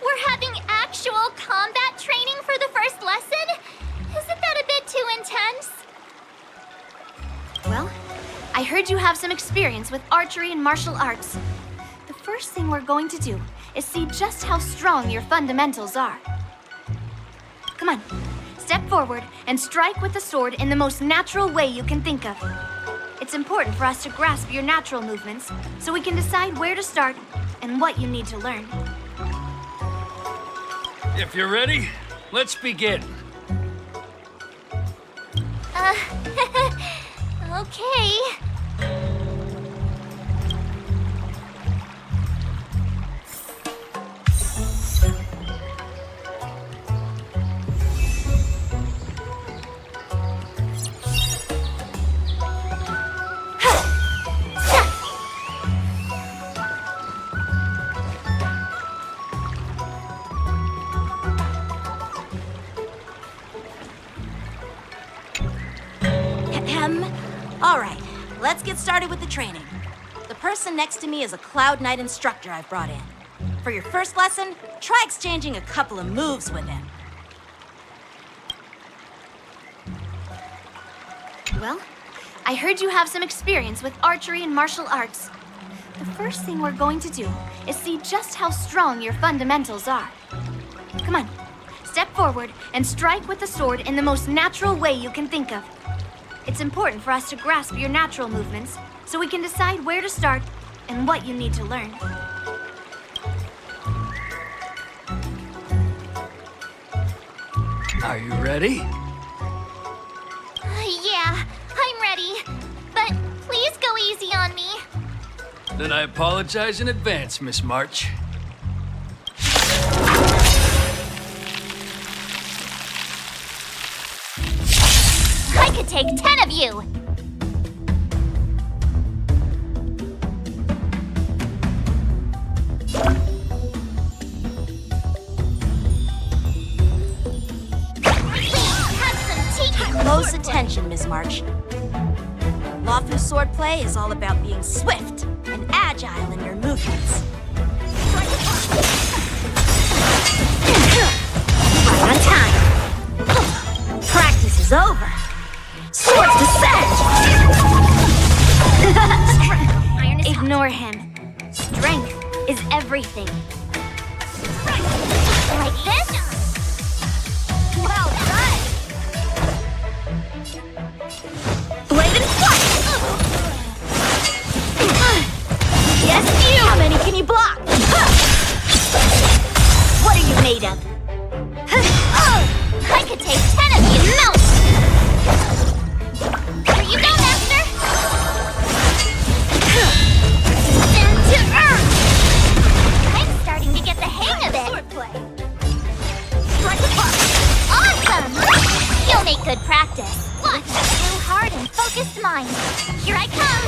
We're having actual combat training for the first lesson? Isn't that a bit too intense?
Well, I heard you have some experience with archery and martial arts. The first thing we're going to do is see just how strong your fundamentals are. Come on, step forward and strike with the sword in the most natural way you can think of. It's important for us to grasp your natural movements so we can decide where to start and what you need to learn.
If you're ready, let's begin.
Okay.
All right, let's get started with the training. The person next to me is a Cloud Knight instructor I've brought in. For your first lesson, try exchanging a couple of moves with him.
Well, I heard you have some experience with archery and martial arts. The first thing we're going to do is see just how strong your fundamentals are. Come on, step forward and strike with the sword in the most natural way you can think of. It's important for us to grasp your natural movements so we can decide where to start and what you need to learn.
Are you ready?
Yeah, I'm ready. But please go easy on me.
Then I apologize in advance, Miss March.
I could take 10 of you!
Pay close attention, Miss March. Luofu swordplay is all about being swift and agile in your movements.
Right on time. Practice is over. Swords descend! Ignore him. Strength is everything.
Like this? Well done!
Blade and flight! Yes, you! How many can you block? What are you made of?
I could take 10 of you! No! Here you go, Master! Into earth! I'm starting to get the hang of it! Awesome! You'll make good practice. Watch a blue heart and focused mind. Here I come!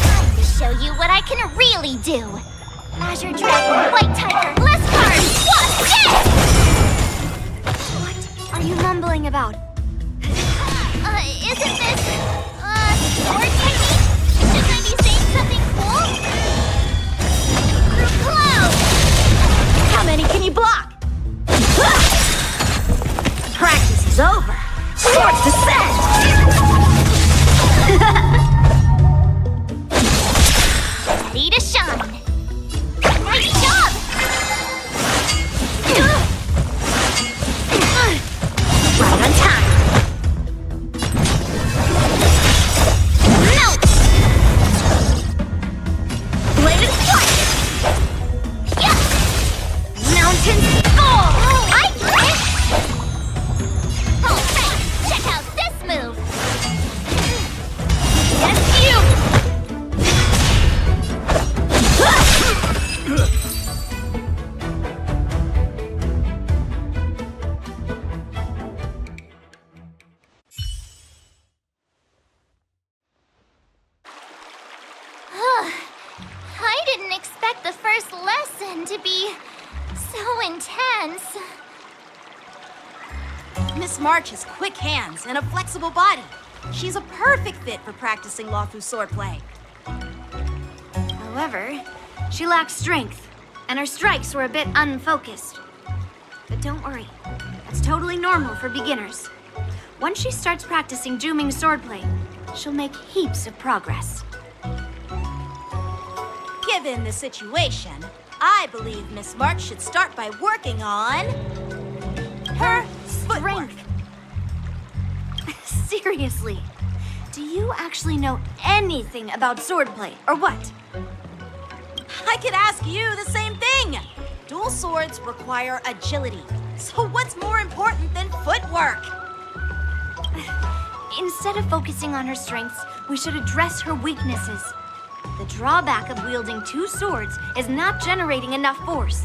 Time to show you what I can really do. Azure Dragon, White Tiger, less cards! Watch this!
you mumbling about?
Isn't this, sword technique? Shouldn't I be saying something cool? Through clouds!
How many can you block? Practice is over. Swords descend!
Ready to shine. Nice job!
Right on time.
Melt!
Bladed flight!
Yeah!
Mountain fall!
I get it! Alright, check out this move!
Yes, you!
I didn't expect the first lesson to be so intense.
Miss March has quick hands and a flexible body. She's a perfect fit for practicing Luofu swordplay.
However, she lacks strength, and her strikes were a bit unfocused. But don't worry, that's totally normal for beginners. Once she starts practicing Juming swordplay, she'll make heaps of progress.
Given the situation, I believe Miss March should start by working on her strength.
Seriously, do you actually know anything about swordplay, or what?
I could ask you the same thing. Dual swords require agility. So what's more important than footwork?
Instead of focusing on her strengths, we should address her weaknesses. The drawback of wielding two swords is not generating enough force.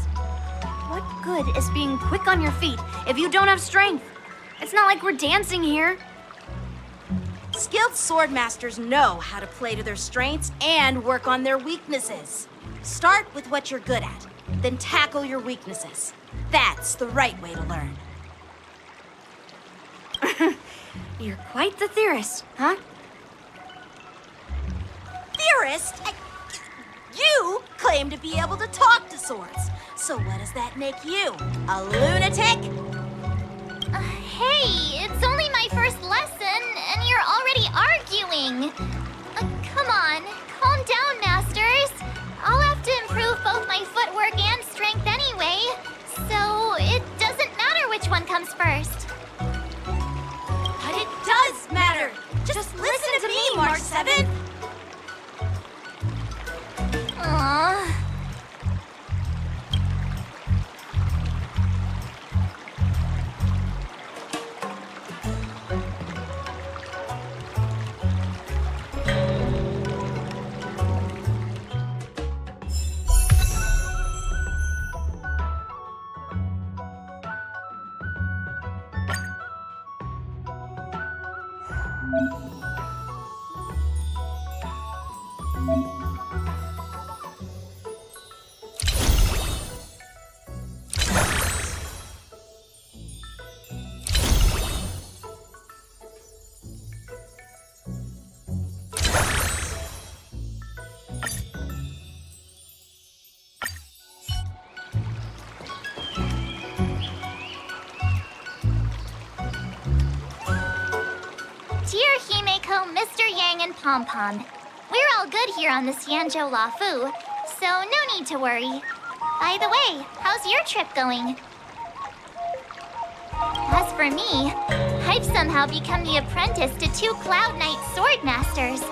What good is being quick on your feet if you don't have strength? It's not like we're dancing here.
Skilled sword masters know how to play to their strengths and work on their weaknesses. Start with what you're good at, then tackle your weaknesses. That's the right way to learn.
You're quite the theorist, huh?
Theorist? You claim to be able to talk to swords. So what does that make you? A lunatic?
Hey, it's only my first lesson, and you're already arguing. Come on, calm down, masters. I'll have to improve both my footwork and strength anyway, so it doesn't matter which one comes first.
But it does matter. Just listen to me, March 7th.
Aww. Dear Himiko, Mr. Yang, and Pom Pom, we're all good here on the Xianzhou Luofu, so no need to worry. By the way, how's your trip going? As for me, I've somehow become the apprentice to 2 Cloud Knight sword masters,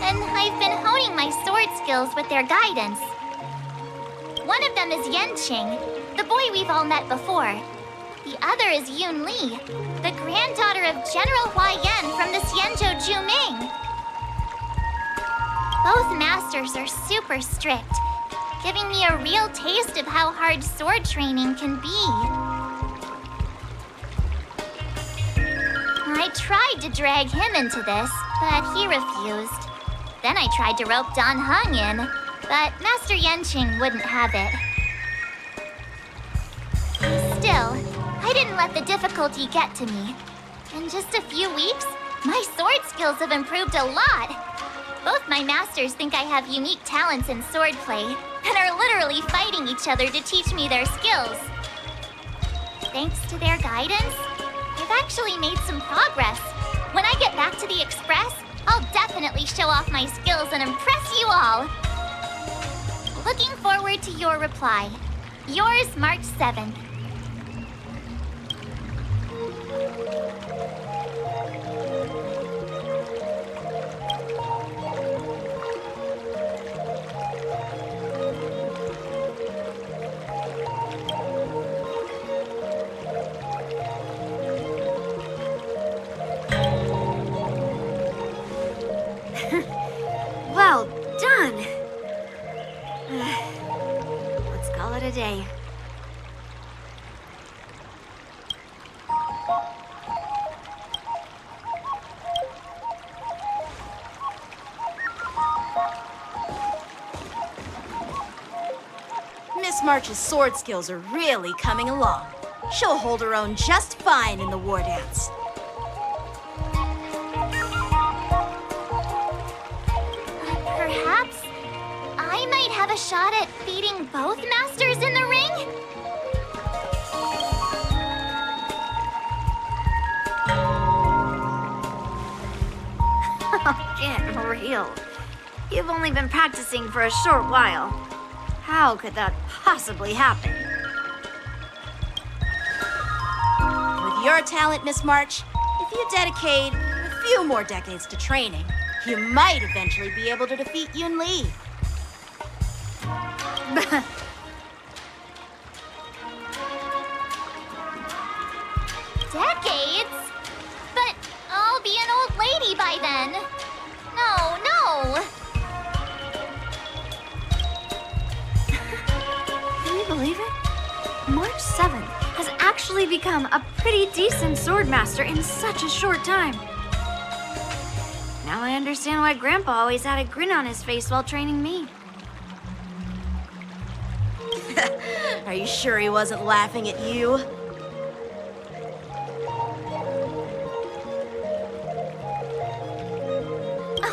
and I've been honing my sword skills with their guidance. One of them is Yanqing, the boy we've all met before. The other is Yunli, the granddaughter of General Yan from the Xianzhou Juming. Both masters are super strict, giving me a real taste of how hard sword training can be. I tried to drag him into this, but he refused. Then I tried to rope Dan Heng in, but Master Yanqing wouldn't have it. Still, I didn't let the difficulty get to me. In just a few weeks, my sword skills have improved a lot. Both my masters think I have unique talents in swordplay, and are literally fighting each other to teach me their skills. Thanks to their guidance, I've actually made some progress. When I get back to the Express, I'll definitely show off my skills and impress you all. Looking forward to your reply. Yours, March 7th.
Well done. Let's call it a day.
Miss March's sword skills are really coming along. She'll hold her own just fine in the Wardance.
Perhaps I might have a shot at beating both masters in the ring?
Get real. You've only been practicing for a short while. How could that possibly happen?
With your talent, Miss March, if you dedicate a few more decades to training, you might eventually be able to defeat Yunli.
Decades? But I'll be an old lady by then. No.
Can you believe it? March 7th has actually become a pretty decent swordmaster in such a short time. Now I understand why Grandpa always had a grin on his face while training me.
Are you sure he wasn't laughing at you?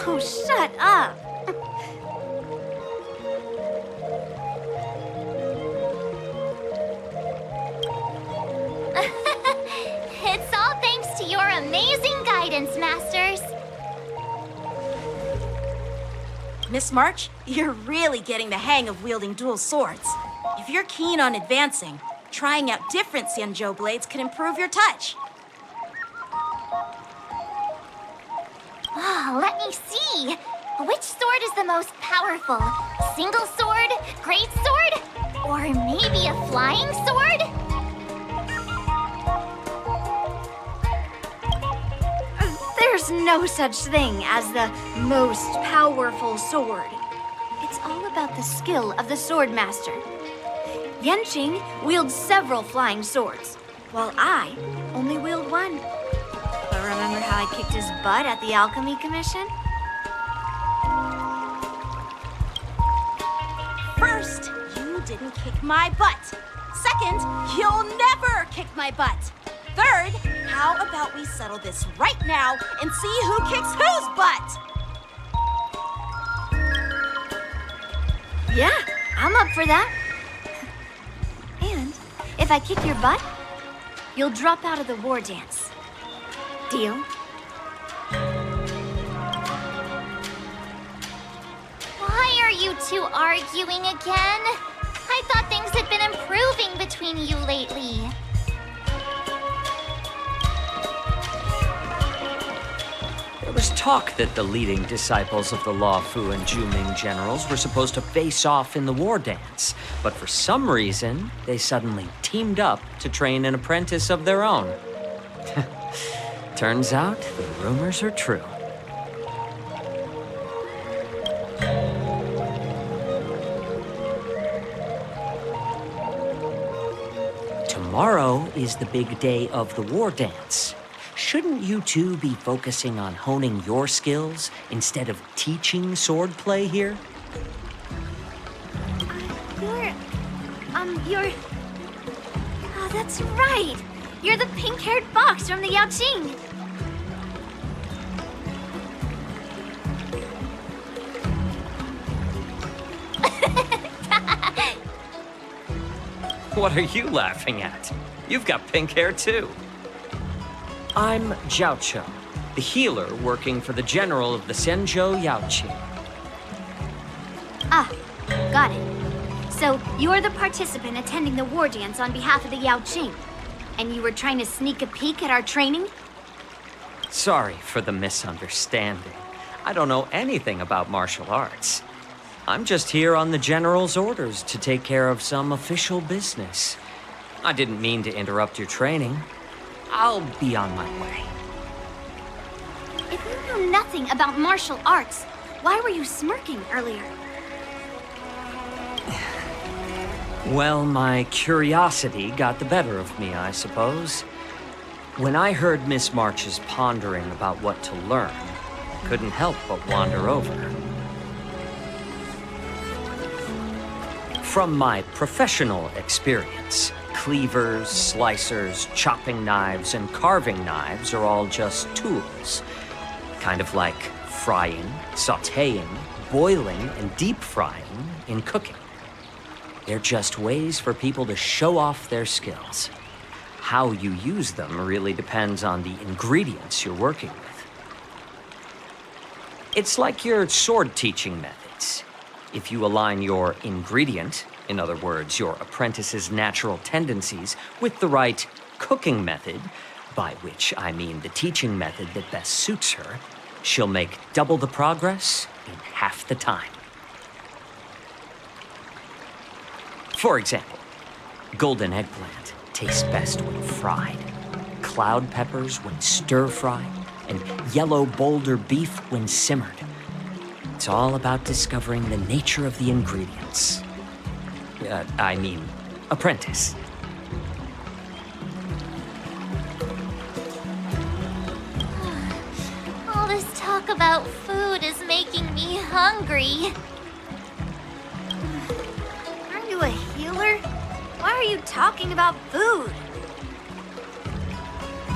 Oh, shut up!
It's all thanks to your amazing guidance, masters.
Miss March, you're really getting the hang of wielding dual swords. If you're keen on advancing, trying out different Xianzhou blades can improve your touch.
Oh, let me see. Which sword is the most powerful? Single sword? Great sword? Or maybe a flying sword?
There's no such thing as the most powerful sword. It's all about the skill of the swordmaster. Yanqing wields several flying swords, while I only wield one. But remember how I kicked his butt at the Alchemy Commission?
First, you didn't kick my butt. Second, you'll never kick my butt. Third, how about we settle this right now and see who kicks whose butt?
Yeah, I'm up for that. And if I kick your butt, you'll drop out of the Wardance. Deal?
Why are you two arguing again? I thought things had been improving between you lately.
There was talk that the leading disciples of the Luofu and Zhuming generals were supposed to face off in the Wardance, but for some reason, they suddenly teamed up to train an apprentice of their own. Turns out, the rumors are true. Tomorrow is the big day of the Wardance. Shouldn't you two be focusing on honing your skills instead of teaching swordplay here?
Oh, that's right. You're the pink-haired fox from the Yaoqing.
What are you laughing at? You've got pink hair too. I'm Jiaoqiu, the healer working for the general of the Xianzhou Yaoqing.
Ah, got it. So, you're the participant attending the war dance on behalf of the Yaoqing. And you were trying to sneak a peek at our training?
Sorry for the misunderstanding. I don't know anything about martial arts. I'm just here on the General's orders to take care of some official business. I didn't mean to interrupt your training. I'll be on my way.
If you knew nothing about martial arts, why were you smirking earlier?
Well, my curiosity got the better of me, I suppose. When I heard Miss March's pondering about what to learn, I couldn't help but wander over. From my professional experience, cleavers, slicers, chopping knives, and carving knives are all just tools. Kind of like frying, sautéing, boiling, and deep frying in cooking. They're just ways for people to show off their skills. How you use them really depends on the ingredients you're working with. It's like your sword teaching methods. If you align your ingredient, in other words, your apprentice's natural tendencies, with the right cooking method, by which I mean the teaching method that best suits her, she'll make double the progress in half the time. For example, golden eggplant tastes best when fried, cloud peppers when stir-fried, and yellow boulder beef when simmered. It's all about discovering the nature of the ingredients. Apprentice.
All this talk about food is making me hungry.
Aren't you a healer? Why are you talking about food?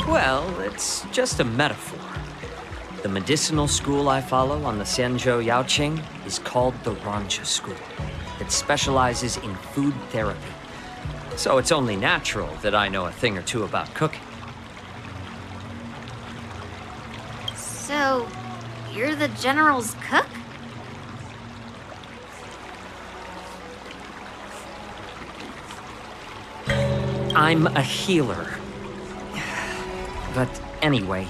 Well, it's just a metaphor. The medicinal school I follow on the Xianzhou Yaoqing is called the Rancha School. It specializes in food therapy. So it's only natural that I know a thing or two about cooking.
So, you're the General's cook?
I'm a healer. But anyway,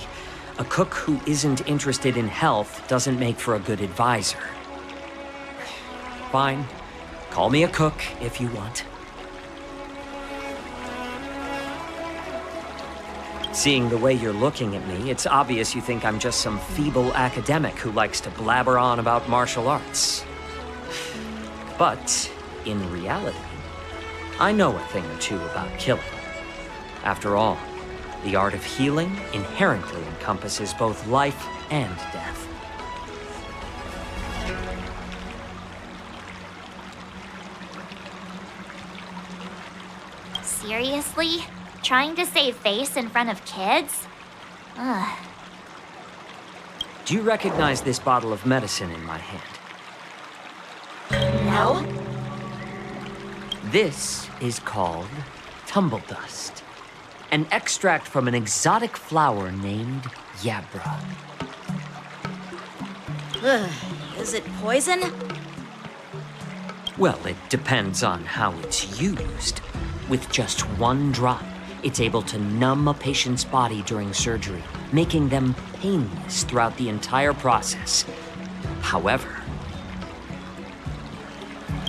a cook who isn't interested in health doesn't make for a good advisor. Fine. Call me a cook if you want. Seeing the way you're looking at me, it's obvious you think I'm just some feeble academic who likes to blabber on about martial arts. But, in reality, I know a thing or two about killing. After all, the art of healing inherently encompasses both life and death.
Seriously? Trying to save face in front of kids? Ugh.
Do you recognize this bottle of medicine in my hand?
No?
This is called tumble dust, an extract from an exotic flower named Yabra.
Ugh, is it poison?
Well, it depends on how it's used. With just one drop, it's able to numb a patient's body during surgery, making them painless throughout the entire process. However,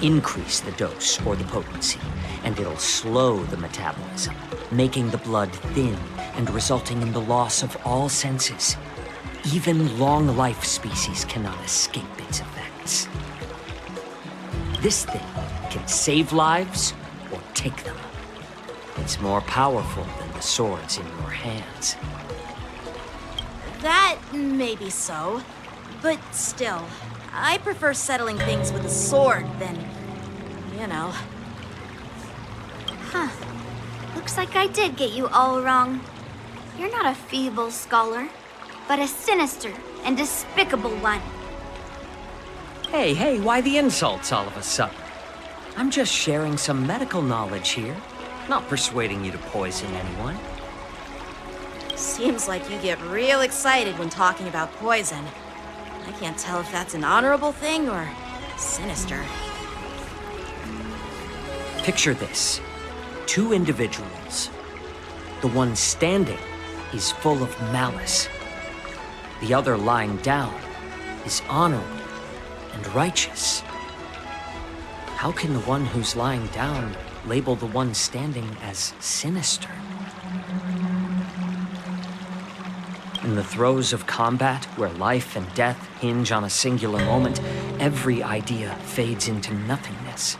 increase the dose or the potency, and it'll slow the metabolism, making the blood thin and resulting in the loss of all senses. Even long-life species cannot escape its effects. This thing can save lives or take them. It's more powerful than the swords in your hands.
That may be so, but still, I prefer settling things with a sword than, you know.
Huh. Looks like I did get you all wrong. You're not a feeble scholar, but a sinister and despicable one.
Hey, why the insults all of a sudden? I'm just sharing some medical knowledge here, not persuading you to poison anyone.
Seems like you get real excited when talking about poison. I can't tell if that's an honorable thing or sinister.
Picture this. 2 individuals. The one standing is full of malice. The other lying down is honorable and righteous. How can the one who's lying down label the one standing as sinister? In the throes of combat, where life and death hinge on a singular moment, every idea fades into nothingness.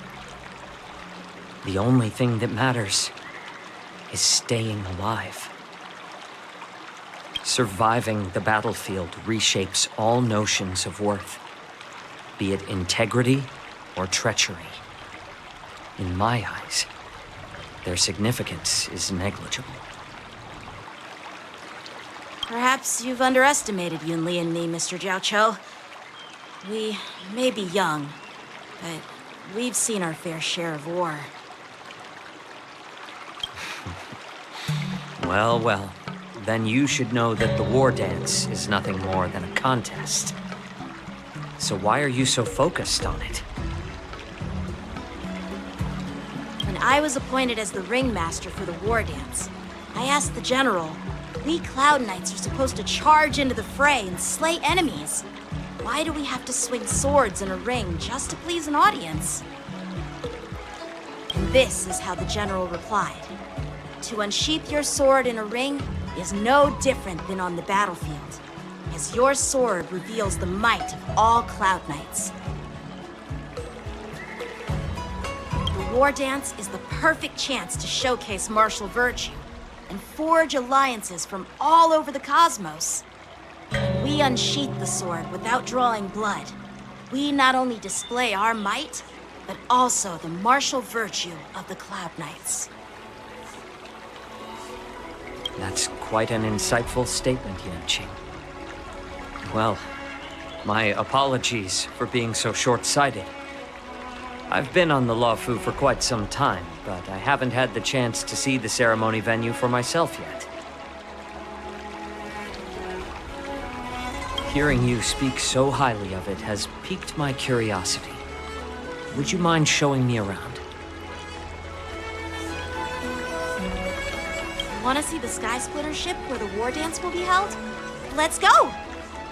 The only thing that matters is staying alive. Surviving the battlefield reshapes all notions of worth, be it integrity or treachery. In my eyes, their significance is negligible.
Perhaps you've underestimated Yunli and me, Mr. Jiaoqiu. We may be young, but we've seen our fair share of war.
Well, then you should know that the war dance is nothing more than a contest. So why are you so focused on it?
When I was appointed as the ringmaster for the war dance, I asked the general, we Cloud Knights are supposed to charge into the fray and slay enemies. Why do we have to swing swords in a ring just to please an audience? And this is how the general replied. To unsheath your sword in a ring is no different than on the battlefield, as your sword reveals the might of all Cloud Knights. The war dance is the perfect chance to showcase martial virtue and forge alliances from all over the cosmos. When we unsheath the sword without drawing blood, we not only display our might, but also the martial virtue of the Cloud Knights.
That's quite an insightful statement, Yanqing. Well, my apologies for being so short-sighted. I've been on the Luofu for quite some time, but I haven't had the chance to see the ceremony venue for myself yet. Hearing you speak so highly of it has piqued my curiosity. Would you mind showing me around?
Want to see the Sky Splitter ship where the war dance will be held? Let's go!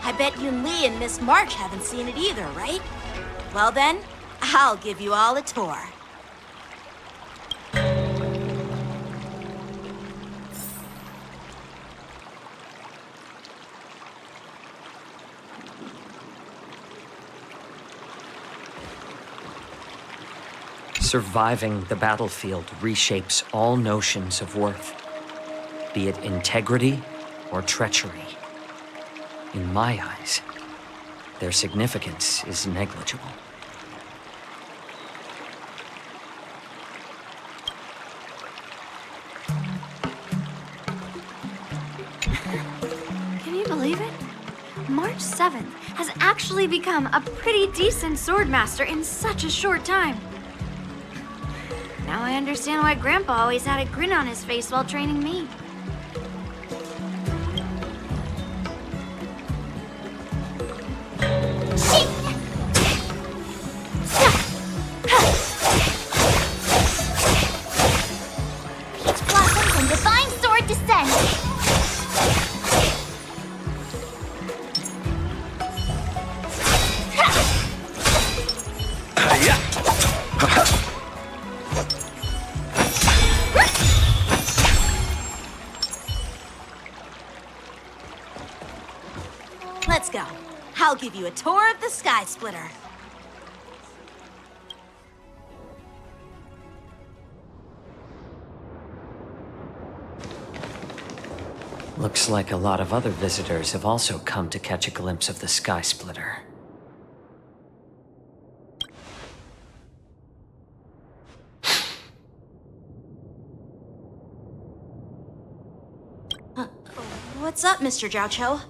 I bet Yunli and Miss March haven't seen it either, right? Well then, I'll give you all a tour.
Surviving the battlefield reshapes all notions of worth, be it integrity or treachery. In my eyes, their significance is negligible.
Can you believe it? March 7th has actually become a pretty decent swordmaster in such a short time. Now I understand why Grandpa always had a grin on his face while training me.
Peach blossoms and divine sword descend.
Let's go. I'll give you a tour of the Sky Splitter.
Looks like a lot of other visitors have also come to catch a glimpse of the Sky Splitter.
What's up, Mr. Jiaoqiu?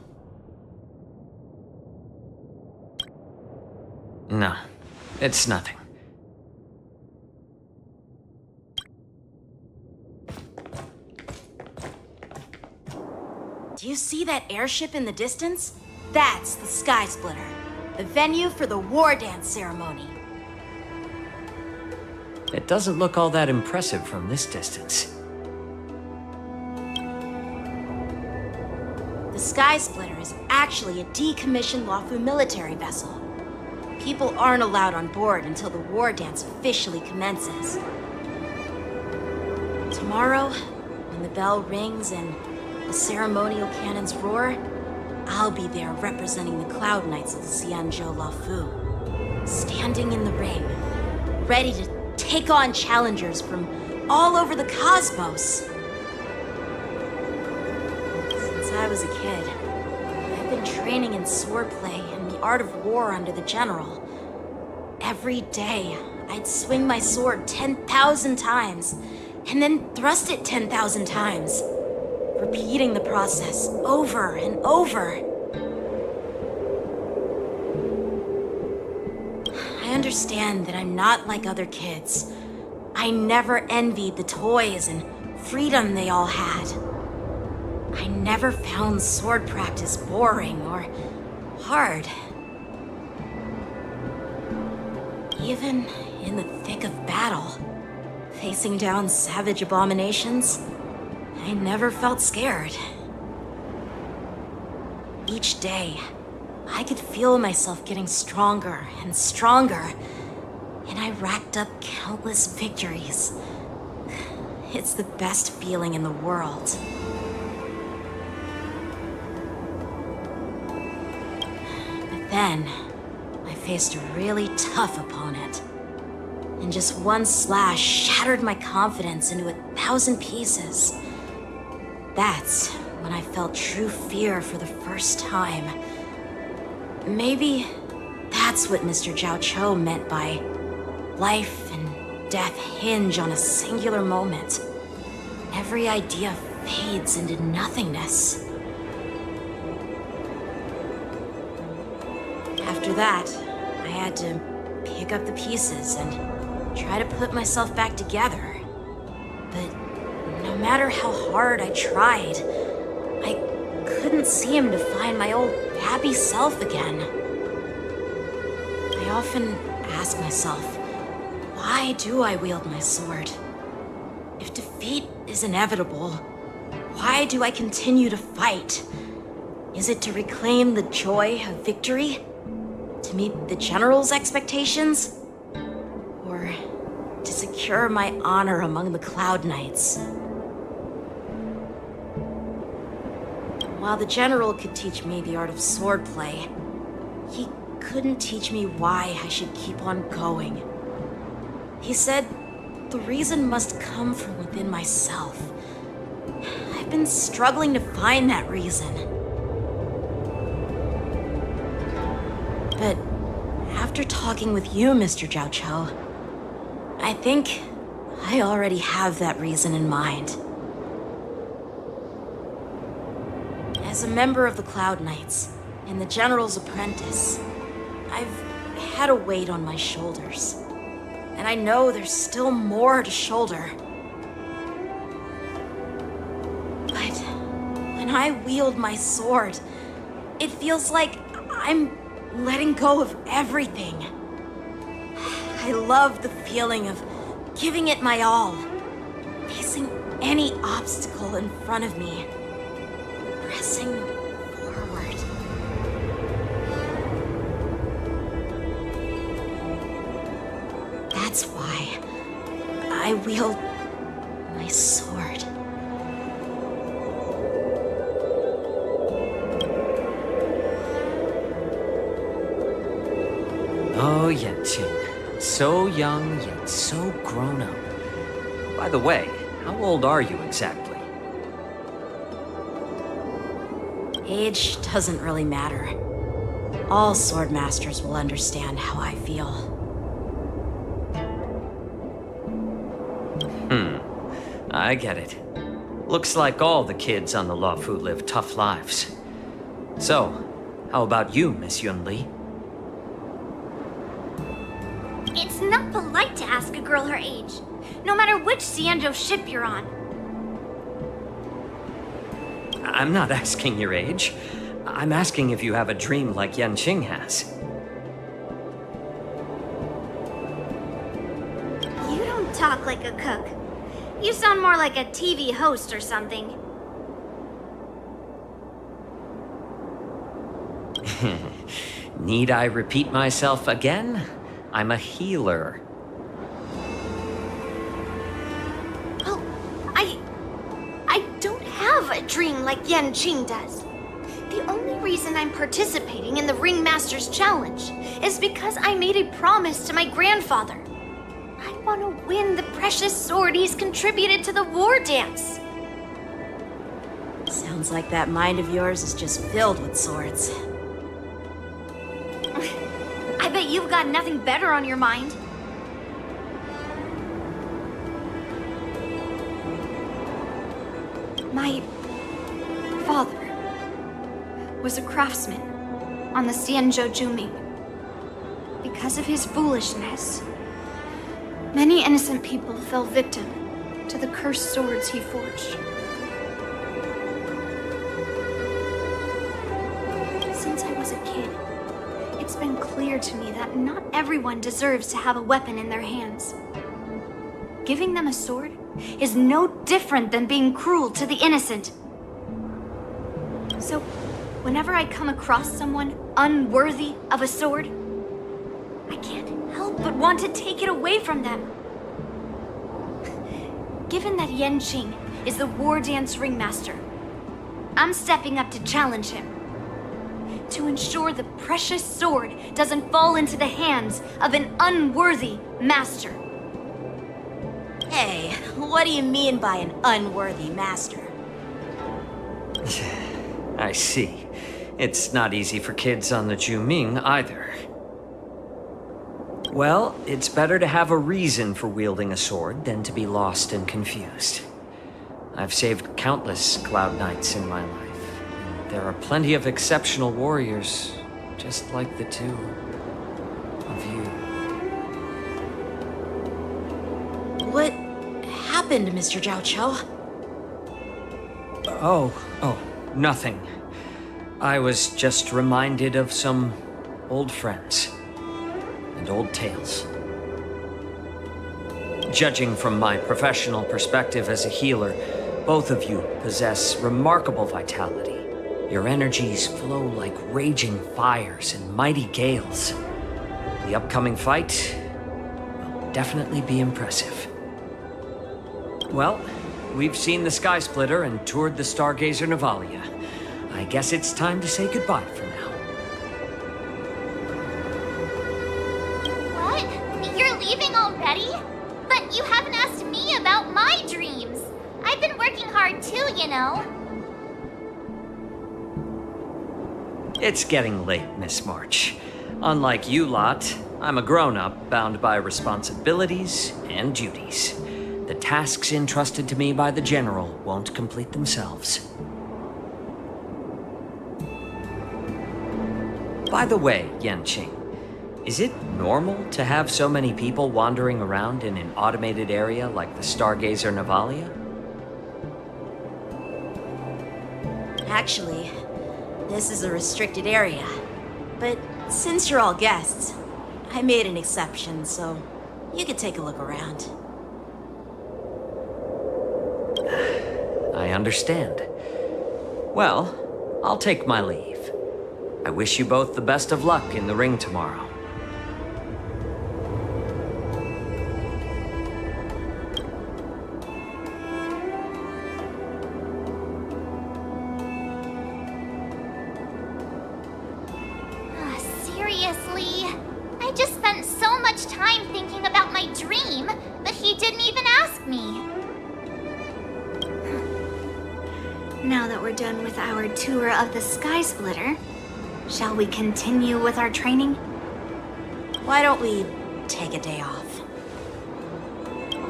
No, it's nothing.
Do you see that airship in the distance? That's the Sky Splitter, the venue for the Wardance ceremony.
It doesn't look all that impressive from this distance.
The Sky Splitter is actually a decommissioned Luofu military vessel. People aren't allowed on board until the Wardance officially commences. Tomorrow, when the bell rings and the ceremonial cannons roar, I'll be there representing the Cloud Knights of the Xianzhou Luofu, standing in the ring, ready to take on challengers from all over the cosmos. Since I was a kid, I've been training in swordplay and the art of war under the general. Every day, I'd swing my sword 10,000 times, and then thrust it 10,000 times, repeating the process over and over. I understand that I'm not like other kids. I never envied the toys and freedom they all had. I never found sword practice boring or hard. Even in the thick of battle, facing down savage abominations, I never felt scared. Each day, I could feel myself getting stronger and stronger, and I racked up countless victories. It's the best feeling in the world. But then, I faced a really tough opponent, and just one slash shattered my confidence into 1,000 pieces. That's when I felt true fear for the first time. Maybe that's what Mr. Jiaoqiu meant by life and death hinge on a singular moment. Every idea fades into nothingness. After that, I had to pick up the pieces and try to put myself back together. But no matter how hard I tried, I couldn't seem to find my old happy self again. I often ask myself, why do I wield my sword? If defeat is inevitable, why do I continue to fight? Is it to reclaim the joy of victory? To meet the general's expectations? Or to secure my honor among the Cloud Knights? While the general could teach me the art of swordplay, he couldn't teach me why I should keep on going. He said the reason must come from within myself. I've been struggling to find that reason. But after talking with you, Mr. Jiaoqiu, I think I already have that reason in mind. As a member of the Cloud Knights and the General's apprentice, I've had a weight on my shoulders. And I know there's still more to shoulder. But when I wield my sword, it feels like I'm letting go of everything. I love the feeling of giving it my all, facing any obstacle in front of me, pressing forward. That's why I wield my sword.
Oh, Yanqing. So young, yet so grown up. By the way, how old are you exactly?
Age doesn't really matter. All sword masters will understand how I feel.
I get it. Looks like all the kids on the Luofu live tough lives. So, how about you, Miss Yunli?
It's not polite to ask a girl her age, no matter which Xianzhou ship you're on.
I'm not asking your age. I'm asking if you have a dream like Yanqing has.
You don't talk like a cook. You sound more like a TV host or something.
Need I repeat myself again? I'm a healer.
Well, I don't have a dream like Yanqing does. The only reason I'm participating in the Ringmaster's Challenge is because I made a promise to my grandfather. I want to win the precious sword he's contributed to the Wardance.
Sounds like that mind of yours is just filled with swords.
I bet you've got nothing better on your mind. My father was a craftsman on the Xianzhou Juming. Because of his foolishness, many innocent people fell victim to the cursed swords he forged. Since I was a kid, it's been clear to me that not everyone deserves to have a weapon in their hands. Giving them a sword is no different than being cruel to the innocent. So, whenever I come across someone unworthy of a sword, I can't help but want to take it away from them. Given that Yanqing is the Wardance Ringmaster, I'm stepping up to challenge him. To ensure the precious sword doesn't fall into the hands of an unworthy master.
Hey, what do you mean by an unworthy master?
I see. It's not easy for kids on the Juming either. Well, it's better to have a reason for wielding a sword than to be lost and confused. I've saved countless Cloud Knights in my life. There are plenty of exceptional warriors, just like the two of you.
What happened, Mr. Jiaoqiu?
Oh, nothing. I was just reminded of some old friends and old tales. Judging from my professional perspective as a healer, both of you possess remarkable vitality. Your energies flow like raging fires and mighty gales. The upcoming fight will definitely be impressive. Well, we've seen the Sky Splitter and toured the Stargazer Navalia. I guess it's time to say goodbye for now.
What? You're leaving already? But you haven't asked me about my dreams. I've been working hard too, you know.
It's getting late, Miss March. Unlike you lot, I'm a grown-up bound by responsibilities and duties. The tasks entrusted to me by the General won't complete themselves. By the way, Yanqing, is it normal to have so many people wandering around in an automated area like the Stargazer Navalia?
Actually, this is a restricted area. But since you're all guests, I made an exception, so you could take a look around.
I understand. Well, I'll take my leave. I wish you both the best of luck in the ring tomorrow.
Seriously? I just spent so much time thinking about my dream, but he didn't even ask me.
Now that we're done with our tour of the Sky Splitter, shall we continue with our training?
Why don't we take a day off?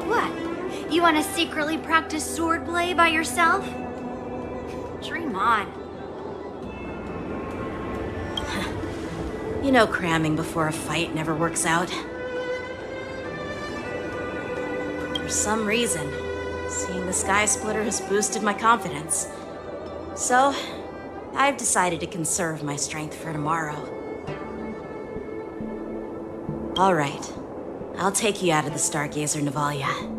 What? You want to secretly practice swordplay by yourself? Dream on.
You know cramming before a fight never works out. For some reason, seeing the Sky Splitter has boosted my confidence. So, I've decided to conserve my strength for tomorrow. All right. I'll take you out of the Stargazer Navalia.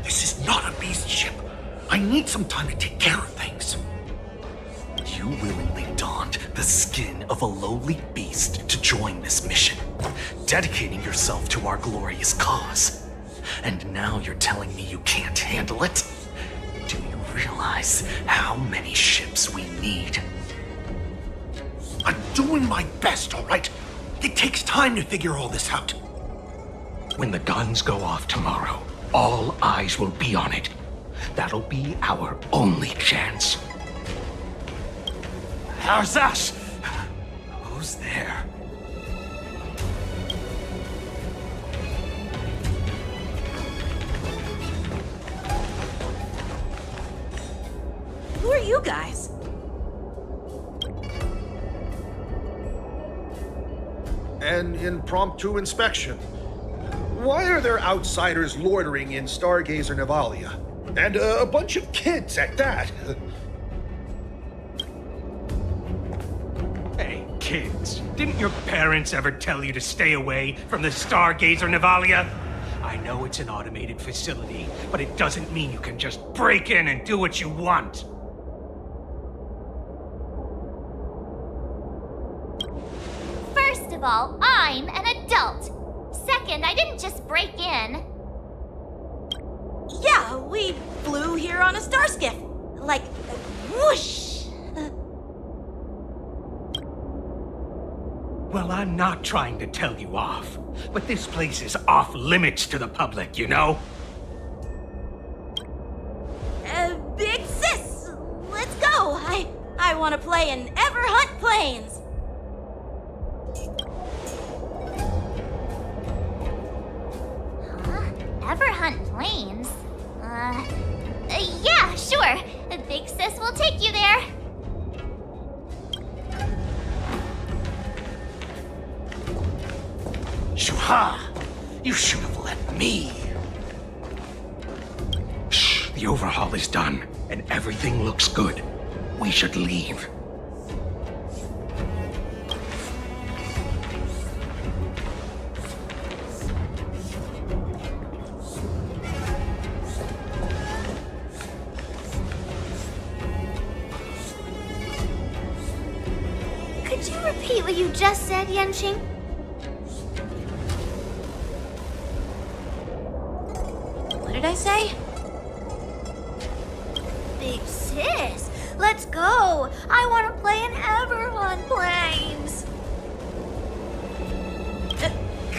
This is not a beast ship. I need some time to take care of things. You willingly donned the skin of a lowly beast to join this mission, dedicating yourself to our glorious cause. And now you're telling me you can't handle it? Do you realize how many ships we need? I'm doing my best, all right? It takes time to figure all this out. When the guns go off tomorrow, all eyes will be on it. That'll be our only chance. How's that? Who's there?
Who are you guys?
An impromptu inspection. Why are there outsiders loitering in Stargazer Navalia? And a bunch of kids at that.
Hey, kids, didn't your parents ever tell you to stay away from the Stargazer Navalia? I know it's an automated facility, but it doesn't mean you can just break in and do what you want.
First of all, I'm an adult. Second, I didn't just break in.
Yeah, we flew here on a star skiff. Like, whoosh!
Well, I'm not trying to tell you off, but this place is off limits to the public, you know?
Big sis, let's go. I want to play in Ever Hunt Planes.
Ever hunt planes? Yeah, sure. Big Sis will take you there.
Shuha! You should have let me. Shh, the overhaul is done, and everything looks good. We should leave.
Could you repeat what you just said, Yanqing?
What did I say?
Big sis, let's go. I want to play in Ever Hunt Planes.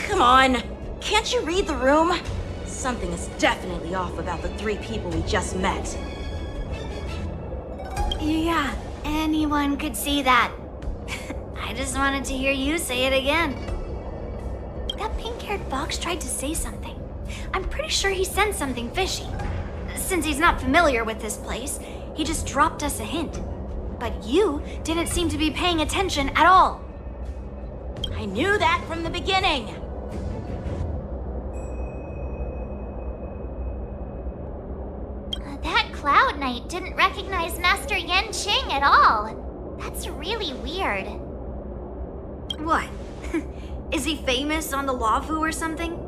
Come on. Can't you read the room? Something is definitely off about the 3 people we just met.
Yeah, anyone could see that. I just wanted to hear you say it again. That pink-haired fox tried to say something. I'm pretty sure he sensed something fishy. Since he's not familiar with this place, he just dropped us a hint. But you didn't seem to be paying attention at all.
I knew that from the beginning.
That Cloud Knight didn't recognize Master Yanqing at all. That's really weird.
What? Is he famous on the Luofu or something?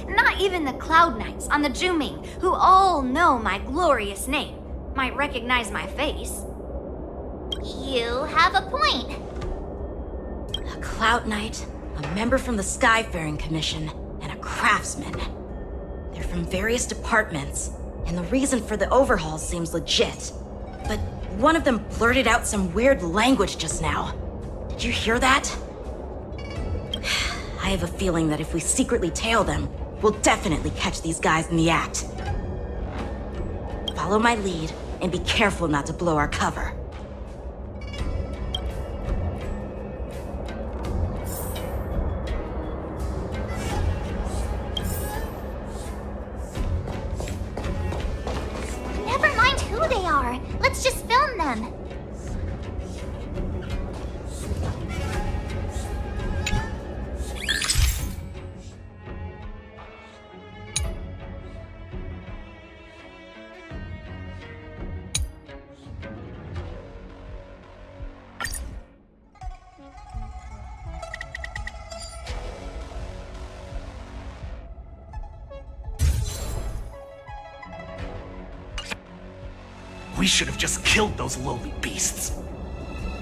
Not even the Cloud Knights on the Juming, who all know my glorious name. might recognize my face.
You have a point.
A Cloud Knight, a member from the Skyfaring Commission, and a craftsman. They're from various departments, and the reason for the overhaul seems legit. But one of them blurted out some weird language just now. Did you hear that? I have a feeling that if we secretly tail them, we'll definitely catch these guys in the act. Follow my lead, and be careful not to blow our cover.
Never mind who they are. Let's just film them.
We should have just killed those lowly beasts.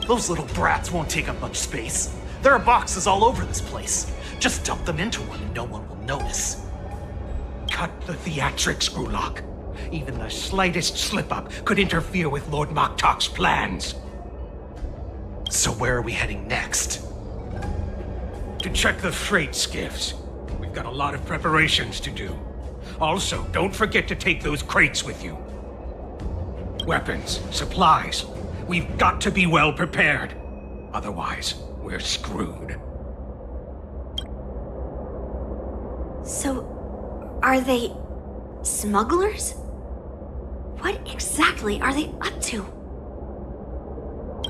Those little brats won't take up much space. There are boxes all over this place. Just dump them into one and no one will notice.
Cut the theatrics, Gulak. Even the slightest slip-up could interfere with Lord Moktok's plans.
So where are we heading next?
To check the freight skiffs. We've got a lot of preparations to do. Also, don't forget to take those crates with you. Weapons, supplies. We've got to be well prepared. Otherwise, we're screwed.
So, are they smugglers? What exactly are they up to?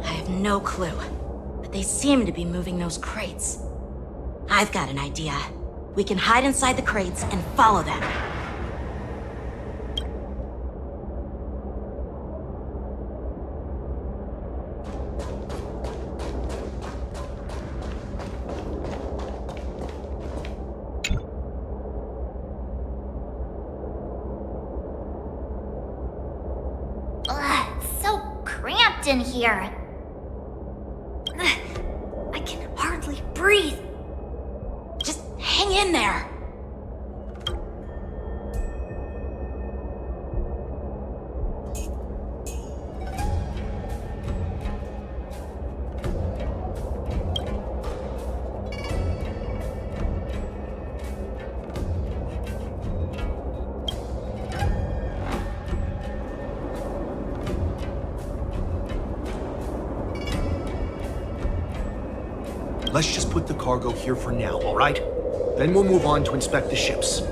I have no clue, but they seem to be moving those crates. I've got an idea. We can hide inside the crates and follow them.
In here.
I can hardly breathe.
Just hang in there.
Let's just put the cargo here for now, all right? Then we'll move on to inspect the ships.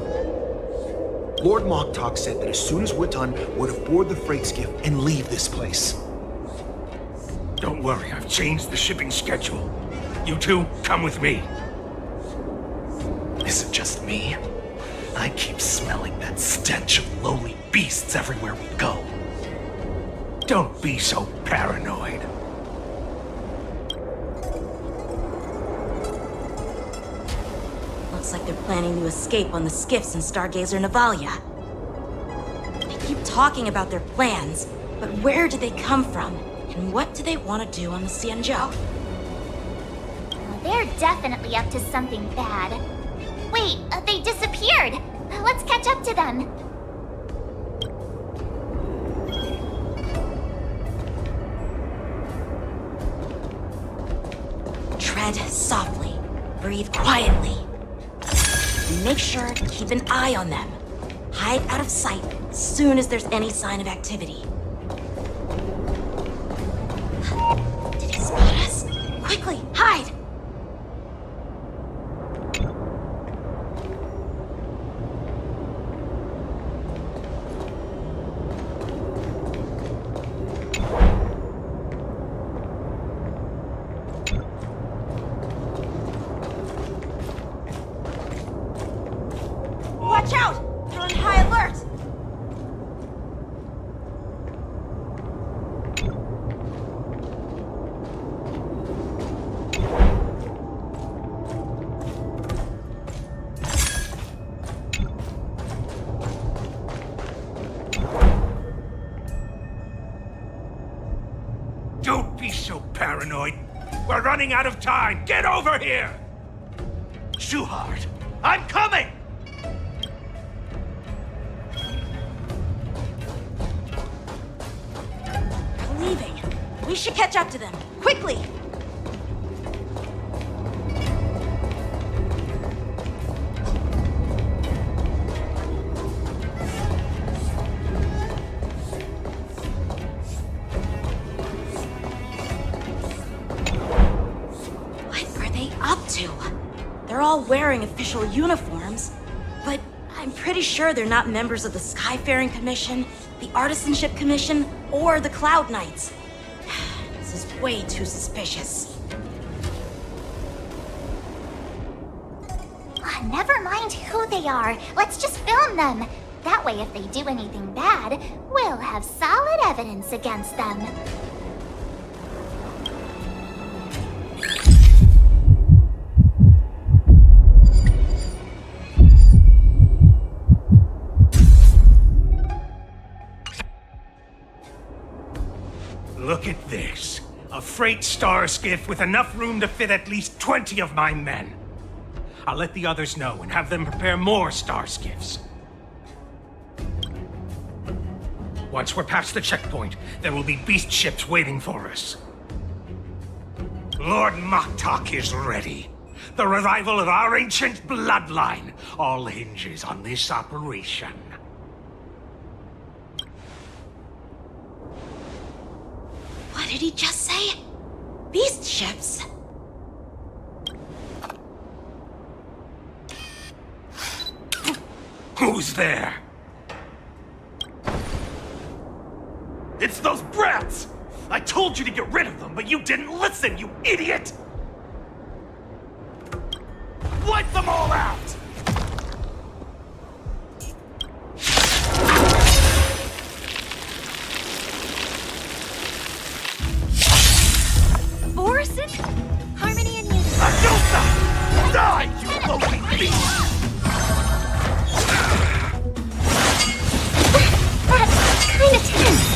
Lord Moktok said that as soon as we're done, we're to board the freight skiff and leave this place.
Don't worry, I've changed the shipping schedule. You two, come with me.
Is it just me? I keep smelling that stench of lowly beasts everywhere we go.
Don't be so paranoid.
Looks like they're planning to escape on the skiffs in Stargazer Navalia. They keep talking about their plans, but where do they come from? And what do they want to do on the Xianzhou?
They're definitely up to something bad. Wait, they disappeared! Let's catch up to them.
Tread softly. Breathe quietly. And make sure to keep an eye on them. Hide out of sight as soon as there's any sign of activity. Did he spot us? Quickly, hide! Watch out! They're on high alert!
Don't be so paranoid. We're running out of time. Get over here! Shuhard, I'm coming!
They're leaving. We should catch up to them. Quickly! They're all wearing official uniforms, but I'm pretty sure they're not members of the Skyfaring Commission, the Artisanship Commission, or the Cloud Knights. This is way too suspicious.
Never mind who they are. Let's just film them. That way, if they do anything bad, we'll have solid evidence against them.
Look at this. A freight star skiff with enough room to fit at least 20 of my men. I'll let the others know and have them prepare more star skiffs. Once we're past the checkpoint, there will be beast ships waiting for us. Lord Moktok is ready. The revival of our ancient bloodline all hinges on this operation.
What did he just say? Beast ships?
Who's there?
It's those brats! I told you to get rid of them, but you didn't listen, you idiot! Wipe them all out!
Borison? Harmony and unity.
Adusa! Die, you low-wing beast!
That's kinda tense.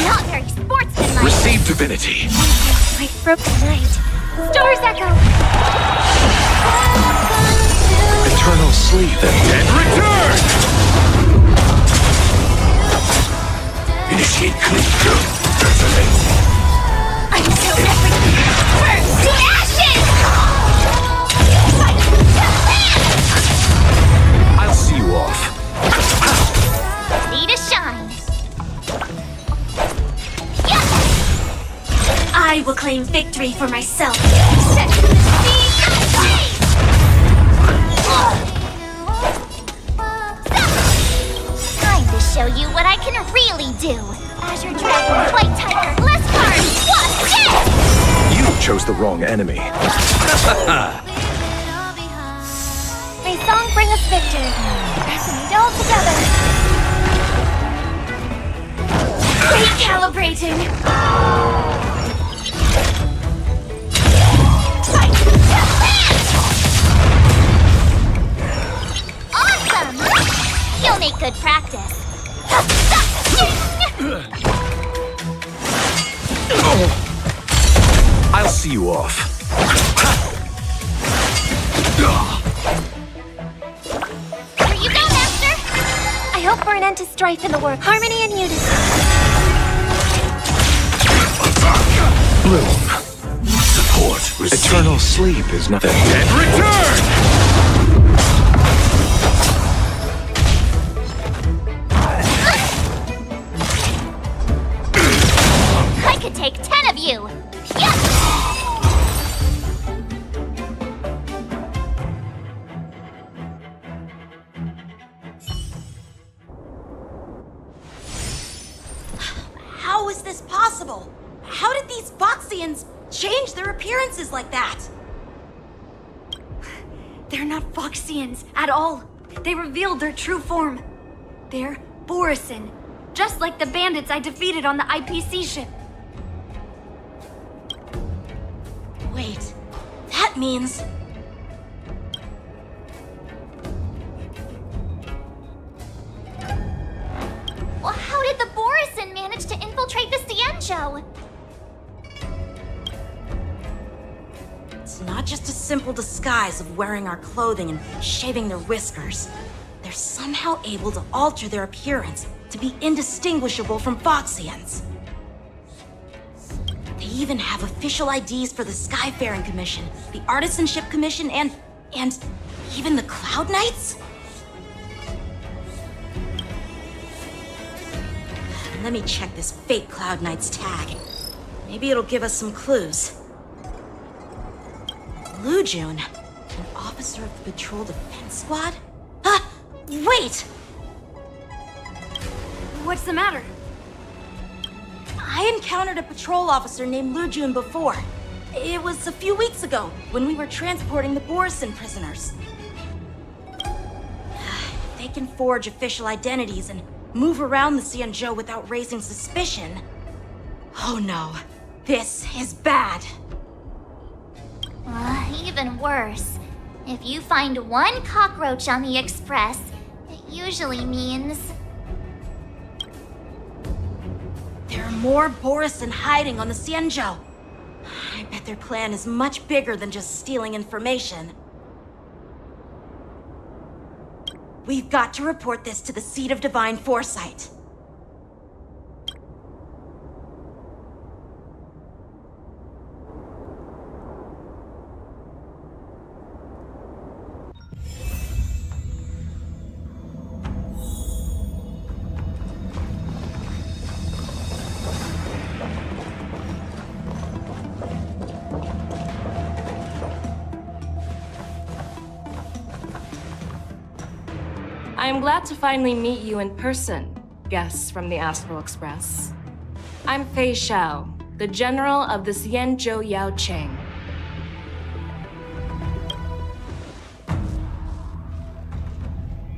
Not very sportsmanlike.
Receive divinity.
My broken night. Stars echo.
Eternal sleep and return! Initiate clean.
I'm so everything. Burn to ashes!
I'll see you off.
Ready to shine.
I will claim victory for myself.
Time to show you what I can really do. Azure Dragon, White Tiger, less cards, what's this?
You chose the wrong enemy.
May song bring us victory. Let's meet all together.
Recalibrating.
Awesome! You'll make good practice.
I'll see you off.
Here you go, Master! I hope for an end to strife in the work. Harmony and unity.
Bloom. Support. Receive. Eternal sleep is nothing.
And return!
I could take 10 of you! Yes!
How is this possible? How did these Foxians change their appearances like that?
They're not Foxians at all. They revealed their true form. They're Borison, just like the bandits I defeated on the IPC ship.
Wait, that means...
Well, how did the Borison manage to infiltrate the Xianzhou?
It's not just a simple disguise of wearing our clothing and shaving their whiskers. They're somehow able to alter their appearance to be indistinguishable from Foxians. They even have official IDs for the Skyfaring Commission, the Artisanship Commission, and even the Cloud Knights? Let me check this fake Cloud Knight's tag. Maybe it'll give us some clues. Lujun, an officer of the Patrol Defense Squad? Wait!
What's the matter?
I encountered a patrol officer named Lujun before. It was a few weeks ago, when we were transporting the Borison prisoners. They can forge official identities and move around the Xianzhou without raising suspicion. Oh no, this is bad.
Even worse. If you find one cockroach on the Express, it usually means...
There are more Borison hiding on the Xianzhou. I bet their plan is much bigger than just stealing information. We've got to report this to the Seat of Divine Foresight.
I am glad to finally meet you in person, guests from the Astral Express. I'm Feixiao, the General of the Xianzhou Yaoqing.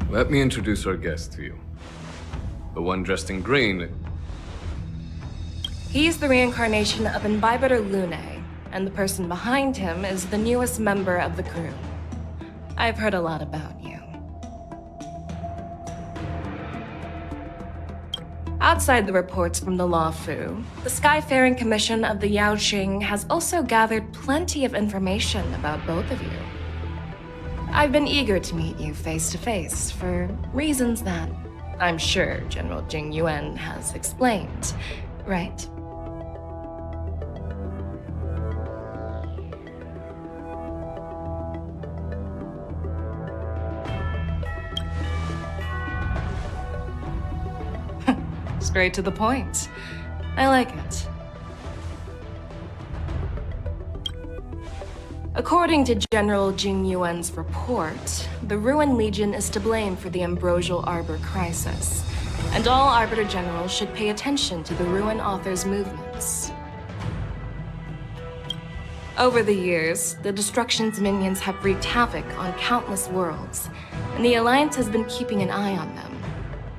Let me introduce our guest to you. The one dressed in green.
He's the reincarnation of Imbibitor Lune, and the person behind him is the newest member of the crew. I've heard a lot about you. Outside the reports from the Luofu, the Skyfaring Commission of the Yaoqing has also gathered plenty of information about both of you. I've been eager to meet you face to face for reasons that I'm sure General Jing Yuan has explained, right? Straight to the point. I like it. According to General Jing Yuan's report, the Ruin Legion is to blame for the Ambrosial Arbor crisis, and all Arbiter Generals should pay attention to the Ruin Author's movements. Over the years, the Destruction's minions have wreaked havoc on countless worlds, and the Alliance has been keeping an eye on them.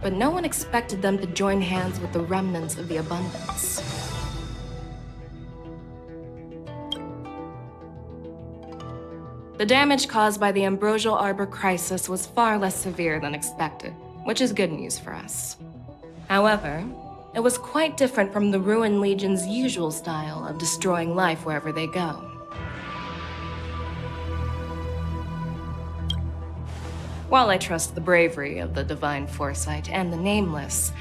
But no one expected them to join hands with the remnants of the Abundance. The damage caused by the Ambrosial Arbor crisis was far less severe than expected, which is good news for us. However, it was quite different from the Ruin Legion's usual style of destroying life wherever they go. While I trust the bravery of the Divine Foresight and the Nameless,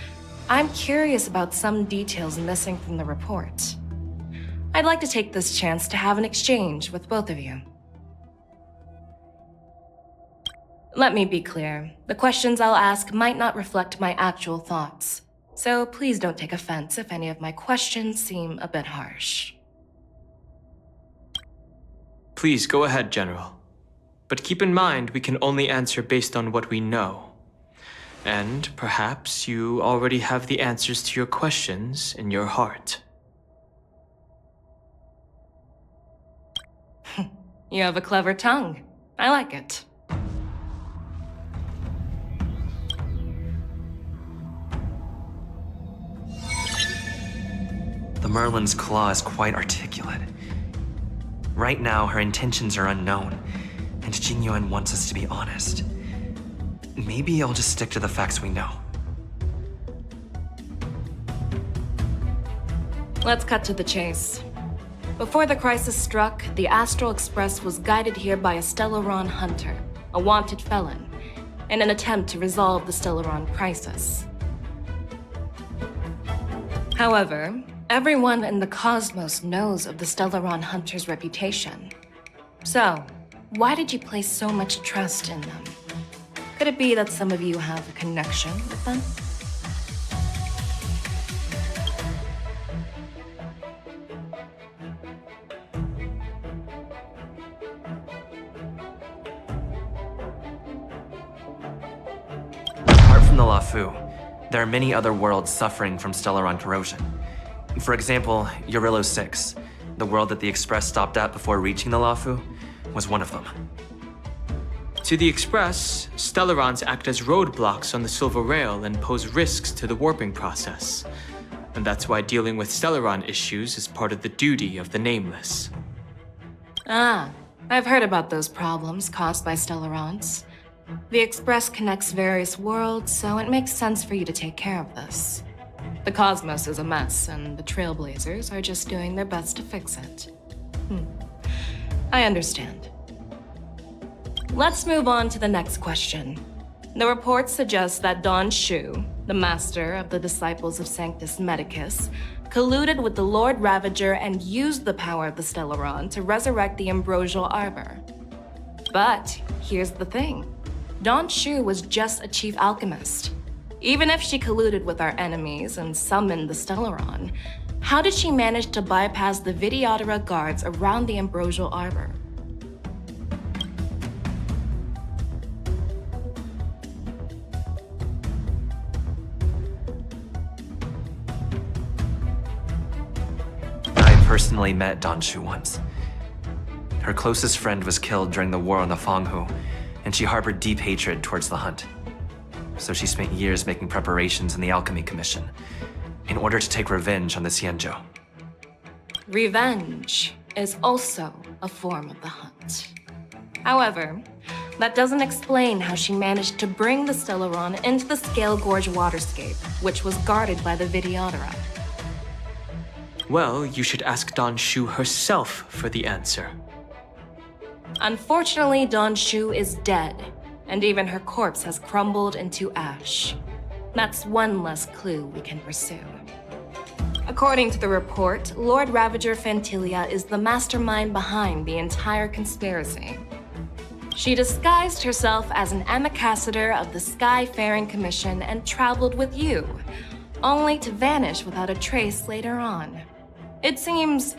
I'm curious about some details missing from the report. I'd like to take this chance to have an exchange with both of you. Let me be clear, the questions I'll ask might not reflect my actual thoughts, so please don't take offense if any of my questions seem a bit harsh.
Please go ahead, General. But keep in mind, we can only answer based on what we know. And perhaps you already have the answers to your questions in your heart.
You have a clever tongue. I like it.
The Merlin's claw is quite articulate. Right now, her intentions are unknown, and Jing Yuan wants us to be honest. Maybe I'll just stick to the facts we know.
Let's cut to the chase.
Before the crisis struck, the Astral Express was guided here by a Stellaron hunter, a wanted felon, in an attempt to resolve the Stellaron crisis. However, everyone in the cosmos knows of the Stellaron hunter's reputation. So, why did you place so much trust in them? Could it be that some of you have a connection with them?
Apart from the Luofu, there are many other worlds suffering from Stellaron corrosion. For example, Eurillo 6, the world that the Express stopped at before reaching the Luofu, was one of them.
To the Express, Stellarons act as roadblocks on the Silver Rail and pose risks to the warping process. And that's why dealing with Stellaron issues is part of the duty of the Nameless.
Ah, I've heard about those problems caused by Stellarons. The Express connects various worlds, so it makes sense for you to take care of this. The cosmos is a mess, and the Trailblazers are just doing their best to fix it. I understand. Let's move on to the next question. The report suggests that Don Shu, the master of the disciples of Sanctus Medicus, colluded with the Lord Ravager and used the power of the Stellaron to resurrect the Ambrosial Arbor. But here's the thing. Don Shu was just a chief alchemist. Even if she colluded with our enemies and summoned the Stellaron, how did she manage to bypass the Videodora guards around the Ambrosial Arbor?
I personally met Don Shu once. Her closest friend was killed during the war on the Fanghu, and she harbored deep hatred towards the Hunt. So she spent years making preparations in the Alchemy Commission in order to take revenge on the Xianzhou.
Revenge is also a form of the Hunt. However, that doesn't explain how she managed to bring the Stellaron into the Scale Gorge waterscape, which was guarded by the Videodora.
Well, you should ask Don Shu herself for the answer.
Unfortunately, Don Shu is dead, and even her corpse has crumbled into ash. That's one less clue we can pursue. According to the report, Lord Ravager Fantilia is the mastermind behind the entire conspiracy. She disguised herself as an ambassador of the Skyfaring Commission and traveled with you, only to vanish without a trace later on. It seems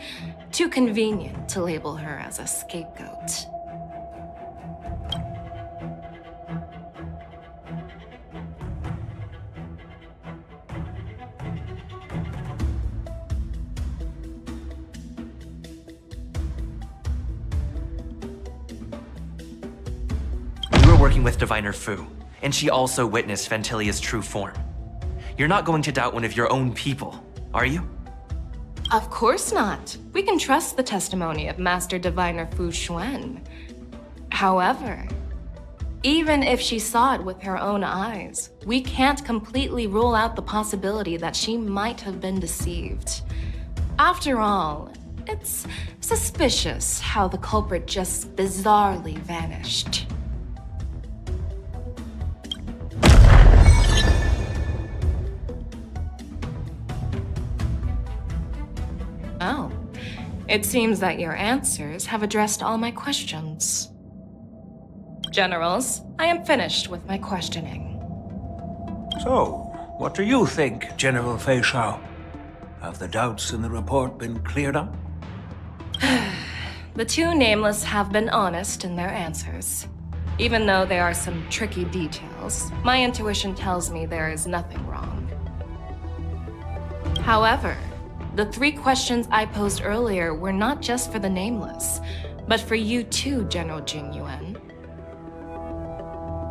too convenient to label her as a scapegoat.
You were working with Diviner Fu, and she also witnessed Fantilia's true form. You're not going to doubt one of your own people, are you?
Of course not. We can trust the testimony of Master Diviner Fu Xuan. However, even if she saw it with her own eyes, we can't completely rule out the possibility that she might have been deceived. After all, it's suspicious how the culprit just bizarrely vanished. Oh, it seems that your answers have addressed all my questions. Generals, I am finished with my questioning.
So, what do you think, General Feixiao? Have the doubts in the report been cleared up?
The two Nameless have been honest in their answers. Even though there are some tricky details, my intuition tells me there is nothing wrong. However, the 3 questions I posed earlier were not just for the Nameless, but for you too, General Jing Yuan.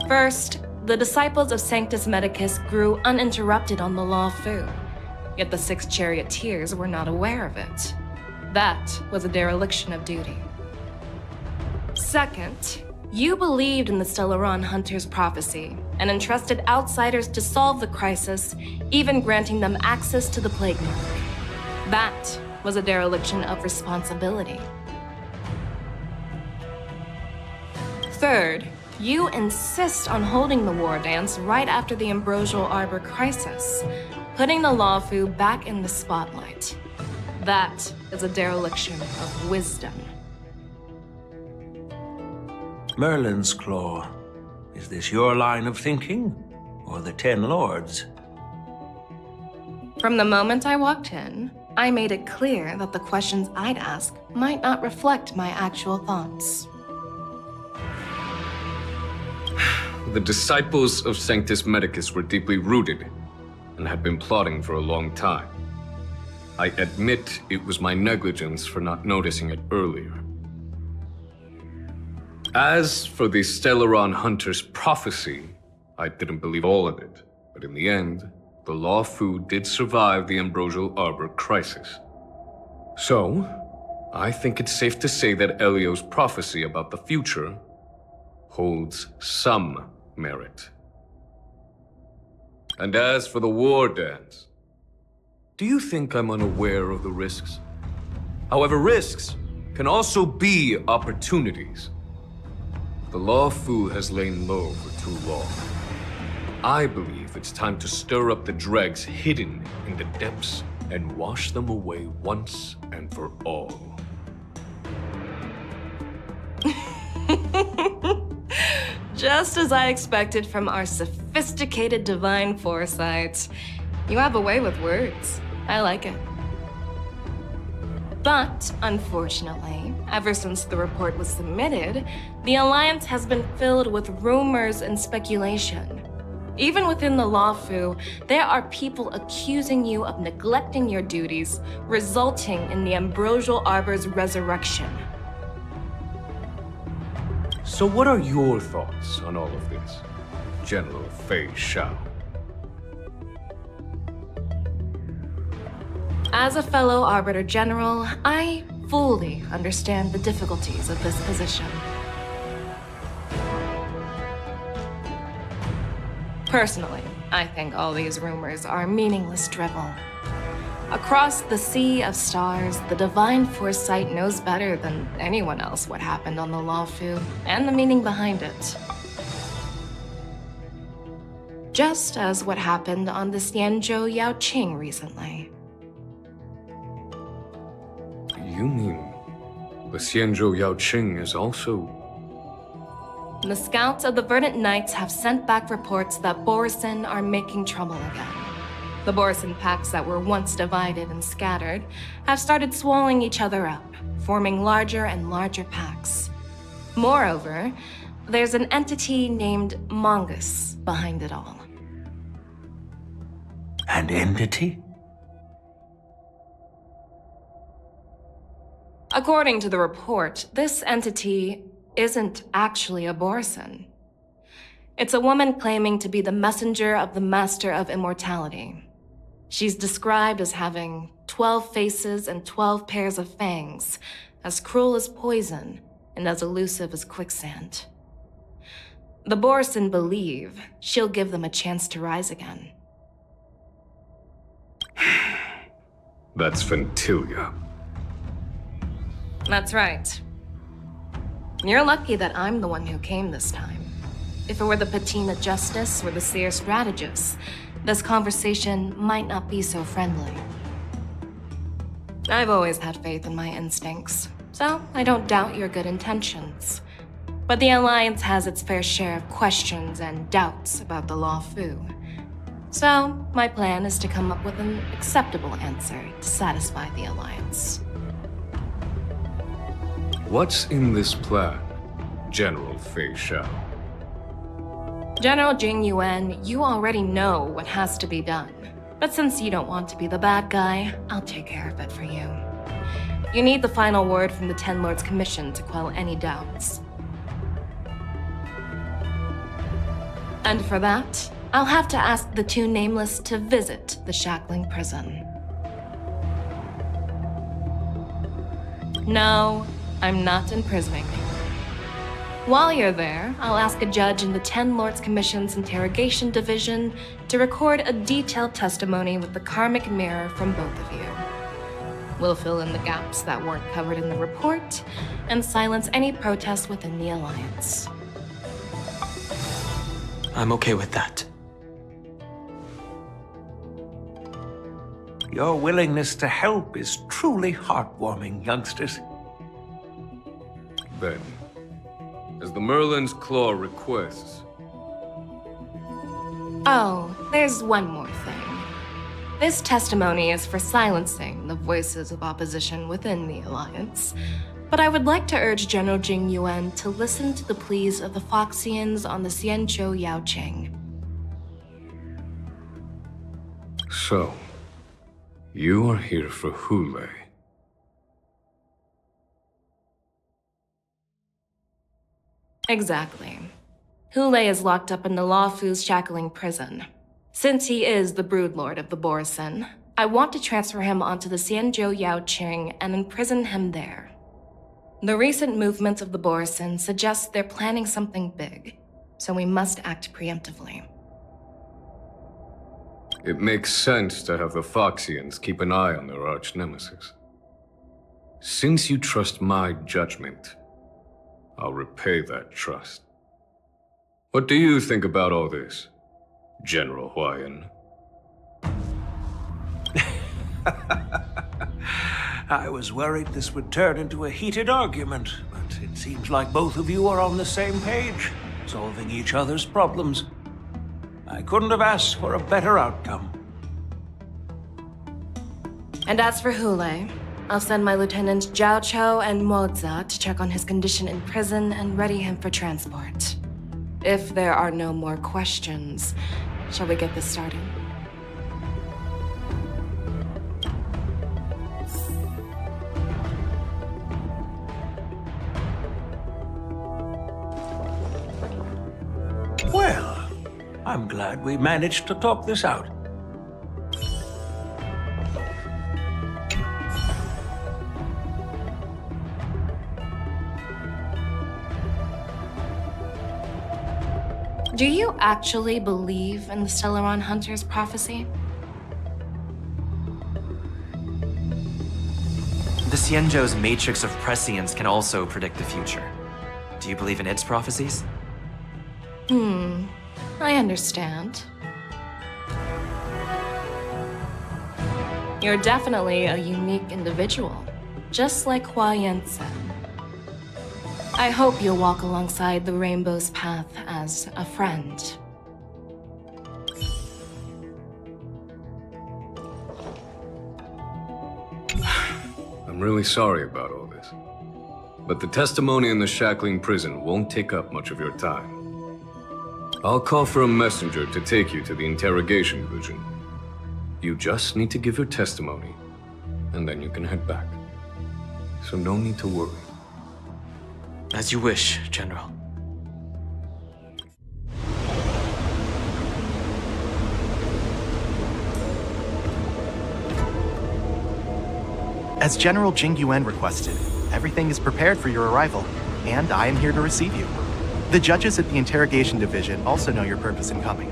First, the disciples of Sanctus Medicus grew uninterrupted on the Luofu, yet the 6 charioteers were not aware of it. That was a dereliction of duty. Second, you believed in the Stellaron Hunter's prophecy and entrusted outsiders to solve the crisis, even granting them access to the Plague Mark. That
was a dereliction of responsibility. Third, you insist on holding the war dance right after the Ambrosial Arbor crisis, putting the Luofu back in the spotlight. That is a dereliction of wisdom.
Merlin's Claw. Is this your line of thinking? Or the Ten Lords?
From the moment I walked in, I made it clear that the questions I'd ask might not reflect my actual thoughts.
The disciples of Sanctus Medicus were deeply rooted and had been plotting for a long time. I admit it was my negligence for not noticing it earlier. As for the Stellaron Hunter's prophecy, I didn't believe all of it, but in the end, the Luofu did survive the Ambrosial Arbor crisis. So, I think it's safe to say that Elio's prophecy about the future holds some merit. And as for the war dance, do you think I'm unaware of the risks? However, risks can also be opportunities. The Luofu has lain low for too long. I believe it's time to stir up the dregs hidden in the depths and wash them away once and for all.
Just as I expected from our sophisticated divine foresight. You have a way with words. I like it. But, unfortunately, ever since the report was submitted, the Alliance has been filled with rumors and speculation. Even within the Luofu, there are people accusing you of neglecting your duties, resulting in the Ambrosial Arbor's resurrection.
So what are your thoughts on all of this, General Feixiao?
As a fellow Arbiter General, I fully understand the difficulties of this position. Personally, I think all these rumors are meaningless drivel. Across the sea of stars, the divine foresight knows better than anyone else what happened on the Luofu and the meaning behind it. Just as what happened on the Xianzhou Yaoqing recently.
You mean the Xianzhou Yaoqing is also...
The scouts of the Verdant Knights have sent back reports that Borisin are making trouble again. The Borisin packs that were once divided and scattered have started swallowing each other up, forming larger and larger packs. Moreover, there's an entity named Mongoose behind it all.
An entity?
According to the report, this entity isn't actually a Borisin. It's a woman claiming to be the messenger of the Master of Immortality. She's described as having 12 faces and 12 pairs of fangs, as cruel as poison and as elusive as quicksand. The Borisin believe she'll give them a chance to rise again.
That's Ventilia.
That's right. You're lucky that I'm the one who came this time. If it were the Patina Justice or the Seer Strategist, this conversation might not be so friendly. I've always had faith in my instincts, so I don't doubt your good intentions. But the Alliance has its fair share of questions and doubts about the Luofu. So, my plan is to come up with an acceptable answer to satisfy the Alliance.
What's in this plan, General Feixiao?
General Jing Yuan, you already know what has to be done. But since you don't want to be the bad guy, I'll take care of it for you. You need the final word from the Ten Lords Commission to quell any doubts. And for that, I'll have to ask the two Nameless to visit the Shackling prison. No, I'm not imprisoning you. While you're there, I'll ask a judge in the Ten Lords Commission's Interrogation Division to record a detailed testimony with the karmic mirror from both of you. We'll fill in the gaps that weren't covered in the report, and silence any protests within the Alliance.
I'm okay with that.
Your willingness to help is truly heartwarming, youngsters.
Then, as the Merlin's Claw requests...
Oh, there's one more thing. This testimony is for silencing the voices of opposition within the Alliance. But I would like to urge General Jing Yuan to listen to the pleas of the Foxians on the Xianzhou Yaoqing.
So, you are here for Huohuo.
Exactly. Huohuo is locked up in the Luofu's shackling prison. Since he is the broodlord of the Borisin, I want to transfer him onto the Xianzhou Yaoqing and imprison him there. The recent movements of the Borisin suggest they're planning something big, so we must act preemptively.
It makes sense to have the Foxians keep an eye on their arch-nemesis. Since you trust my judgment, I'll repay that trust. What do you think about all this, General Huayan?
I was worried this would turn into a heated argument, but it seems like both of you are on the same page, solving each other's problems. I couldn't have asked for a better outcome.
And as for Huohuo, I'll send my lieutenants Jiaoqiu and moze to check on his condition in prison and ready him for transport. If there are no more questions, shall we get this started?
Well, I'm glad we managed to talk this out.
Do you actually believe in the Stellaron Hunter's prophecy?
The Xianzhou's matrix of prescience can also predict the future. Do you believe in its prophecies?
I understand. You're definitely a unique individual, just like Huayan said. I hope you'll walk alongside the Rainbow's path as a friend.
I'm really sorry about all this. But the testimony in the shackling prison won't take up much of your time. I'll call for a messenger to take you to the interrogation division. You just need to give your testimony, and then you can head back. So no need to worry.
As you wish, General.
As General Jing Yuan requested, everything is prepared for your arrival, and I am here to receive you. The judges at the interrogation division also know your purpose in coming.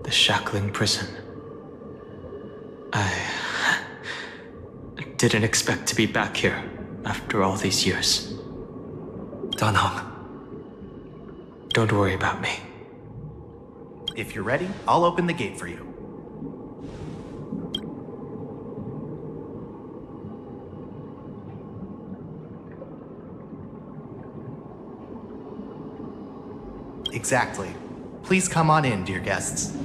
The shackling prison. I didn't expect to be back here after all these years.
Danhong.
Don't worry about me.
If you're ready, I'll open the gate for you. Exactly. Please come on in, dear guests.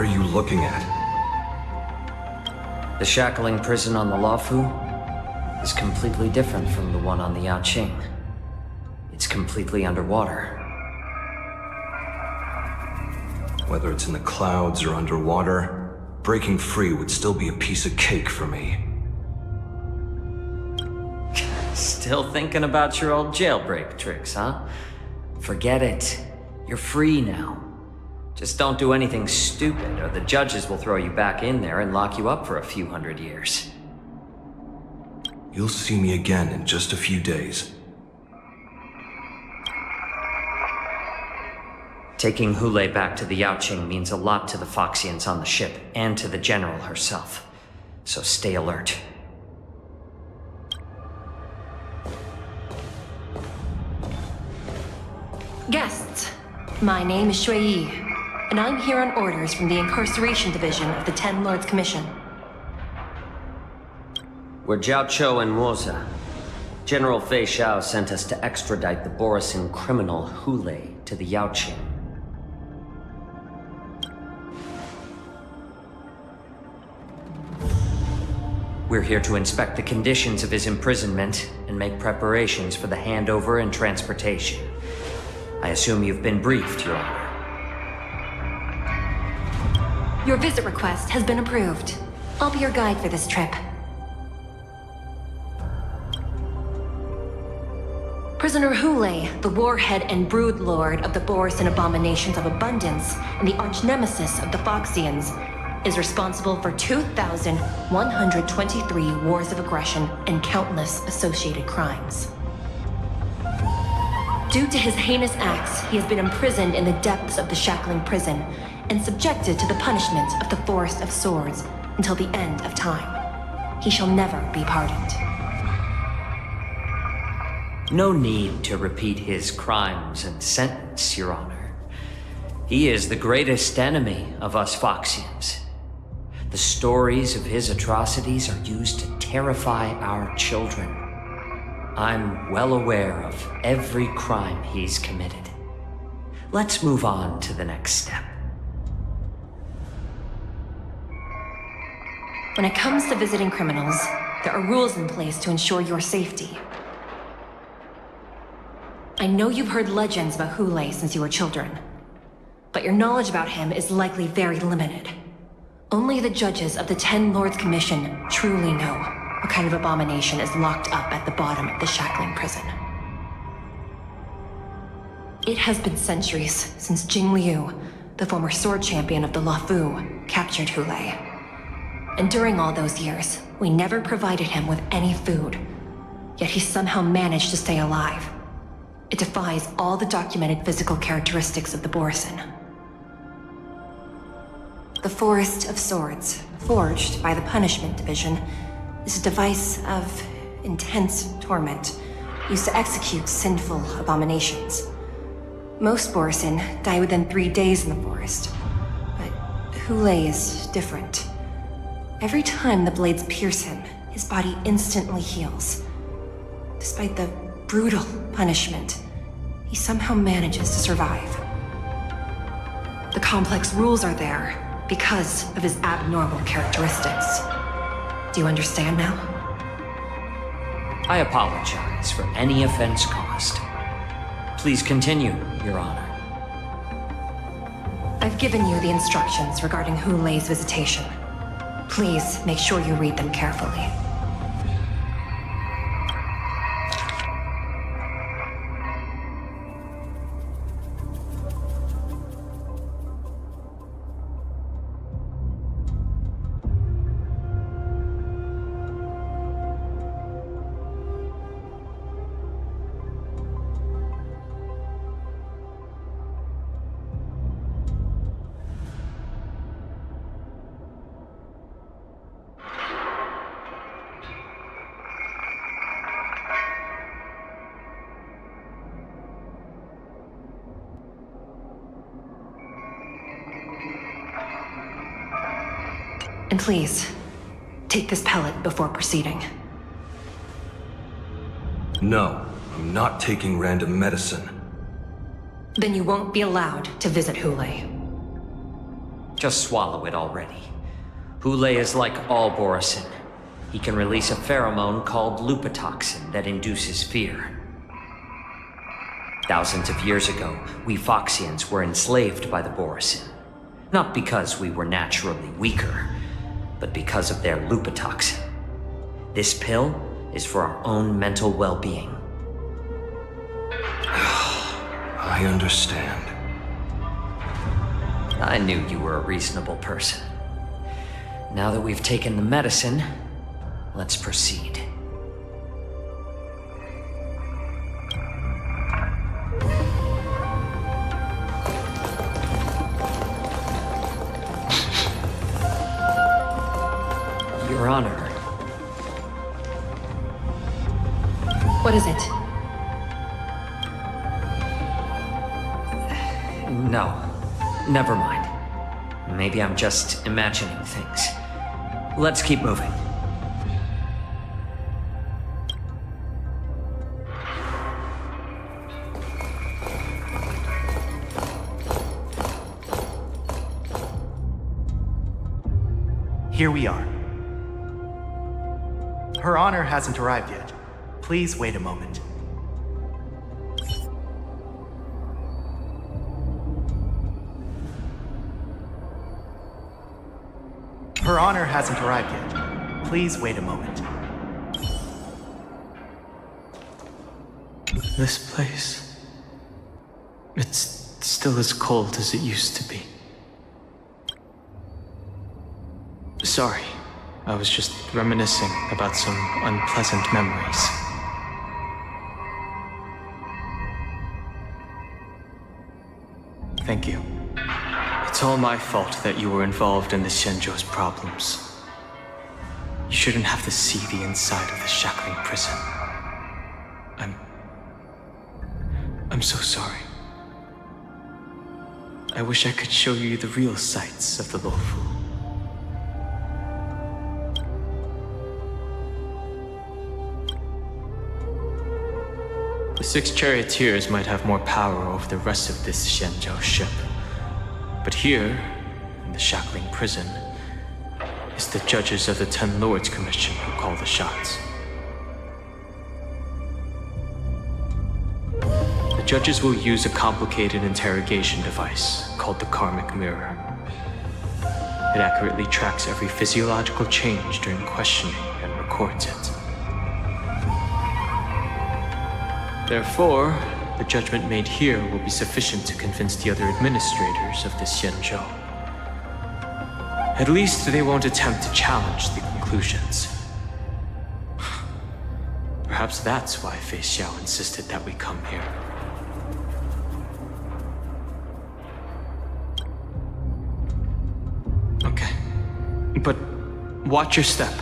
you looking at?
The shackling prison on the Luofu is completely different from the one on the yanqing. It's completely underwater.
Whether it's in the clouds or underwater, breaking free would still be a piece of cake for me.
Still thinking about your old jailbreak tricks, huh? Forget it. You're free now. Just don't do anything stupid, or the judges will throw you back in there and lock you up for a few hundred years.
You'll see me again in just a few days.
Taking Huohuo back to the Yaoqing means a lot to the Foxians on the ship, and to the General herself. So stay alert.
Guests, my name is Xueyi, and I'm here on orders from the Incarceration Division of the Ten Lords Commission.
We're jiaoqiu and moze. General Feixiao sent us to extradite the Borisin criminal Huohuo to the Yaoqing. We're here to inspect the conditions of his imprisonment and make preparations for the handover and transportation. I assume you've been briefed, Your Honor.
Your visit request has been approved. I'll be your guide for this trip. Prisoner Huohuo, the warhead and brood lord of the Borisin abominations of abundance and the arch-nemesis of the Foxians, is responsible for 2,123 wars of aggression and countless associated crimes. Due to his heinous acts, he has been imprisoned in the depths of the shackling prison and subjected to the punishment of the Forest of Swords until the end of time. He shall never be pardoned.
No need to repeat his crimes and sentence, Your Honor. He is the greatest enemy of us Foxians. The stories of his atrocities are used to terrify our children. I'm well aware of every crime he's committed. Let's move on to the next step.
When it comes to visiting criminals, there are rules in place to ensure your safety. I know you've heard legends about Huohuo since you were children, but your knowledge about him is likely very limited. Only the judges of the Ten Lords Commission truly know what kind of abomination is locked up at the bottom of the shackling prison. It has been centuries since Jingliu, the former sword champion of the Luofu, captured Huohuo. And during all those years, we never provided him with any food. Yet he somehow managed to stay alive. It defies all the documented physical characteristics of the Borisin. The Forest of Swords, forged by the Punishment Division, is a device of intense torment, used to execute sinful abominations. Most Borisin die within 3 days in the forest, but Huohuo is different. Every time the blades pierce him, his body instantly heals. Despite the brutal punishment, he somehow manages to survive. The complex rules are there because of his abnormal characteristics. Do you understand now?
I apologize for any offense caused. Please continue, Your Honor.
I've given you the instructions regarding Huohuo's visitation. Please make sure you read them carefully. And please, take this pellet before proceeding.
No, I'm not taking random medicine.
Then you won't be allowed to visit Huohuo.
Just swallow it already. Huohuo is like all Borisin. He can release a pheromone called lupatoxin that induces fear. Thousands of years ago, we Foxians were enslaved by the Borisin. Not because we were naturally weaker, but because of their lupatoxin. This pill is for our own mental well-being.
I understand.
I knew you were a reasonable person. Now that we've taken the medicine, let's proceed. Your Honor.
What is it?
No, never mind. Maybe I'm just imagining things. Let's keep moving.
Here we are. Her Honor hasn't arrived yet. Please wait a moment. Her Honor hasn't arrived yet. Please wait a moment.
This place... it's still as cold as it used to be. Sorry, I was just reminiscing about some unpleasant memories. Thank you. It's all my fault that you were involved in the Xianzhou's problems. You shouldn't have to see the inside of the shackling prison. I'm so sorry. I wish I could show you the real sights of the Luofu. The 6 charioteers might have more power over the rest of this Xianzhou ship. But here, in the shackling prison, is the judges of the 10 Lords Commission who call the shots. The judges will use a complicated interrogation device called the Karmic Mirror. It accurately tracks every physiological change during questioning and records it. Therefore, the judgment made here will be sufficient to convince the other administrators of the Xianzhou. At least they won't attempt to challenge the conclusions. Perhaps that's why Feixiao insisted that we come here. Okay. But watch your step.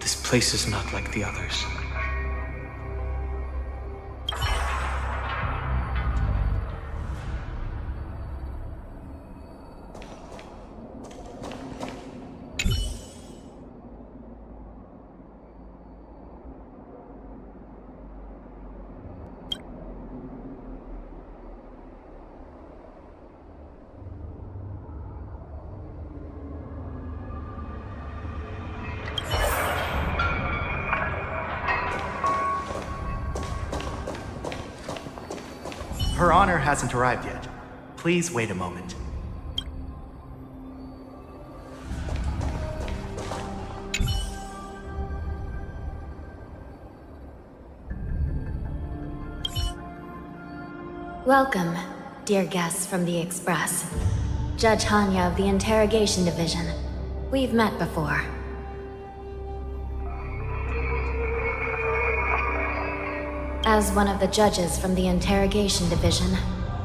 This place is not like the others.
Her Honor hasn't arrived yet. Please wait a moment.
Welcome, dear guests from the Express. Judge Hanya of the Interrogation Division. We've met before. As one of the judges from the Interrogation Division,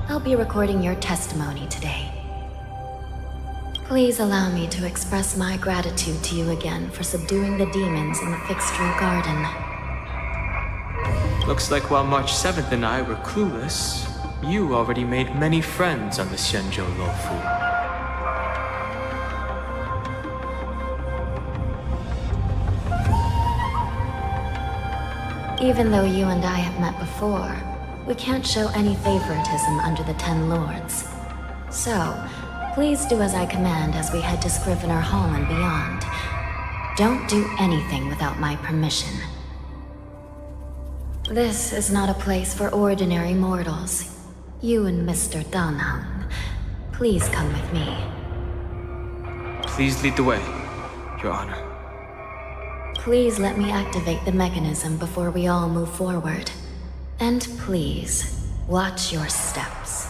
I'll be recording your testimony today. Please allow me to express my gratitude to you again for subduing the demons in the Fixtrue Garden.
Looks like while March 7th and I were clueless, you already made many friends on the Xianzhou Luofu.
Even though you and I have met before, we can't show any favoritism under the 10 Lords. So,
Please do as I command as we head to Scrivener Hall and beyond. Don't do anything without my permission. This is not a place for ordinary mortals. You and Mr. Danheng, please come with me.
Please lead the way, Your Honor.
Please let me activate the mechanism before we all move forward. And please, watch your steps.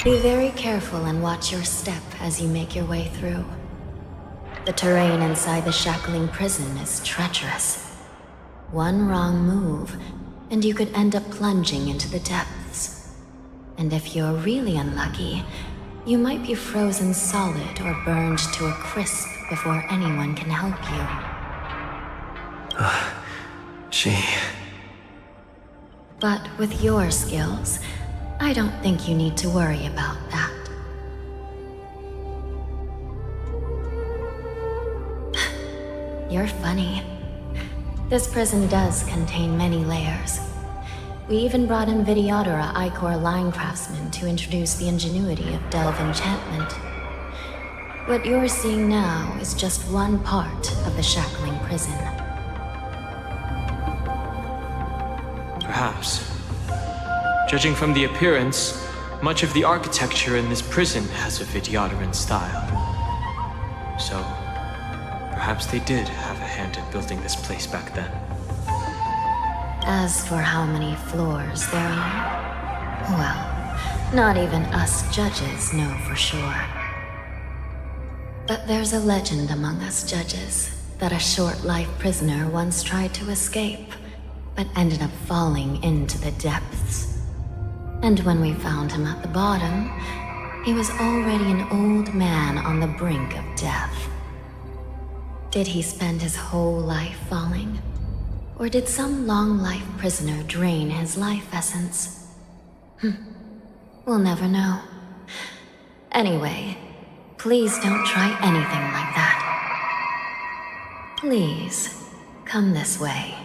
Be very careful and watch your step as you make your way through. The terrain inside the shackling prison is treacherous. One wrong move, and you could end up plunging into the depths. And if you're really unlucky, you might be frozen solid or burned to a crisp before anyone can help you. But with your skills, I don't think you need to worry about that. You're funny. This prison does contain many layers. We even brought in Videodora Ichor line craftsmen to introduce the ingenuity of Delve enchantment. What you're seeing now is just one part of the shackling prison.
Perhaps. Judging from the appearance, much of the architecture in this prison has a Vidyadoran style. So, perhaps they did have a hand in building this place back then.
As for how many floors there are, well, not even us judges know for sure. But there's a legend among us judges that a short-life prisoner once tried to escape, but ended up falling into the depths. And when we found him at the bottom, he was already an old man on the brink of death. Did he spend his whole life falling? Or did some long-life prisoner drain his life essence? We'll never know. Anyway, please don't try anything like that. Please, come this way.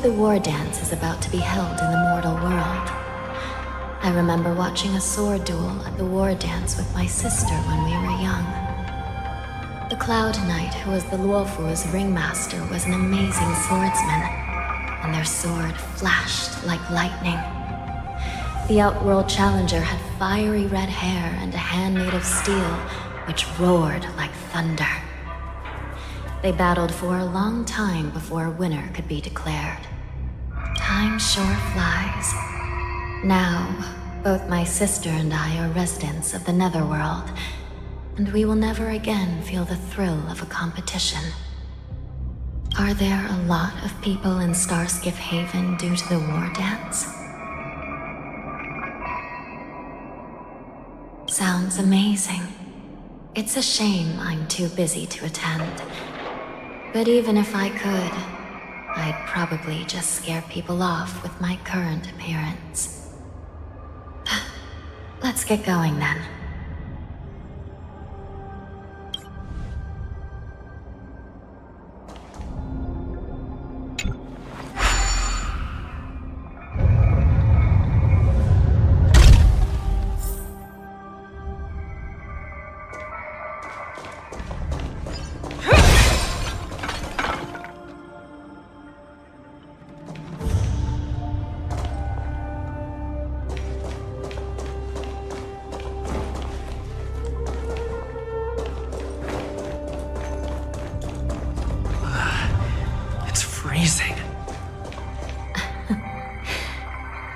The Wardance is about to be held in the mortal world. I remember watching a sword duel at the Wardance with my sister when we were young. The Cloud Knight, who was the Luofu's ringmaster, was an amazing swordsman, and their sword flashed like lightning. The Outworld Challenger had fiery red hair and a hand made of steel, which roared like thunder. They battled for a long time before a winner could be declared. Time sure flies. Now, both my sister and I are residents of the Netherworld, and we will never again feel the thrill of a competition. Are there a lot of people in Starskiff Haven due to the Wardance? Sounds amazing. It's a shame I'm too busy to attend. But even if I could, I'd probably just scare people off with my current appearance. Let's get going then.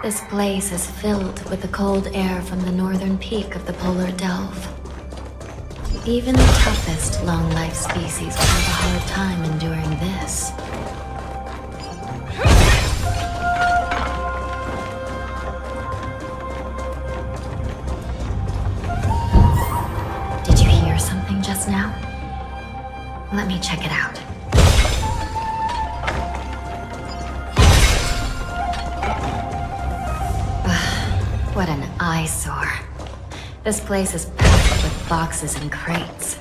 This place is filled with the cold air from the northern peak of the polar delve. Even the toughest long-life species will have a hard time enduring this. Did you hear something just now? Let me check it out. What an eyesore. This place is packed with boxes and crates.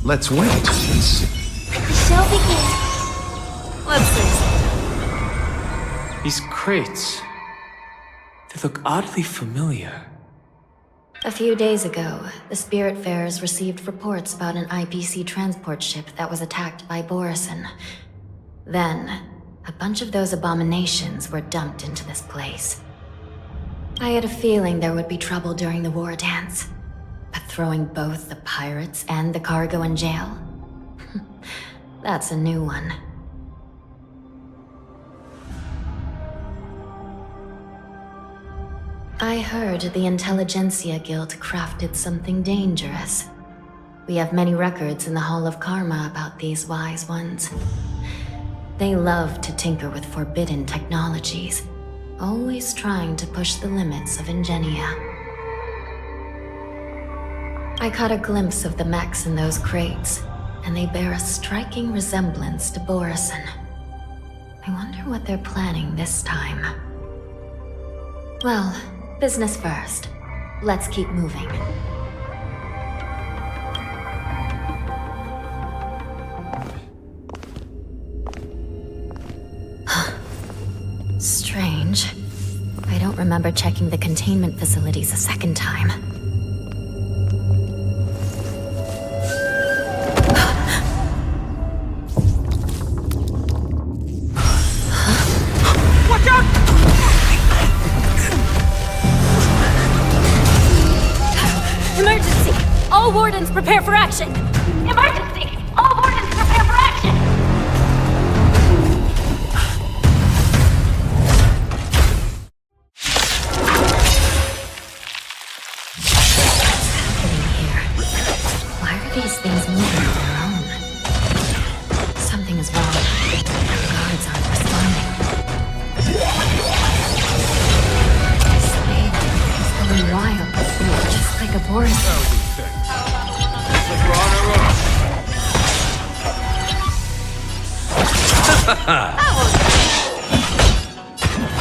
Let's wait and see.
The show begins.
Let's see.
These crates, they look oddly familiar.
A few days ago, the Spiritfarers received reports about an IPC transport ship that was attacked by Borison. Then, a bunch of those abominations were dumped into this place. I had a feeling there would be trouble during the Wardance, but throwing both the pirates and the cargo in jail? That's a new one. I heard the Intelligentsia Guild crafted something dangerous. We have many records in the Hall of Karma about these wise ones. They love to tinker with forbidden technologies, always trying to push the limits of ingenia. I caught a glimpse of the mechs in those crates, and they bear a striking resemblance to Borison. I wonder what they're planning this time. Well, business first. Let's keep moving. Strange. I don't remember checking the containment facilities a second time.
Watch out!
Emergency! All Wardens prepare for action! Emergency! All Wardens prepare for action!
Why are these things moving on their own? Something is wrong. The guards aren't responding. This slave is going wild, just like a Boris.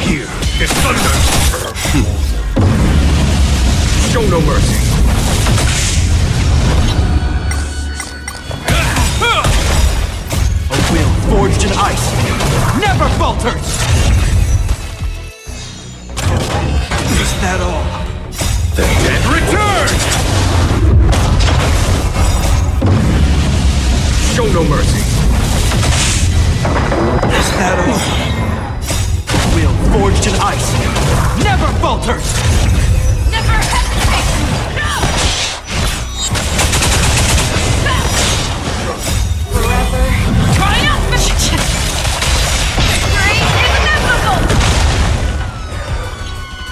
Here, this thunder! Show no mercy!
A will forged in ice never falters!
Is that all? The dead return!
show mercy.
This battle will forged in ice never falters.
Never hesitate!
Forever.
Triumphant! Victory is inevitable!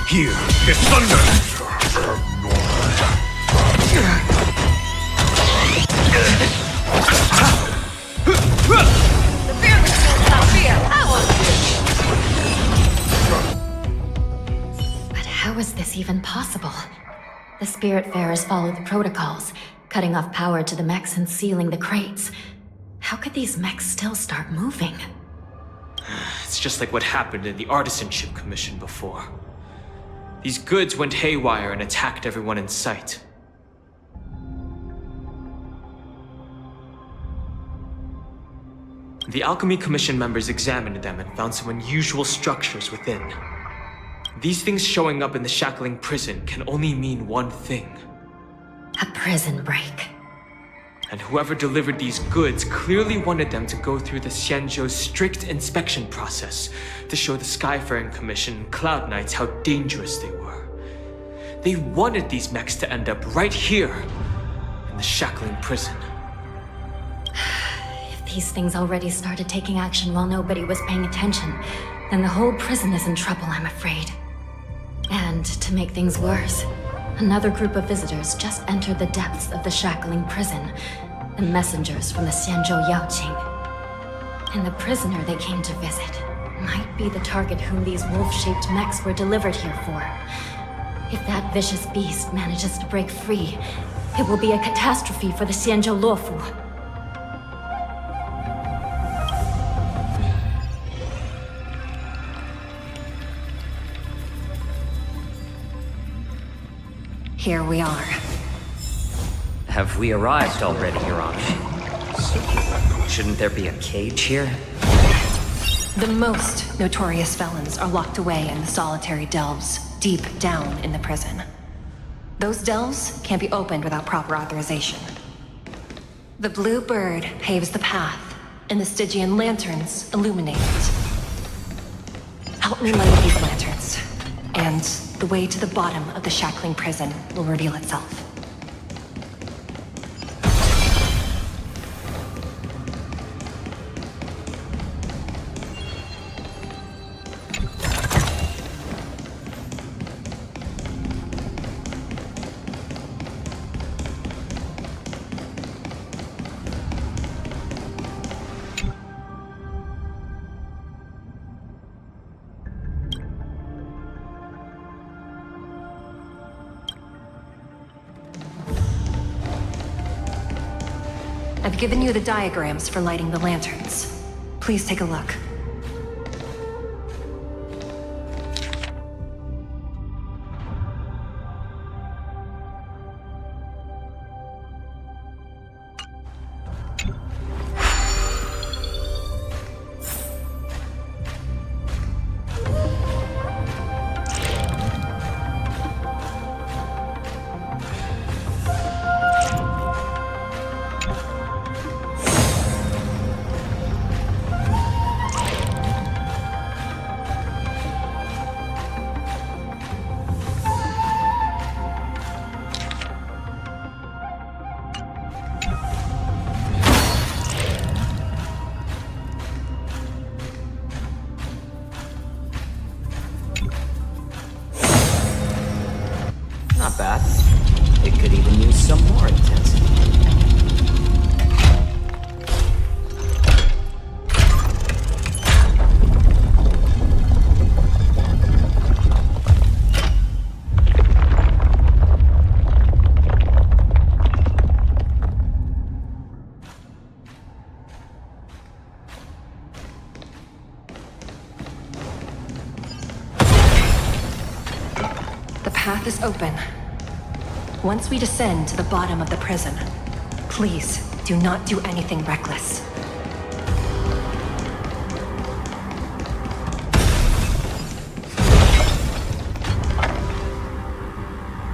Here is thunder.
The fearless will not fear power!
But how is this even possible? The Spiritfarers follow the protocols, cutting off power to the mechs and sealing the crates. How could these mechs still start moving?
It's just like what happened in the Artisanship Commission before. These goods went haywire and attacked everyone in sight. The Alchemy Commission members examined them and found some unusual structures within. These things showing up in the shackling prison can only mean one thing.
A prison break.
And whoever delivered these goods clearly wanted them to go through the Xianzhou's strict inspection process to show the Skyfaring Commission and Cloud Knights how dangerous they were. They wanted these mechs to end up right here, in the shackling prison.
These things already started taking action while nobody was paying attention, then the whole prison is in trouble, I'm afraid. And to make things worse, another group of visitors just entered the depths of the shackling prison, the messengers from the Xianzhou Yaoqing. And the prisoner they came to visit might be the target whom these wolf-shaped mechs were delivered here for. If that vicious beast manages to break free, it will be a catastrophe for the Xianzhou Luofu.
Here we are.
Have we arrived already, Your Honor? Shouldn't there be a cage here?
The most notorious felons are locked away in the solitary delves, deep down in the prison. Those delves can't be opened without proper authorization. The blue bird paves the path, and the Stygian lanterns illuminate it. Help me light these lanterns, and the way to the bottom of the shackling prison will reveal itself. I've given you the diagrams for lighting the lanterns. Please take a look.
Not bad. It could even use some more intensity.
The path is open. Once we descend to the bottom of the prison, please do not do anything reckless.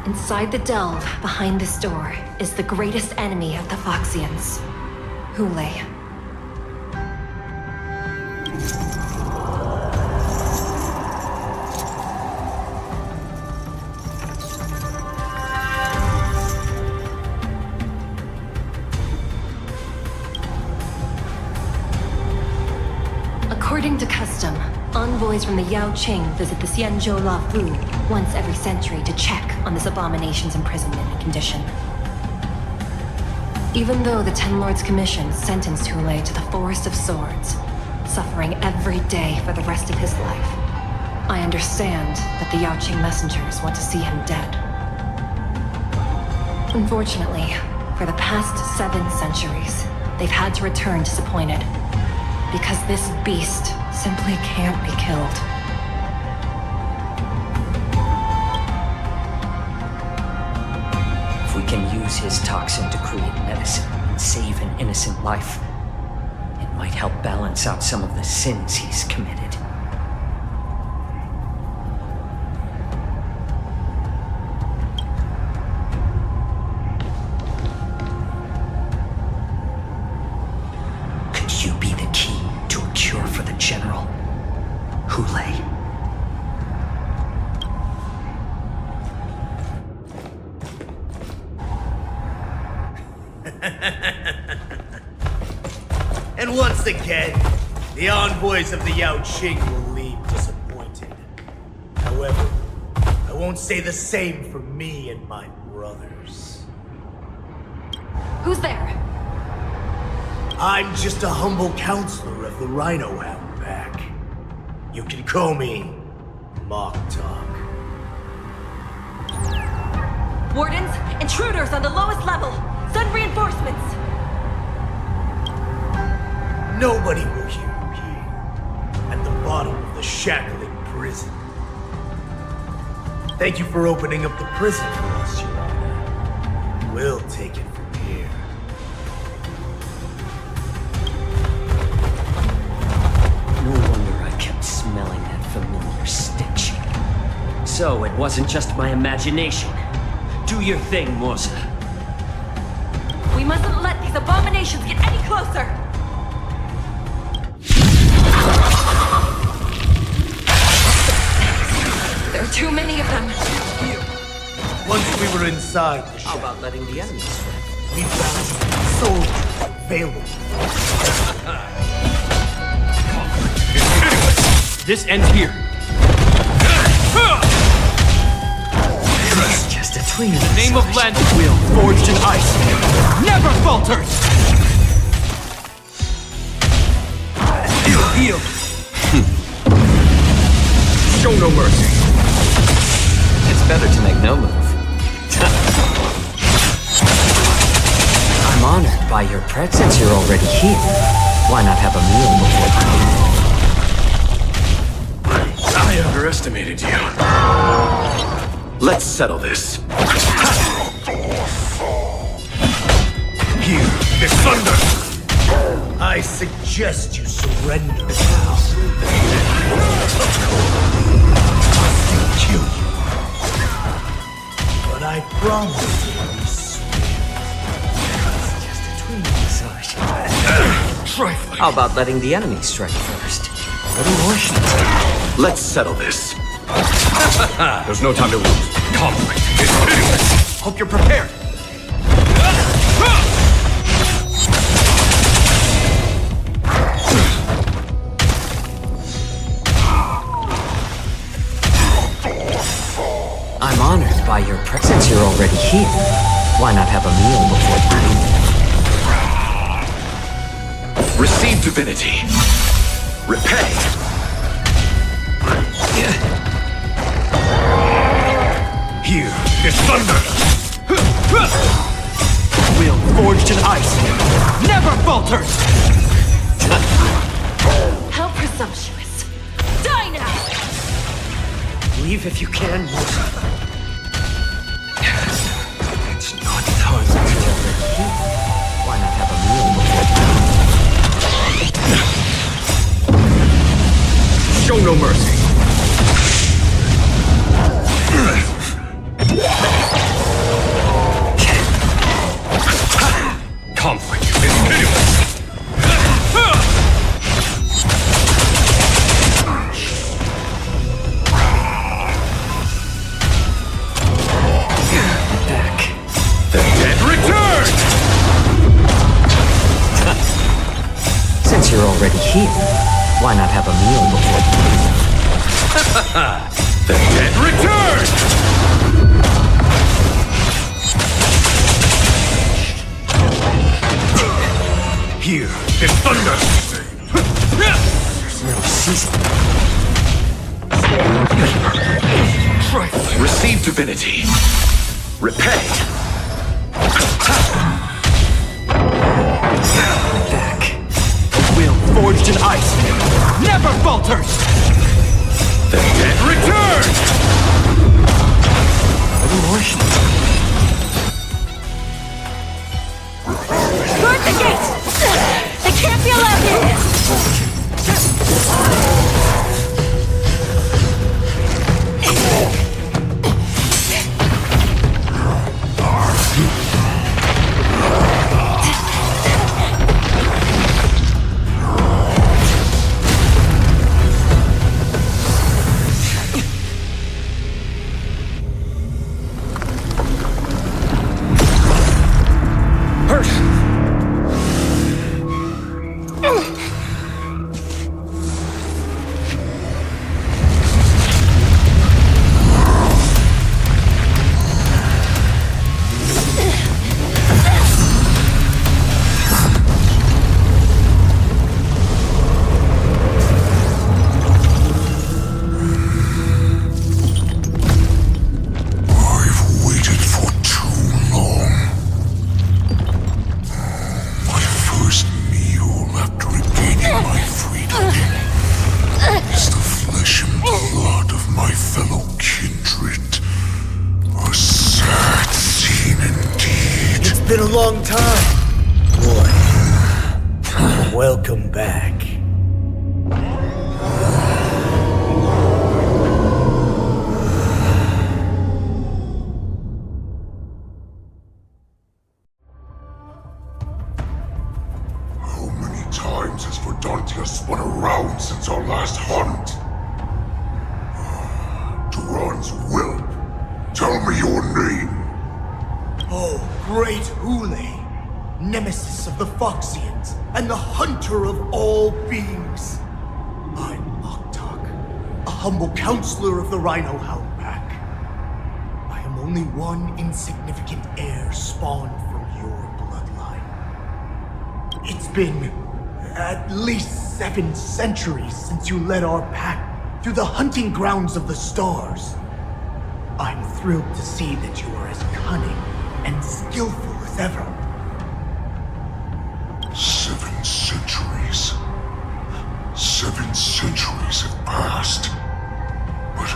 Inside the delve behind this door is the greatest enemy of the Foxians, Huohuo. envoys from the Yaoqing visit the Xianzhou Luofu once every century to check on this abomination's imprisonment and condition. Even though the Ten Lords Commission sentenced Huohuo to the Forest of Swords, suffering every day for the rest of his life, I understand that the Yaoqing messengers want to see him dead. Unfortunately, for the past 7 centuries, they've had to return disappointed, because this beast simply can't be killed.
If we can use his toxin to create medicine and save an innocent life, it might help balance out some of the sins he's committed. Could you be the key to a cure for the General? Huohuo?
And once again, the envoys of the Yaoqing will leave disappointed. However, I won't say the same for me and my brothers.
Who's there?
I'm just a humble counselor of the Rhino Hound Pack. You can call me Mock Talk.
Wardens, intruders on the lowest level! Send reinforcements!
Nobody will hear you here, at the bottom of the shackling prison. Thank you for opening up the prison for us, Your Honor. We'll take it from here.
No wonder I kept smelling that familiar stench. So it wasn't just my imagination. Do your thing, moze.
We mustn't let these abominations get any closer! There are too many of them.
Once we were inside the
How about letting the enemies strike?
we found soldiers available.
This ends here.
It's just a tween.
Name of land will forged in ice. Never falters! Heal! Show no mercy.
It's better to make no move.
I'm honored by your presence. You're already here. Why not have a meal before?
I underestimated you. Let's settle this.
Here, the thunder! I suggest you surrender now. I'll kill you. But I promise you'll be sweet. It's just a twin massage.
Trifling.
How about letting the enemy strike first? What do Washington?
Let's settle this. There's no time to lose. Conflict is pitiless. Hope you're prepared.
I'm honored by your presence. You're already here. Why not have a meal before?
Receive divinity. Repay. Here, is thunder. Will forged in ice. Never falters.
How presumptuous! Die now!
Leave if you can, moze.
It's not time.
Why not have a meal before?
Show no mercy. Conflict is pitiless.
Back.
The dead return!
Since you're already here, why not have a meal before?
The dead return! Here is thunder!
No season.
Receive divinity. Repay.
Back. A will forged in ice never falters!
The dead return!
Guard the gates! They can't be allowed in!
Been a long time, boy. Welcome back.
How many times has Verdantia spun around since our last hunt? Duran's whelp. Tell me your name.
Oh, great Huohuo, nemesis of the Foxians, and the hunter of all beings. I'm Moktok, a humble counselor of the Rhino Hound Pack. I am only one insignificant heir spawned from your bloodline. It's been at least 7 centuries since you led our pack through the hunting grounds of the stars. I'm thrilled to see that you are as cunning and skillful as ever.
7 centuries. 7 centuries have passed. But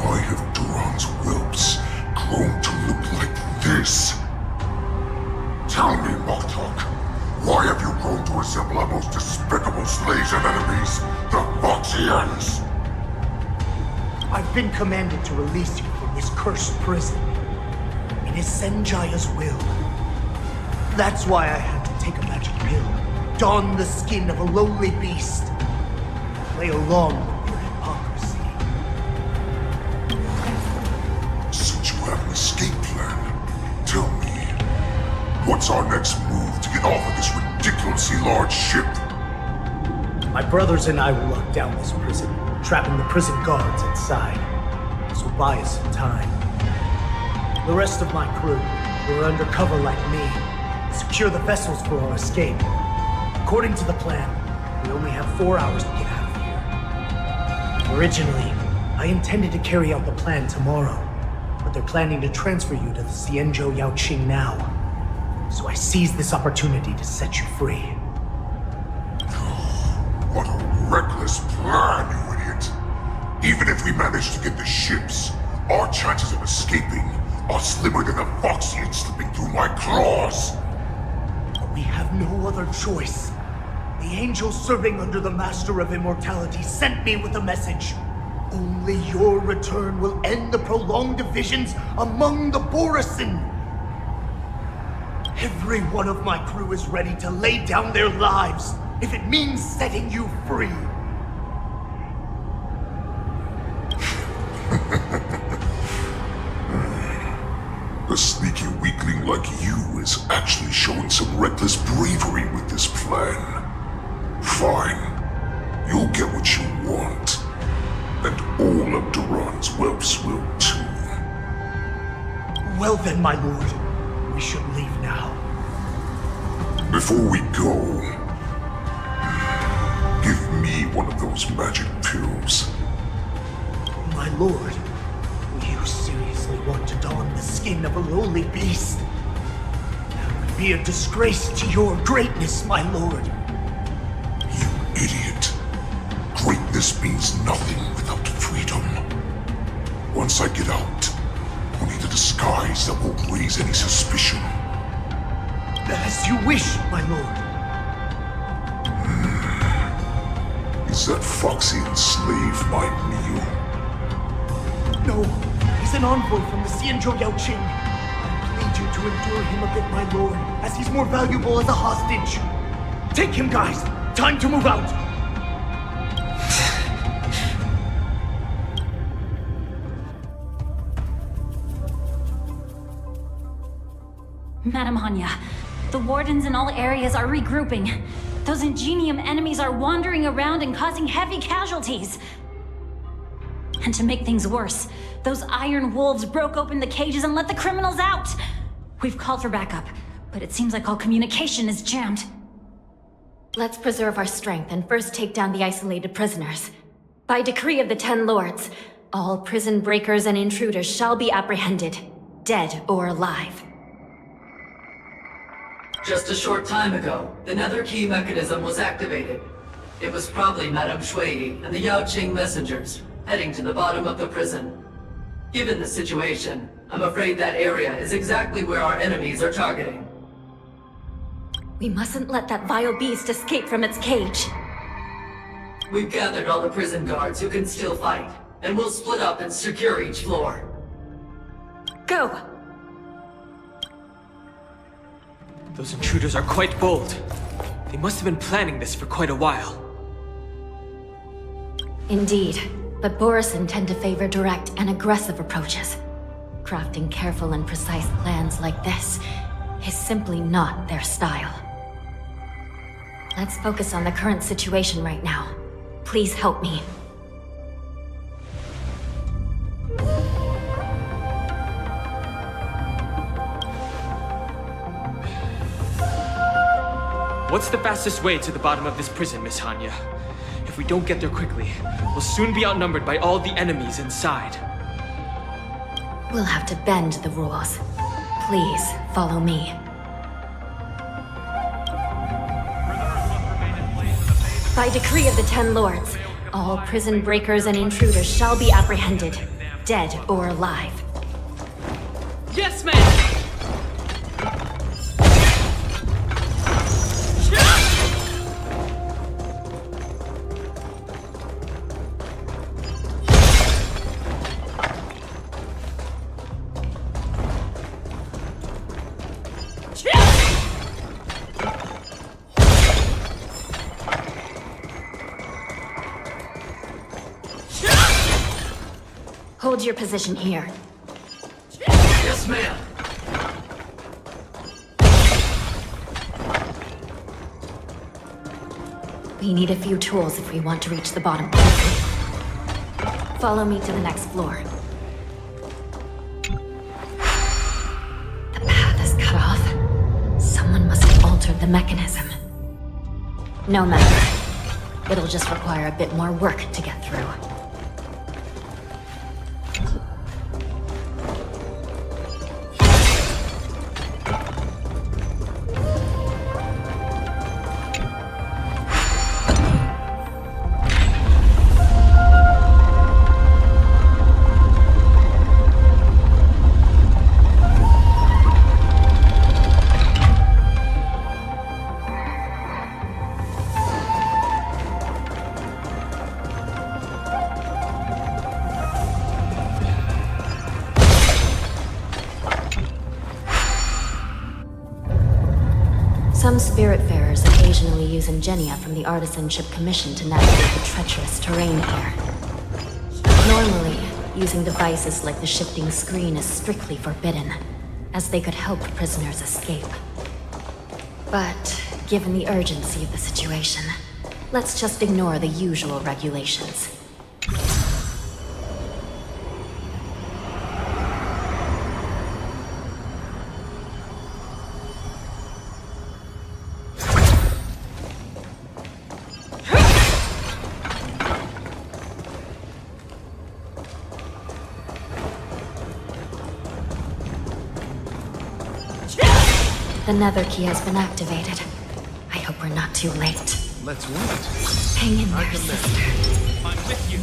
why have Duran's whelps grown to look like this? Tell me, Moktok, why have you grown to resemble our most despicable slaves and enemies, the Foxians?
I've been commanded to release you from this cursed prison. It is Senjaya's will. That's why I had to take a magic pill, don the skin of a lowly beast, play along with your hypocrisy.
Since you have an escape plan, tell me, what's our next move to get off of this ridiculously large ship?
My brothers and I will lock down this prison, trapping the prison guards inside. This will buy us some time. The rest of my crew, who are undercover like me, secure the vessels for our escape. According to the plan, we only have 4 hours to get out of here. Originally, I intended to carry out the plan tomorrow, but they're planning to transfer you to the Xianzhou Yaoqing now. So I seized this opportunity to set you free.
What a reckless plan, you idiot! Even if we manage to get the ships, our chances of escaping are slimmer than a Foxian slipping through my claws!
But we have no other choice. The angel serving under the Master of Immortality sent me with a message. Only your return will end the prolonged divisions among the Borisin. Every one of my crew is ready to lay down their lives if it means setting you free.
A sneaky weakling like you is actually showing some reckless bravery with this plan. Fine. You'll get what you want. all of Duran's whelps will too.
Well then, my lord, we should leave now.
Before we go, give me one of those magic pills.
My lord, you seriously want to don the skin of a lowly beast? That would be a disgrace to your greatness, my lord.
You idiot. Greatness means nothing without freedom. Once I get out, I'll need a disguise that won't raise any suspicion.
As you wish, my lord.
Is that foxy slave my meal?
No, he's an envoy from the Xianzhou Luofu. I plead you to endure him a bit, my lord, as he's more valuable as a hostage. Take him, guys. Time to move out.
Madam Hanya, the Wardens in all areas are regrouping. Those Ingenium enemies are wandering around and causing heavy casualties. And to make things worse, those iron wolves broke open the cages and let the criminals out! We've called for backup, but it seems like all communication is jammed.
Let's preserve our strength and first take down the isolated prisoners. By decree of the 10 Lords, all prison breakers and intruders shall be apprehended, dead or alive.
Just a short time ago, the nether key mechanism was activated. It was probably Madame Xueyi and the Yaoqing messengers, heading to the bottom of the prison. Given the situation, I'm afraid that area is exactly where our enemies are targeting.
We mustn't let that vile beast escape from its cage.
We've gathered all the prison guards who can still fight, and we'll split up and secure each floor.
Go!
Those intruders are quite bold. They must have been planning this for quite a while.
Indeed, but Borisin tend to favor direct and aggressive approaches. Crafting careful and precise plans like this is simply not their style. Let's focus on the current situation right now. Please help me.
What's the fastest way to the bottom of this prison, Miss Hanya? If we don't get there quickly, we'll soon be outnumbered by all the enemies inside.
We'll have to bend the rules. Please, follow me. By decree of the 10 Lords, all prison breakers and intruders shall be apprehended, dead or alive.
Yes, ma'am!
Hold your position here.
Yes, ma'am.
We need a few tools if we want to reach the bottom quickly. Follow me to the next floor. The path is cut off. Someone must have altered the mechanism. No matter. It'll just require a bit more work to get through. Some Spiritfarers occasionally use ingenia from the Artisanship Commission to navigate the treacherous terrain here. Normally, using devices like the shifting screen is strictly forbidden, as they could help prisoners escape. But, given the urgency of the situation, let's just ignore the usual regulations. The nether key has been activated. I hope we're not too late.
Let's wait.
Hang in there, sister.
I'm with you.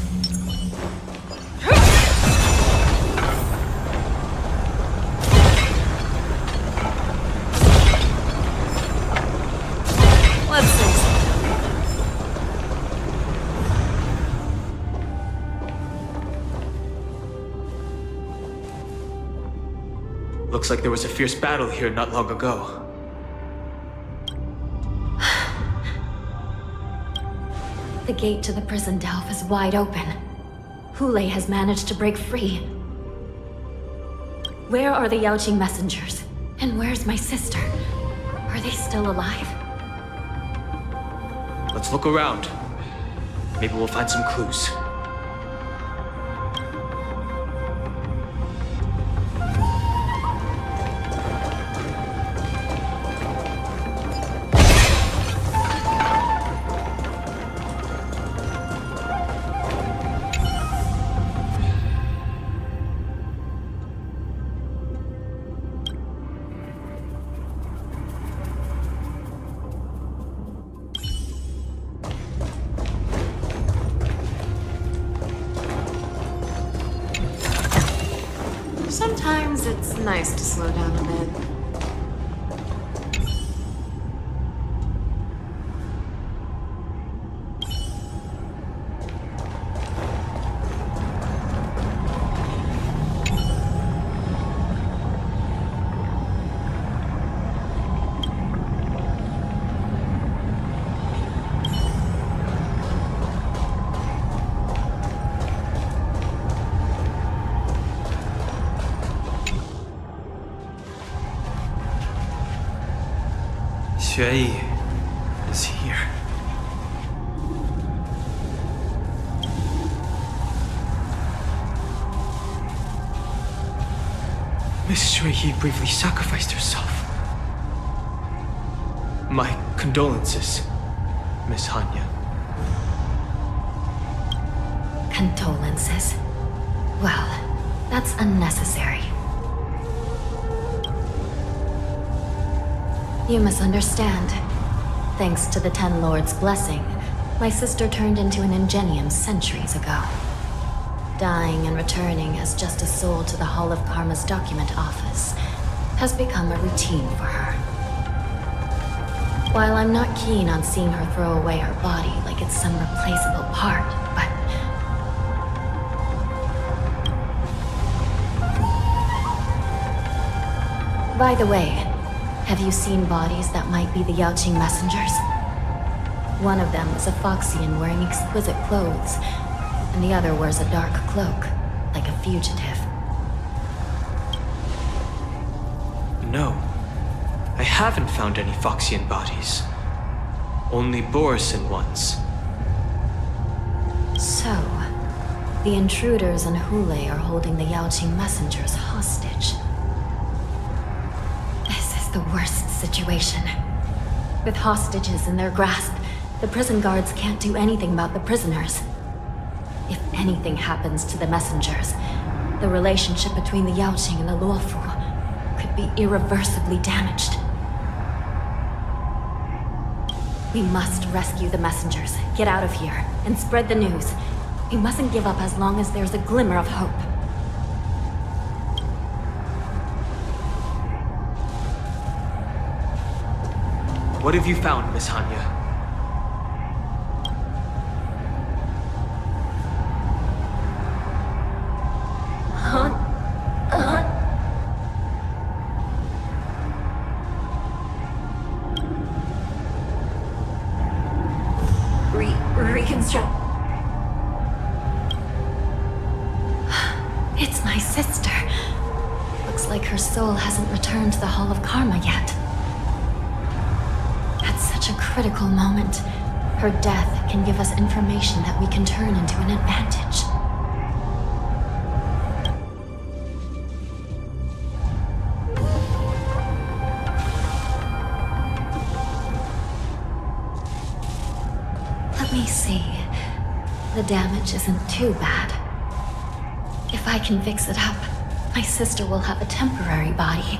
Let's see.
Looks like there was a fierce battle here not long ago.
The gate to the prison delve is wide open. Huohuo has managed to break free. Where are the Yaoqing messengers? And where's my sister? Are they still alive?
Let's look around. Maybe we'll find some clues.
Sometimes it's nice to slow down a bit.
Xueyi is here. Miss Xueyi bravely sacrificed herself. My condolences, Miss Hanya.
Condolences? Well, that's unnecessary. You misunderstand. Thanks to the Ten Lords' blessing, my sister turned into an ingenium centuries ago. Dying and returning as just a soul to the Hall of Karma's document office has become a routine for her. While I'm not keen on seeing her throw away her body like it's some replaceable part, but... By the way, have you seen bodies that might be the Yaoqing messengers? One of them is a Foxian wearing exquisite clothes, and the other wears a dark cloak, like a fugitive.
No, I haven't found any Foxian bodies. Only Borisin ones.
So, the intruders and Huohuo are holding the Yaoqing messengers hostage. The worst situation. With hostages in their grasp, the prison guards can't do anything about the prisoners. If anything happens to the messengers, the relationship between the Yaoqing and the Luofu could be irreversibly damaged. We must rescue the messengers, get out of here, and spread the news. We mustn't give up as long as there's a glimmer of hope.
What have you found, Miss Hanya?
Reconstruct. It's my sister. Looks like her soul hasn't returned to the Hall of Karma yet. At such a critical moment, her death can give us information that we can turn into an advantage. Let me see. The damage isn't too bad. If I can fix it up, my sister will have a temporary body.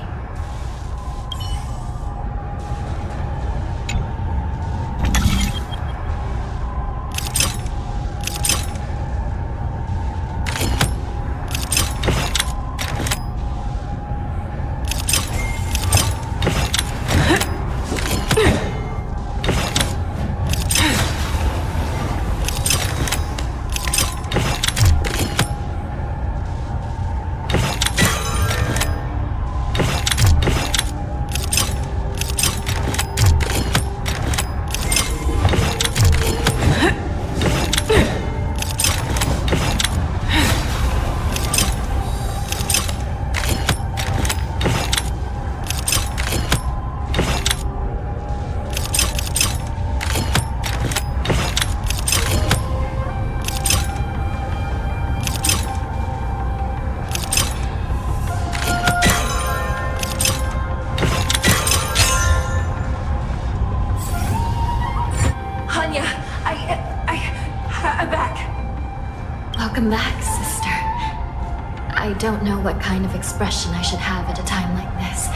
I don't know what kind of expression I should have at a time like this.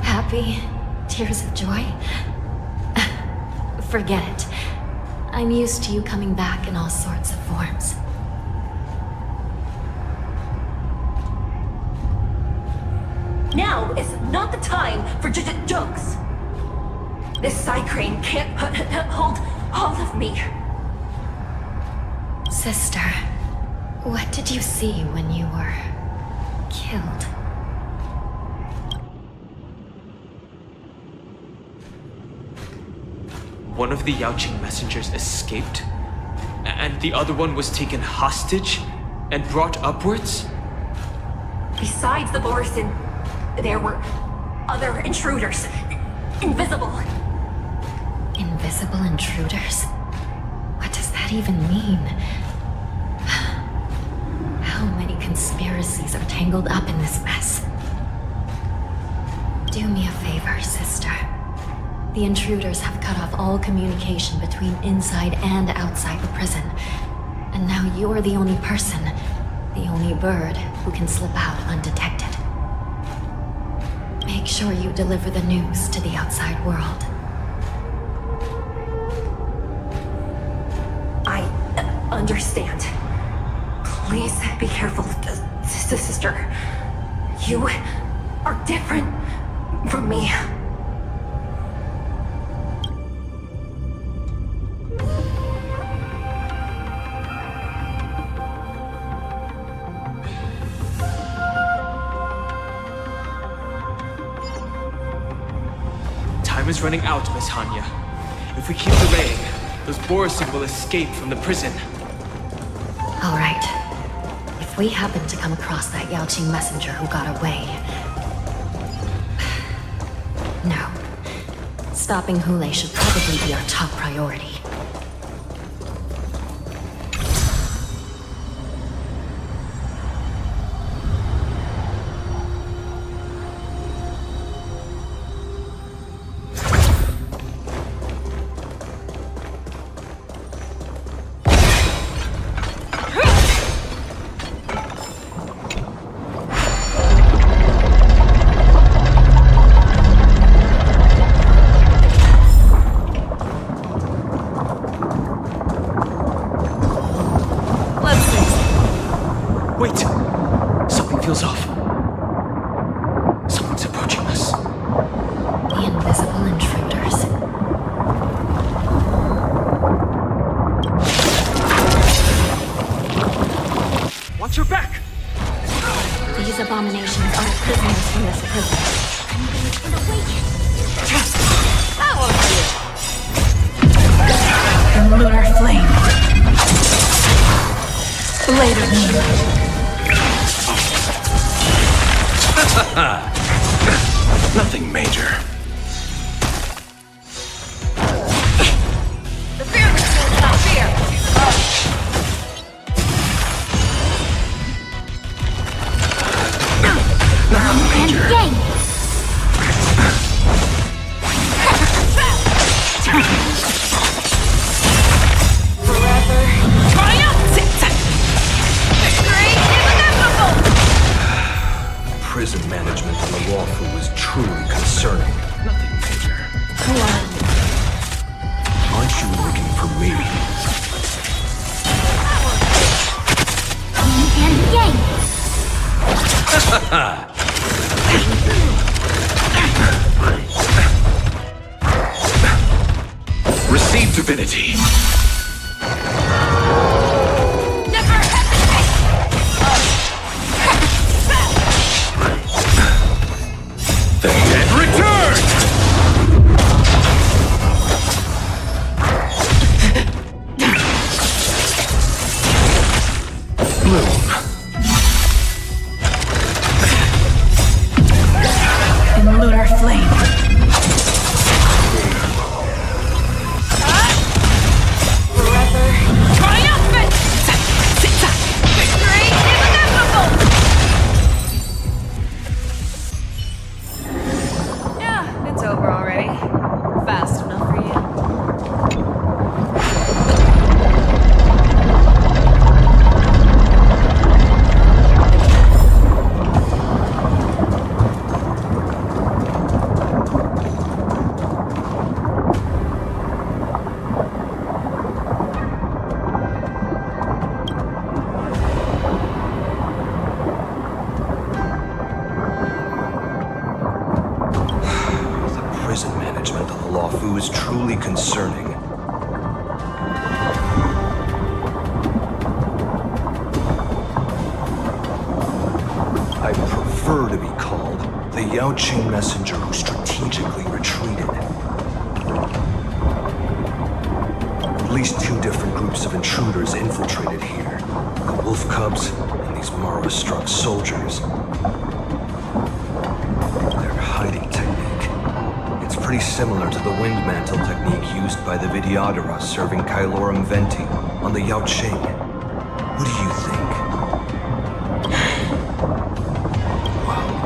Happy? Tears of joy? Forget it. I'm used to you coming back in all sorts of forms.
Now is not the time for jokes. This Psycrane can't hold all of me.
Sister, what did you see when you were killed?
One of the Yaoqing messengers escaped, and the other one was taken hostage and brought upwards?
Besides the Borisin, there were other intruders. Invisible.
Invisible intruders? What does that even mean? How many conspiracies are tangled up in this mess? Do me a favor, sister. The intruders have cut off all communication between inside and outside the prison. And now you're the only person, the only bird, who can slip out undetected. Make sure you deliver the news to the outside world.
I understand. Please be careful, sister. You are different from me.
Time is running out, Miss Hanya. If we keep delaying, those Borisin will escape from the prison.
All right. If we happen to come across that Yaoqing messenger who got away... No. Stopping Hule should probably be our top priority.
Nothing major.
The fear is not fear.
Nothing major.
Forever triumphant. Victory inevitable.
Prison management on the Luofu was truly concerning. Nothing major.
Come on.
Aren't you looking for me?
And yang.
Receive divinity.
Never hesitate.
The dead return! Bloom.
In lunar flame. Forever
is truly concerning. I prefer to be called the Yaoqing messenger who strategically retreated. At least 2 different groups of intruders infiltrated here. The wolf cubs and these Mara-struck soldiers. Their hiding technique. It's pretty similar to the wind mantle technique used by the Vidyadhara serving Kailorum Venti on the Yaoqing. What do you think?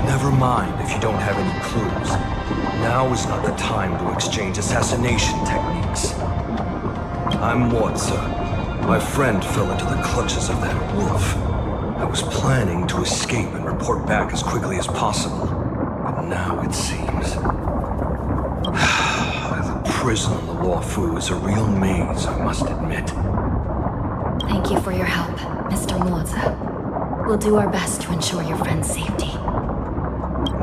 Never mind if you don't have any clues. Now is not the time to exchange assassination techniques. I'm moze. My friend fell into the clutches of that wolf. I was planning to escape and report back as quickly as possible. But now it seems... the prison on the Luofu is a real maze, I must admit.
Thank you for your help, Mr. Moze. We'll do our best to ensure your friend's safety.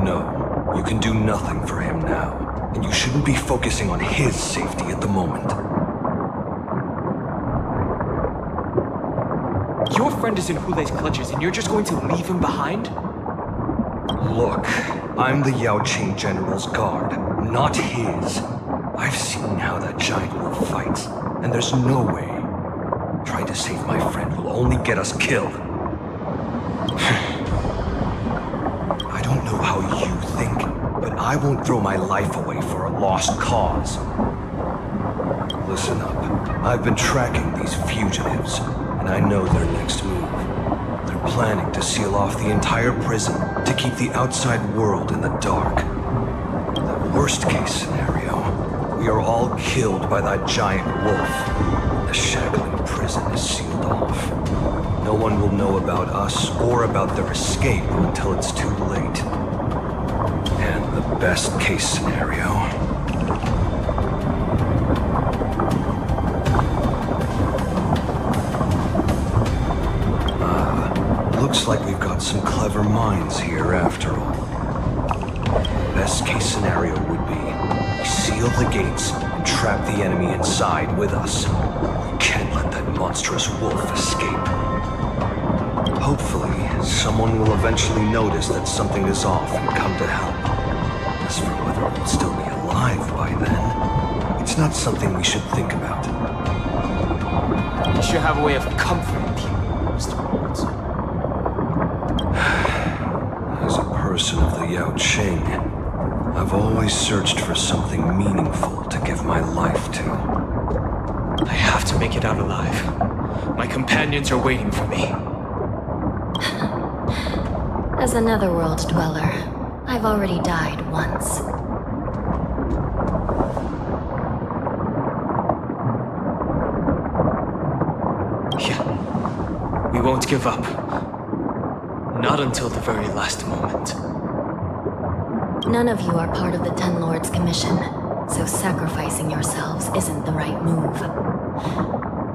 No, you can do nothing for him now, and you shouldn't be focusing on his safety at the moment.
Your friend is in Hulei's clutches, and you're just going to leave him behind?
Look, I'm the Yaoqing General's guard, not his. I've seen how that giant wolf fights, and there's no way. Trying to save my friend will only get us killed. I don't know how you think, but I won't throw my life away for a lost cause. Listen up. I've been tracking these fugitives, and I know their next move. They're planning to seal off the entire prison to keep the outside world in the dark. The worst case scenario, we are all killed by that giant wolf. The shackling prison is sealed off. No one will know about us or about their escape until it's too late. And the best case scenario... looks like we've got some clever minds here after all. Best case scenario would be we seal the gates and trap the enemy inside with us. We can't let that monstrous wolf escape. Hopefully, someone will eventually notice that something is off and come to help. As for whether we'll still be alive by then, it's not something we should think about.
You should have a way of comforting people, Mr. Moze.
As a person of the Yaoqing, I've always searched for something meaningful to give my life to.
I have to make it out alive. My companions are waiting for me.
As a netherworld dweller, I've already died once.
Yeah. We won't give up. Not until the very last moment.
None of you are part of the Ten Lords' commission, so sacrificing yourselves isn't the right move.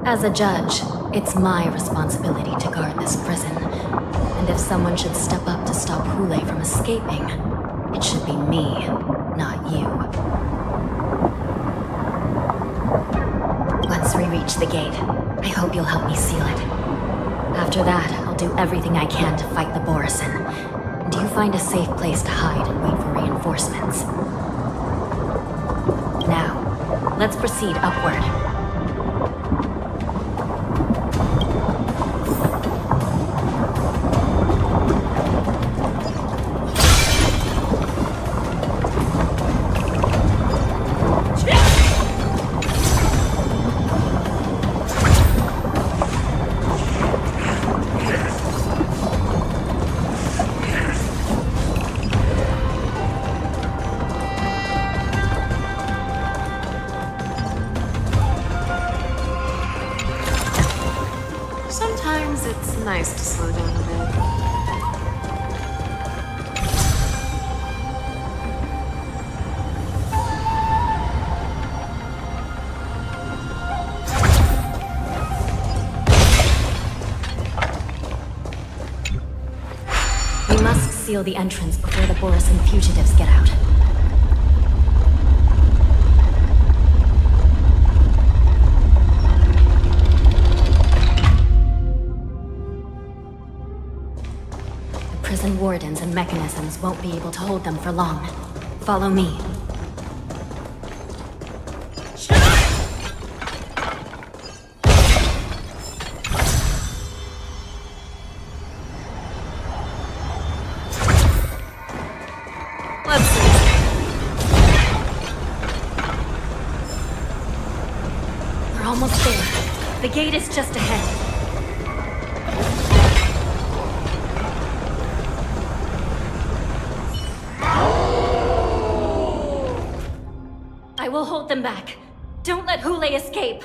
As a judge, it's my responsibility to guard this prison, and if someone should step up to stop Hulei from escaping, it should be me, not you. Once we reach the gate, I hope you'll help me seal it. After that, I'll do everything I can to fight the Borisin. And you find a safe place to hide and wait for reinforcements. Now, let's proceed upward.
Sometimes it's nice to slow down a bit.
We must seal the entrance before the Borisin fugitives get out. frozen wardens and mechanisms won't be able to hold them for long. Follow me.
Let's see.
We're almost there. The gate is just ahead.
I will hold them back. Don't let Huohuo escape.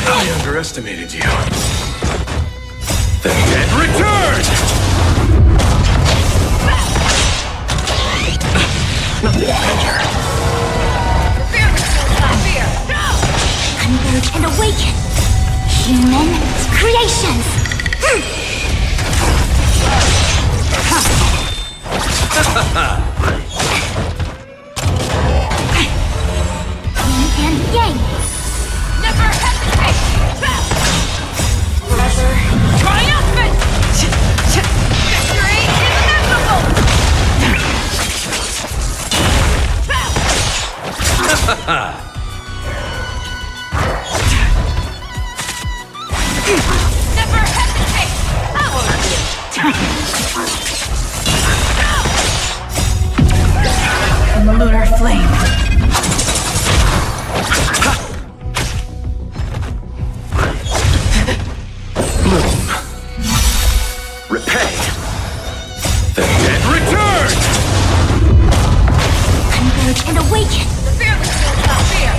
I underestimated you. The dead return! Nothing better.
Converge and awaken! Human creations! Yin and yang! Never hesitate! Forever triumphant! Victory is inevitable! Never hesitate!
And the lunar flame.
Bloom. Repay. The dead return!
Converge and awaken! The fearless will not fear!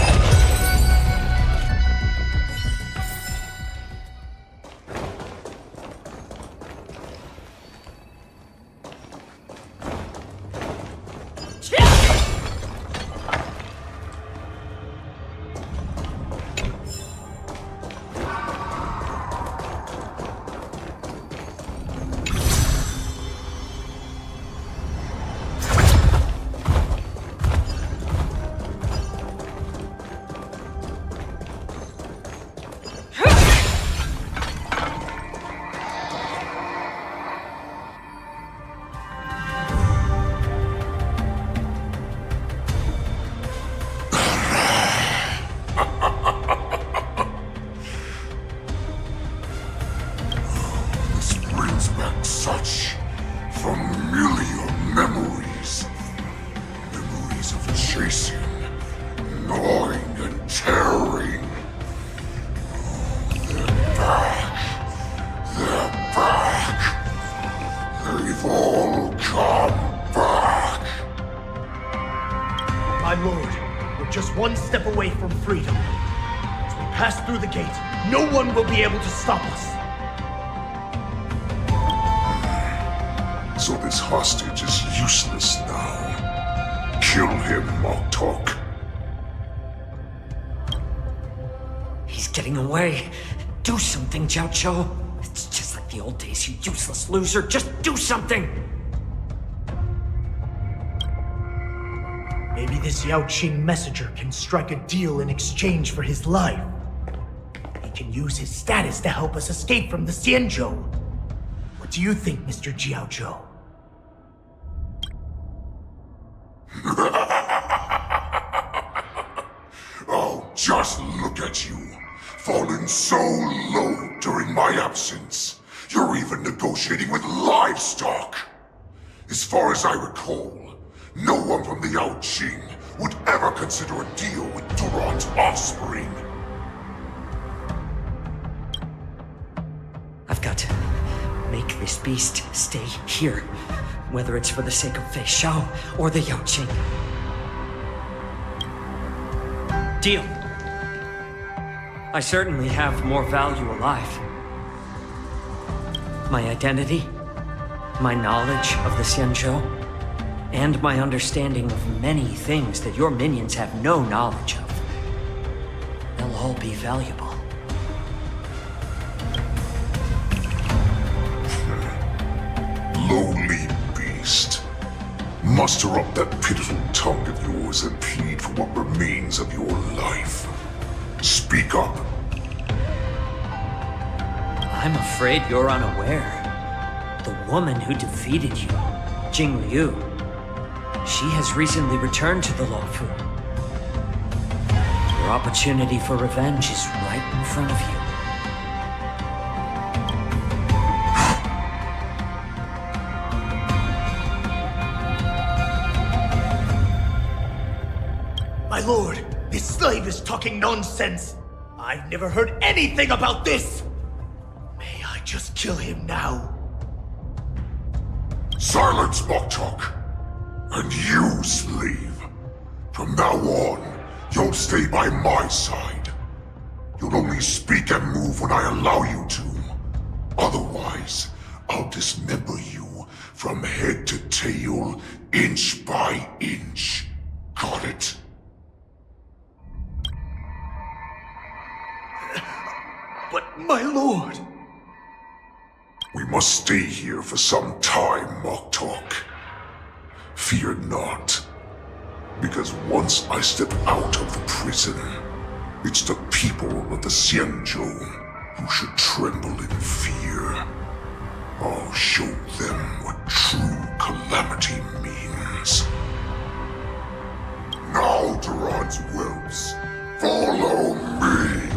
Such familiar memories. Memories of chasing, gnawing, and tearing. They're back. They're back. They've all come back.
My lord, we're just one step away from freedom. As we pass through the gate, no one will be able to stop us.
So this hostage is useless now. Kill him, Moktok.
He's getting away. Do something, Jiaoqiu. It's just like the old days, you useless loser. Just do something!
Maybe this Yaoqing messenger can strike a deal in exchange for his life. He can use his status to help us escape from the Xianzhou. What do you think, Mr. Jiaoqiu?
Oh, just look at you. Fallen so low during my absence. You're even negotiating with livestock. As far as I recall, no one from the Yaoqing would ever consider a deal with Duran's offspring.
I've got to make this beast stay here, whether it's for the sake of feixiao or the Yaoqing. Deal. I certainly have more value alive. My identity, my knowledge of the Xianzhou, and my understanding of many things that your minions have no knowledge of. They'll all be valuable.
Lowly beast. Muster up that pitiful tongue of yours and plead for what remains of your life. Speak up.
I'm afraid you're unaware. The woman who defeated you, Jingliu, she has recently returned to the Luofu. Your opportunity for revenge is right in front of you.
My lord, this slave is talking nonsense. I've never heard anything about this. May I just kill him now?
Silence, Moktok. And you, slave. From now on, you'll stay by my side. You'll only speak and move when I allow you to. Otherwise, I'll dismember you from head to tail, inch by inch. Got it?
But my lord...
We must stay here for some time, Moktok. Fear not. Because once I step out of the prison, it's the people of the Xianzhou who should tremble in fear. I'll show them what true calamity means. Now, Duran's whelps, follow me!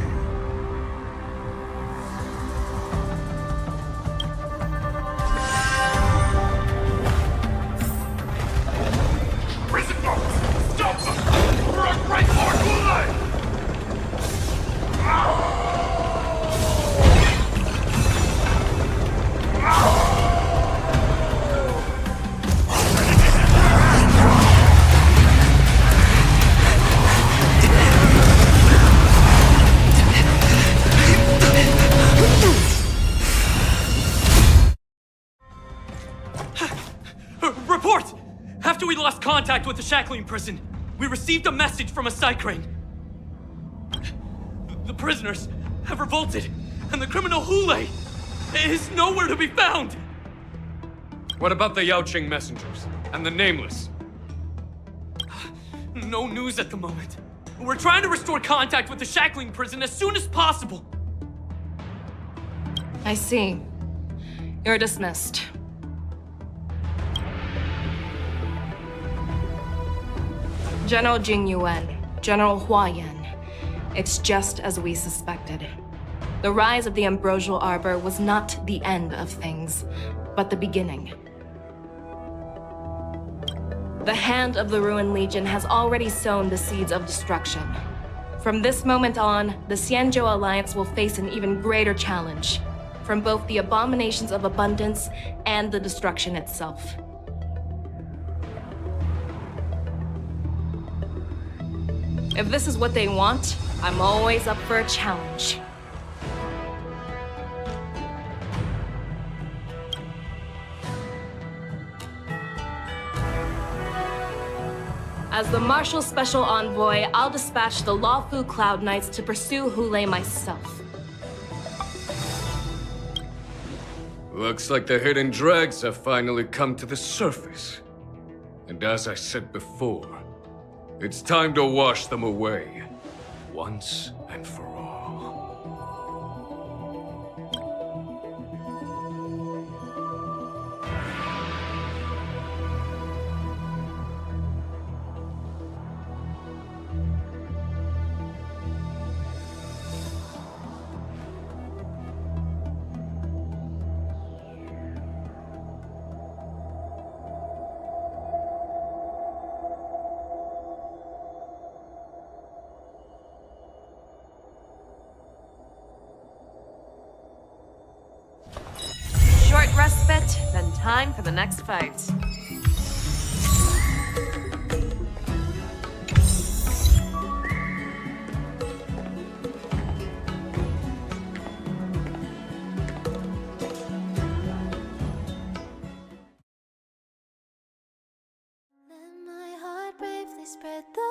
Report! After we lost contact with the shackling prison, we received a message from a Psycrane. The prisoners have revolted, and the criminal Hule is nowhere to be found!
What about the Yaoqing messengers and the Nameless?
No news at the moment. We're trying to restore contact with the shackling prison as soon as possible.
I see. You're dismissed. General Jing Yuan, General Huoyan. It's just as we suspected. The rise of the Ambrosial Arbor was not the end of things, but the beginning. The hand of the Ruined Legion has already sown the seeds of destruction. From this moment on, the Xianzhou Alliance will face an even greater challenge, from both the abominations of abundance and the destruction itself. If this is what they want, I'm always up for a challenge. As the Marshal Special Envoy, I'll dispatch the Luofu Cloud Knights to pursue Hule myself.
Looks like the hidden dregs have finally come to the surface. And as I said before, it's time to wash them away, once and for all.
Short respite, then time for the next fight.
Let my heart bravely spread the